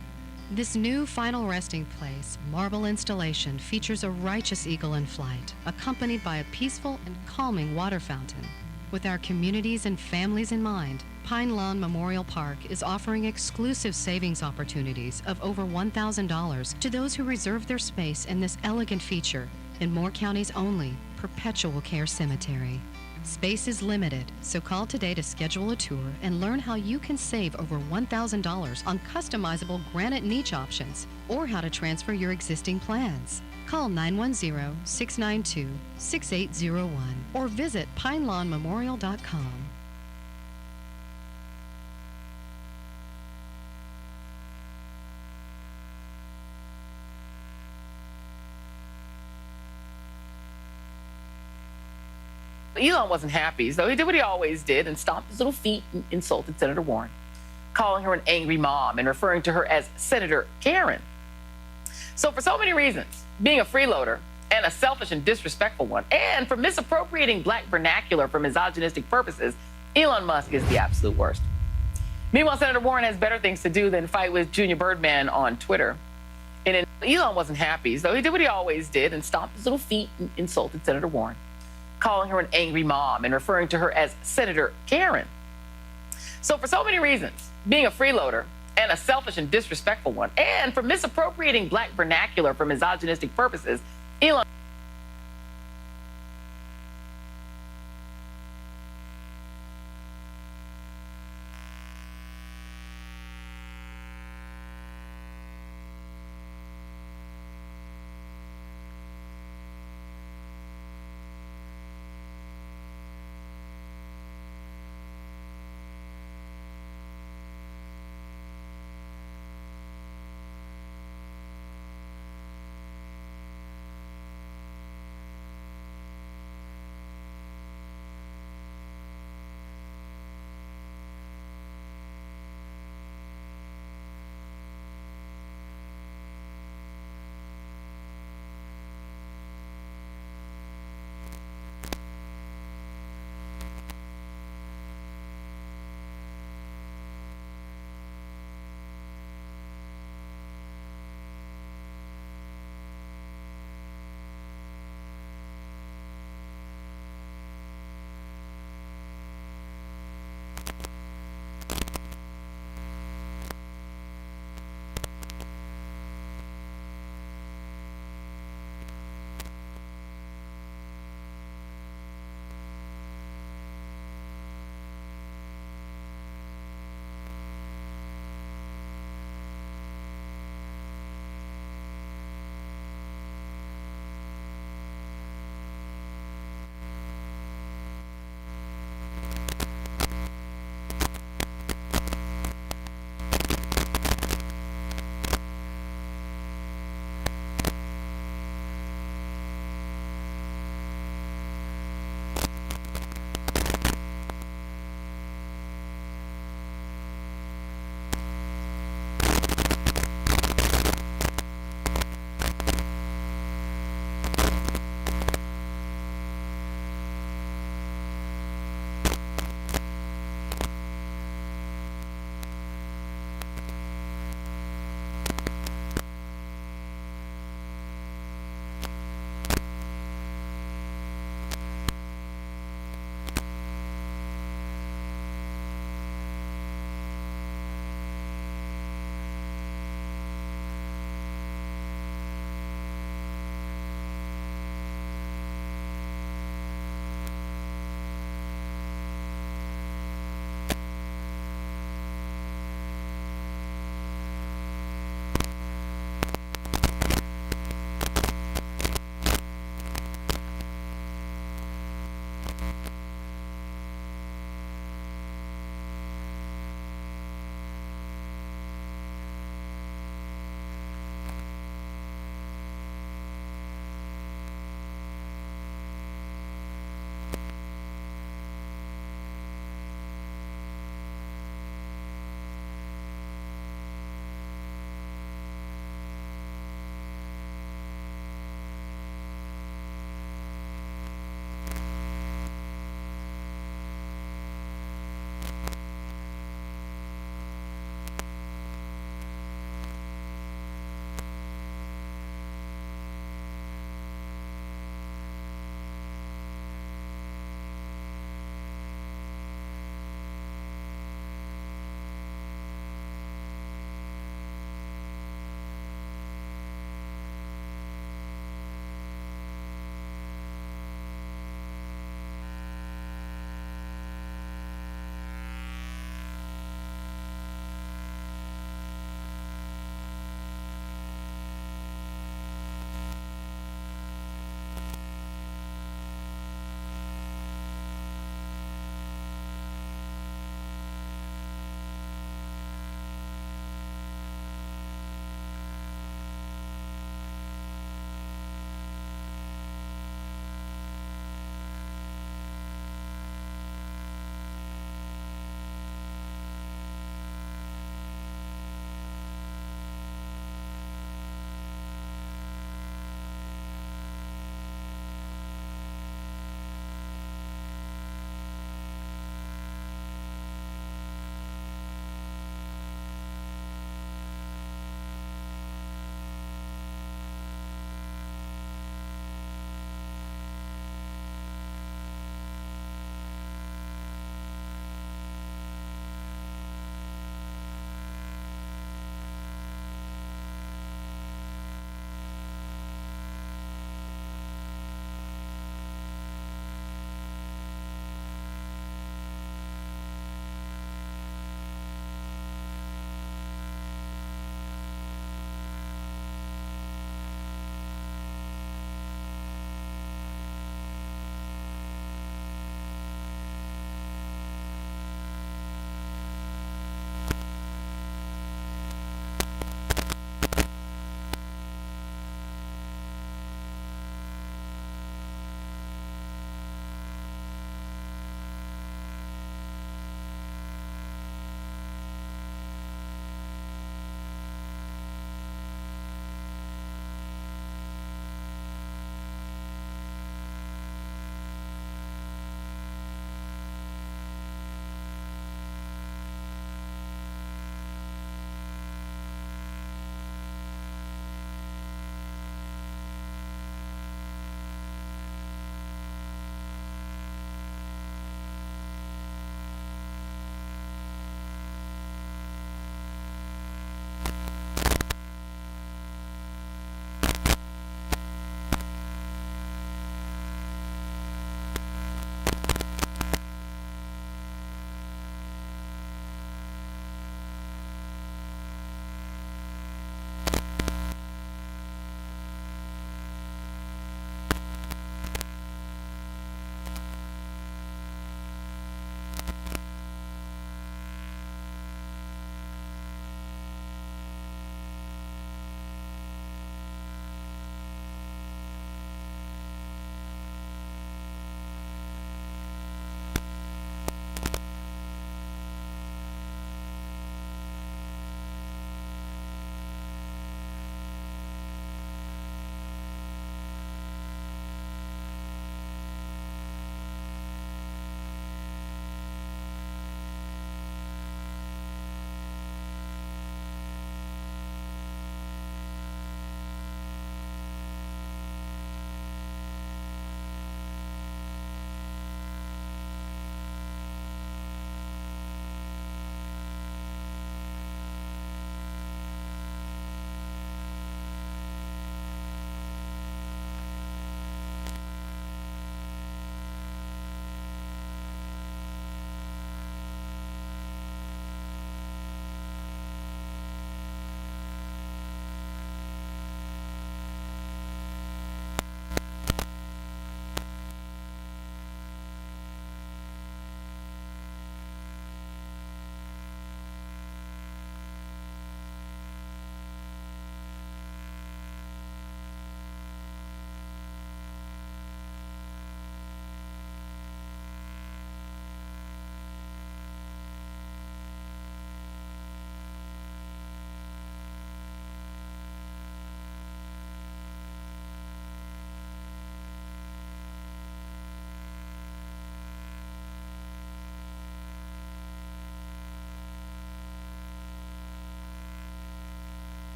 This new final resting place marble installation features a righteous eagle in flight, accompanied by a peaceful and calming water fountain. With our communities and families in mind, Pine Lawn Memorial Park is offering exclusive savings opportunities of over $1,000 to those who reserve their space in this elegant feature in Moore County's only perpetual care cemetery. Space is limited, so call today to schedule a tour and learn how you can save over $1,000 on customizable granite niche options or how to transfer your existing plans. Call 910-692-6801 or visit pinelawnmemorial.com. Elon wasn't happy, so he did what he always did and stomped his little feet and insulted Senator Warren, calling her an angry mom and referring to her as Senator Karen. So for so many reasons, being a freeloader and a selfish and disrespectful one, and for misappropriating black vernacular for misogynistic purposes, Elon Musk is the absolute worst. Meanwhile, Senator Warren has better things to do than fight with Junior Birdman on Twitter. And Elon wasn't happy, so he did what he always did and stomped his little feet and insulted Senator Warren, calling her an angry mom and referring to her as Senator Karen. So for so many reasons, being a freeloader and a selfish and disrespectful one, and for misappropriating black vernacular for misogynistic purposes,